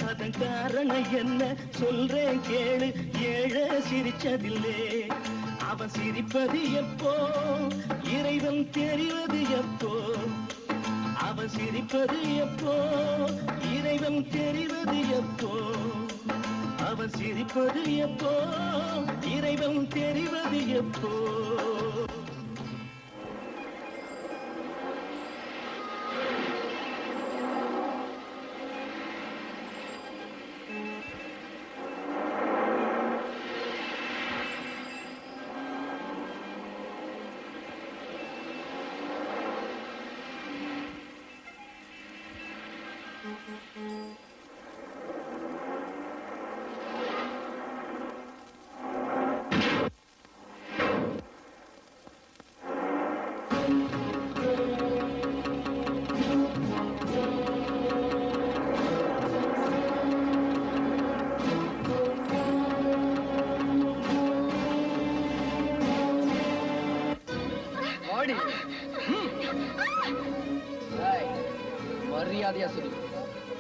அதன் காரணம் என்ன சொல்றேன் கேளு, ஏழை சிரிச்சதில்லை. அவன் சிரிப்பது எப்போ, இறைவன் தெரிவது எப்போ, அவன் சிரிப்பது எப்போ, இறைவன் தெரிவது எப்போ, அவன் சிரிப்பது எப்போ, இறைவன் தெரிவது எப்போ. மரியாதையா சொல்லு,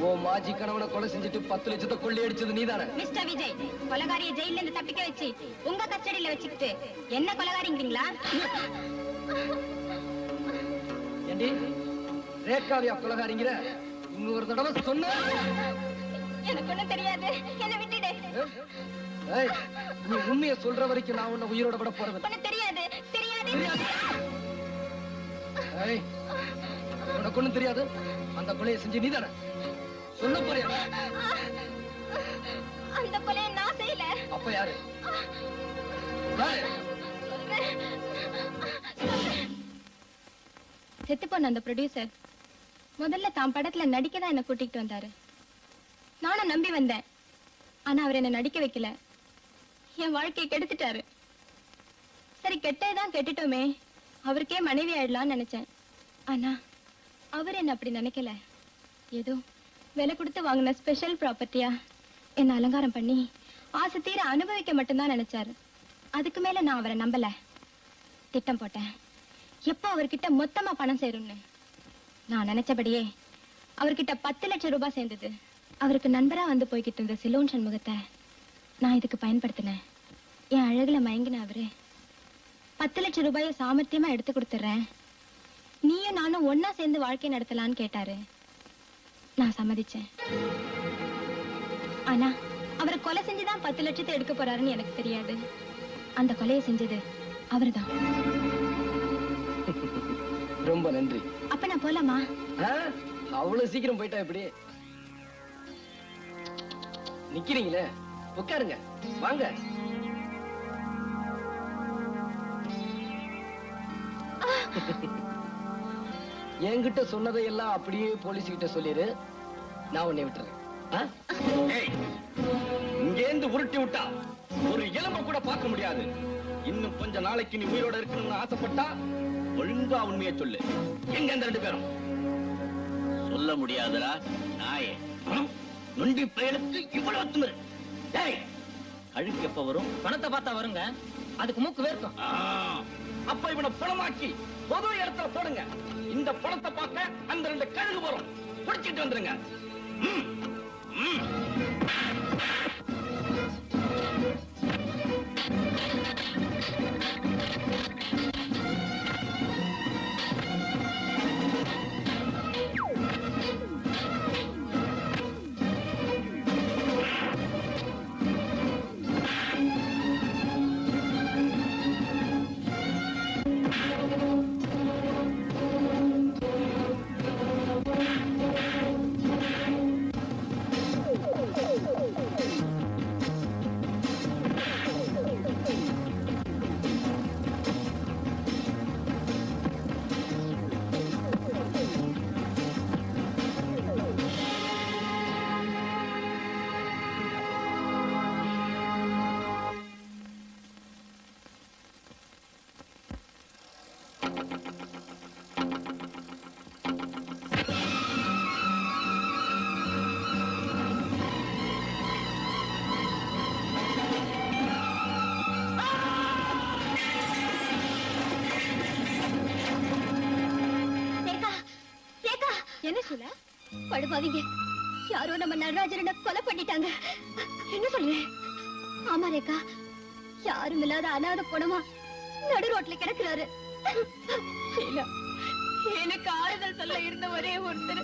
ஓ மாஜி கணவனை கொலை செஞ்சுட்டு 10 லட்சத்தை கொள்ளையடிச்சது நீதானே? மிஸ்டர் விஜய், கொலகாரிய ஜெயில இருந்து தப்பிக்க வச்சு உங்க கஸ்டடியில வச்சுக்கிட்டு என்ன கொலகாரிங்கிறீங்களா? ஏண்டி ரேகாவியா கொலகாரிங்கிற? இன்னொரு தடவை சொன்ன எனக்கு ஒண்ணும் தெரியாது, என்ன விட்டுடு. ஏய், நீ உண்மையை சொல்ற வரைக்கும் நான் உன்னை உயிரோட விட போறது ஒண்ணும் தெரியாது தெரியாது. ஏய், உனக்கு ஒண்ணும் தெரியாது. அந்த கொலையை செஞ்சு நீதானே? சொல்ல போறியா? அந்த கொலையை நான் செய்யல. அப்ப யாரு? செத்து போன அந்த ப்ரொடியூசர் முதல்ல தான் படத்துல நடிக்க தான் என்ன கூட்டிட்டு வந்தாரு. நானும் நம்பி வந்தேன். ஆனா அவர் என்ன நடிக்க வைக்கல, என் வாழ்க்கையை கெடுத்துட்டாரு. சரி, கெட்டதான் கெட்டுட்டோமே, அவருக்கே மனைவி ஆயிடலாம்னு நினைச்சேன். ஆனா அவர் என்ன அப்படி நினைக்கல. ஏதோ விலை கொடுத்து வாங்கின ஸ்பெஷல் ப்ராப்பர்ட்டியா என்ன அலங்காரம் பண்ணி ஆசை தீர அனுபவிக்க மட்டும்தான் நினைச்சாரு. அதுக்கு மேல நான் அவரை நம்பல. திட்டம் போட்டேன், எப்போ அவர்கிட்ட மொத்தமா பணம் சேரும்னு. நான் நினைச்சபடியே அவர்கிட்ட 10 லட்சம் ரூபாய் சேர்ந்தது. அவருக்கு நண்பரா வந்து போய்கிட்டு இருந்த சிலோன் சண்முகத்தை நான் இதுக்கு பயன்படுத்தினேன். என் அழகுல மயங்கின அவரு 10 லட்சம் ரூபாயை சாமர்த்தியமா எடுத்து கொடுத்துறேன், நீயும் நானும் ஒன்னா சேர்ந்து வாழ்க்கை நடத்தலான்னு கேட்டாரு. நான் சம்மதிச்சேன். ஆனா அவரை கொலை செஞ்சுதான் 10 லட்சத்தை எடுக்க போறாருன்னு எனக்கு தெரியாது. அந்த கொலையை செஞ்சது அவர்தான். ரொம்ப நன்றி. அப்ப நான் போலாமா? அவ்வளவு சீக்கிரம் போயிட்டா எப்படி? நிக்கிறீங்களே, உட்காருங்க, வாங்க. என்கிட்ட சொன்னதையெல்லாம் அப்படியே போலீஸ் கிட்ட சொல்லிரு, நான் உன்னை விட்டுறேன். இங்கேந்து உருட்டி விட்டா ஒரு எலும்பை கூட பார்க்க முடியாது. இன்னும் கொஞ்ச நாளைக்கு நீ உயிரோட இருக்கணும்னு ஆசைப்பட்டா ஒழுங்கா உண்மையை சொல்லு. எங்க அந்த 2 பேரும்? சொல்ல முடியாதரா நாயே. நொண்டி பயலுக்கு இவ்வளவு திமிரு. டேய், கழுக்கு எப்ப வரும்? பணத்தை பார்த்தா வருங்க, அதுக்கு மூக்கு வேர்க்கும். அப்ப இவனை பணமாக்கி பொது இடத்துல போடுங்க. இந்த பணத்தை பார்க்க அந்த 2 கழுகு வரும். பிடிச்சிட்டு வந்துருங்க. என்ன சொல்ல? படுபாவீங்க, யாரோ நம்ம நடராஜனை கொலை பண்ணிட்டாங்க. என்ன சொல்றேன்? ஆமா ரேகா, யாரும் இல்லாத அனாதை பொணமா நடு ரோட்ல கிடக்குறாரு. எனக்கு ஆறுதல் சொல்ல இருந்த ஒரே ஒருத்தர்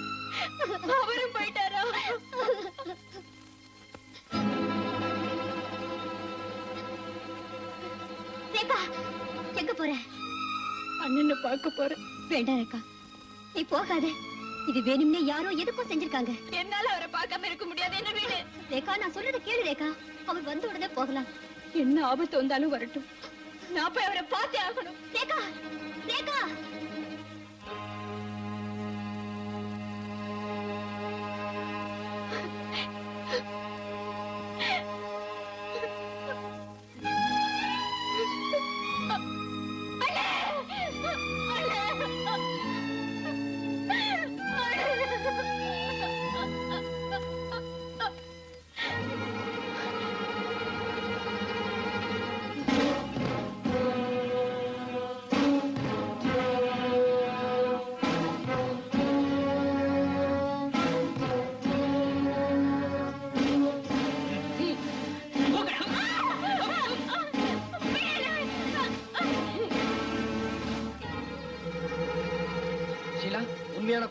அவரும் போயிட்டாரா? ரேகா, எங்க போற? அண்ணனை பார்க்க போறேன். வேண்டாம் ரேகா, நீ போகாத. இது வேணும்னே யாரோ எதுக்கும் செஞ்சிருக்காங்க. என்னால அவரை பார்க்காம இருக்க முடியாது. என்ன வீடு ரேகா, நான் சொல்றத கேளு ரேகா. அவர் வந்த உடனே போகலாம். என்ன ஆபத்து வந்தாலும் வரட்டும், நான் போய் அவரை பார்த்தே ஆகணும். ரேகா, ரேகா.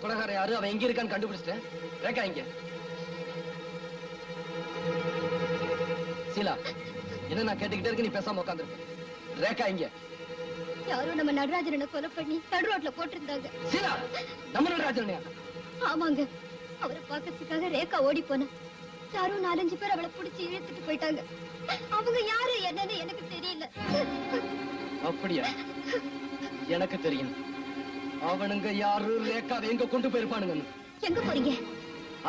கொலைகார யாரு, அவன் எங்க இருக்கான்னு கண்டுபிடிச்சிட்டேன். ரேகா இங்க. சீலா, என்ன நான் கேட்டுக்கிட்டே இருக்கு, நீ பேசாம உட்காந்துருக்க. ரேகா இங்க. யாரோ நம்ம நடராஜனை கொலை பண்ணி நடு ரோட்ல போட்டிருந்தாங்க. சீலா, நம்ம நடராஜனையா? ஆமாங்க. அவரை பார்க்கறதுக்காக ரேகா ஓடி போனா யாரோ 4-5 பேர் அவளை பிடிச்சி இழுத்துட்டு போயிட்டாங்க. அவங்க யாரு என்னன்னு எனக்கு தெரியல. அப்படியா? எனக்கு தெரியும். அவனுங்க யாரு, ரேகாவை எங்க கொண்டு போயிருப்பானுங்க. எங்க போறீங்க?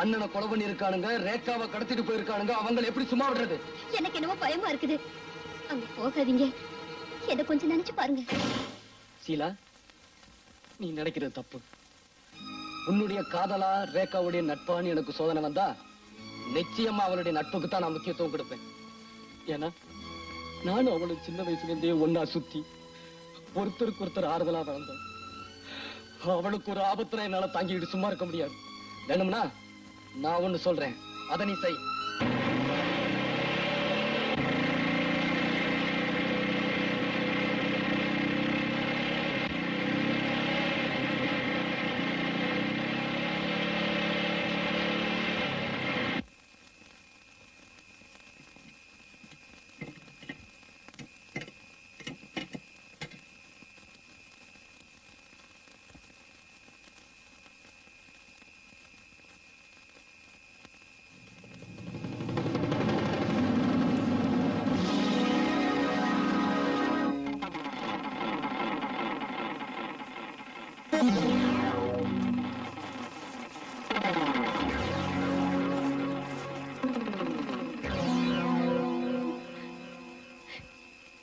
அண்ணனை கொலை பண்ணி இருக்கானுங்க, ரேகாவை கடத்திட்டு போயிருக்கானுங்க. அவங்களை எப்படி சும்மா விடுறது? எனக்கு என்னமோ பயமா இருக்குது. அங்க போகாதீங்க. என்ன கொஞ்சம் நினைச்சு பாருங்க. சீலா, நீ நினைக்கிறது தப்பு. உன்னுடைய காதலா ரேகாவுடைய நட்பான்னு எனக்கு சோதனை வந்தா நிச்சயமா அவளுடைய நட்புக்கு தான் நான் முக்கியத்துவம் கொடுப்பேன். ஏன்னா நானும் அவளும் சின்ன வயசுல இருந்தே ஒன்னா சுத்தி ஒருத்தருக்கு ஒருத்தர் ஆறுதலா வளர்ந்தோம். அவளுக்கு ஒரு ஆபத்துல என்னால தாங்கிட்டு சும்மா இருக்க முடியாது. வேணும்னா நான் ஒண்ணு சொல்றேன், அதை நீ செய்.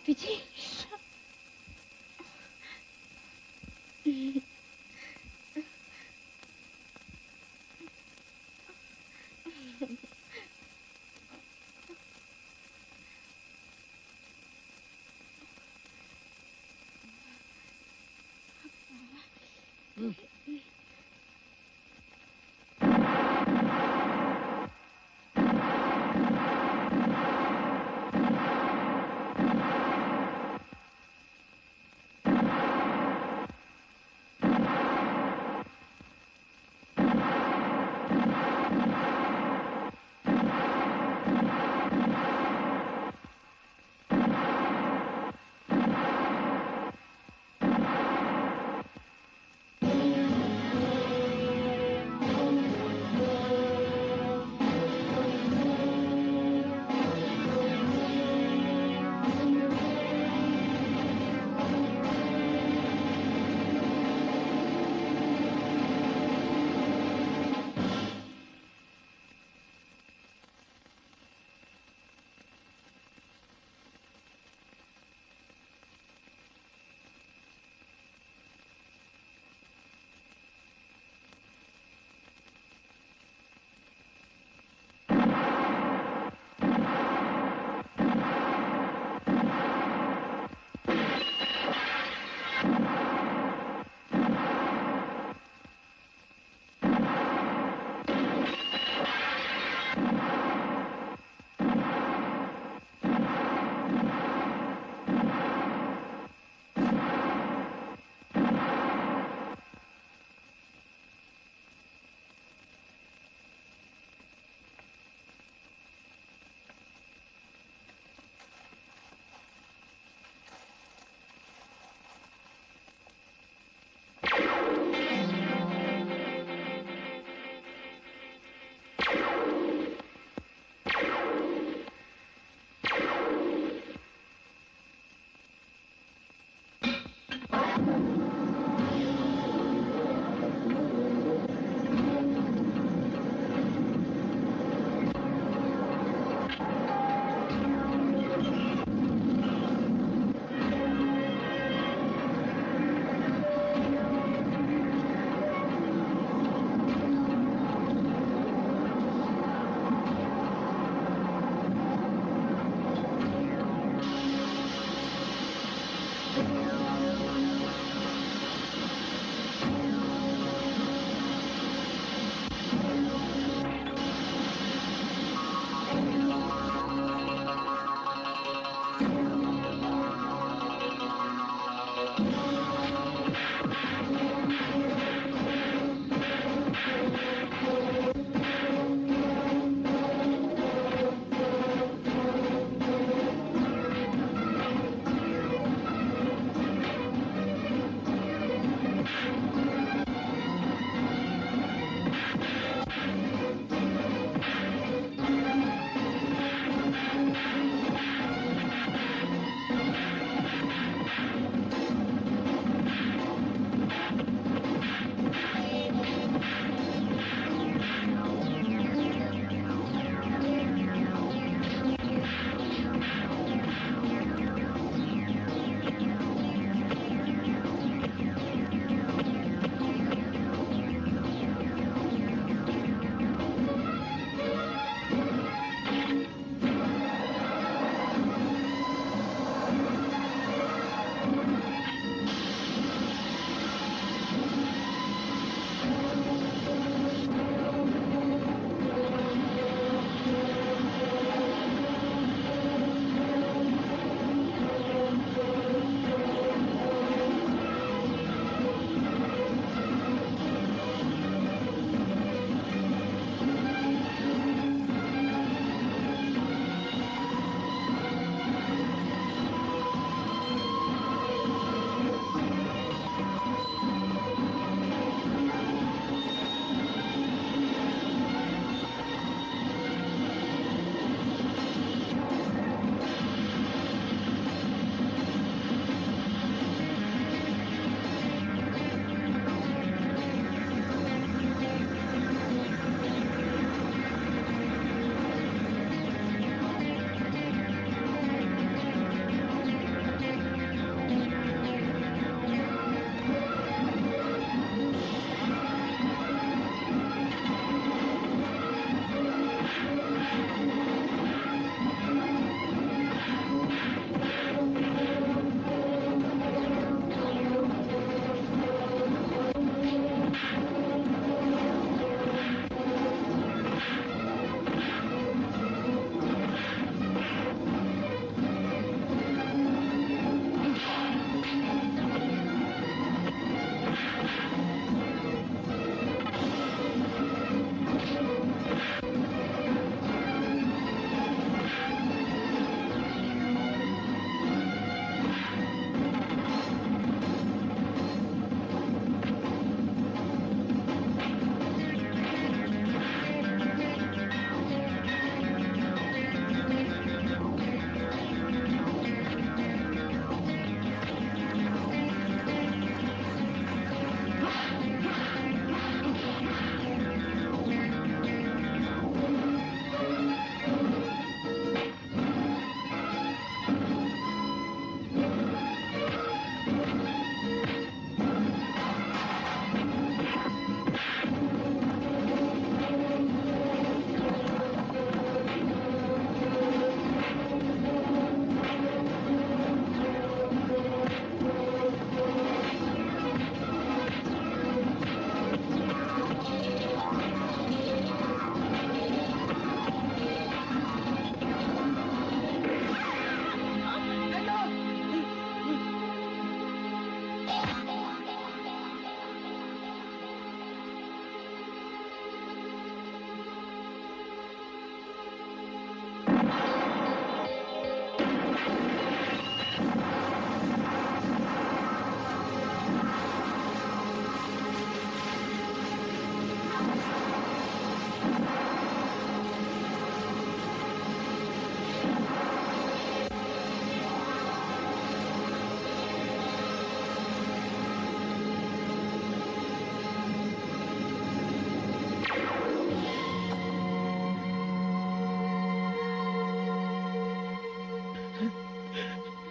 விஜய்,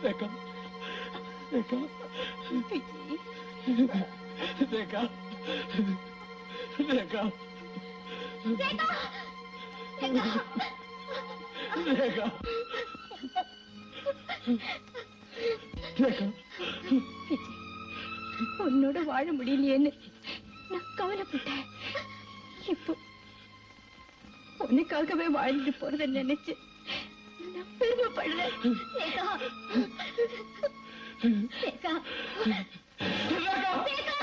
ரேகா ரேகா ரேகா ரேகா ரேகா உன்னோட வாழ முடியலையேன்னு நான் கவலைப்பட்டேன். இப்போ உனக்காகவே வாழ்ந்துட்டு போறத நினைச்சு நான் பெருமைப்படுறேன். ரேகா. ரேகா. ரேகா.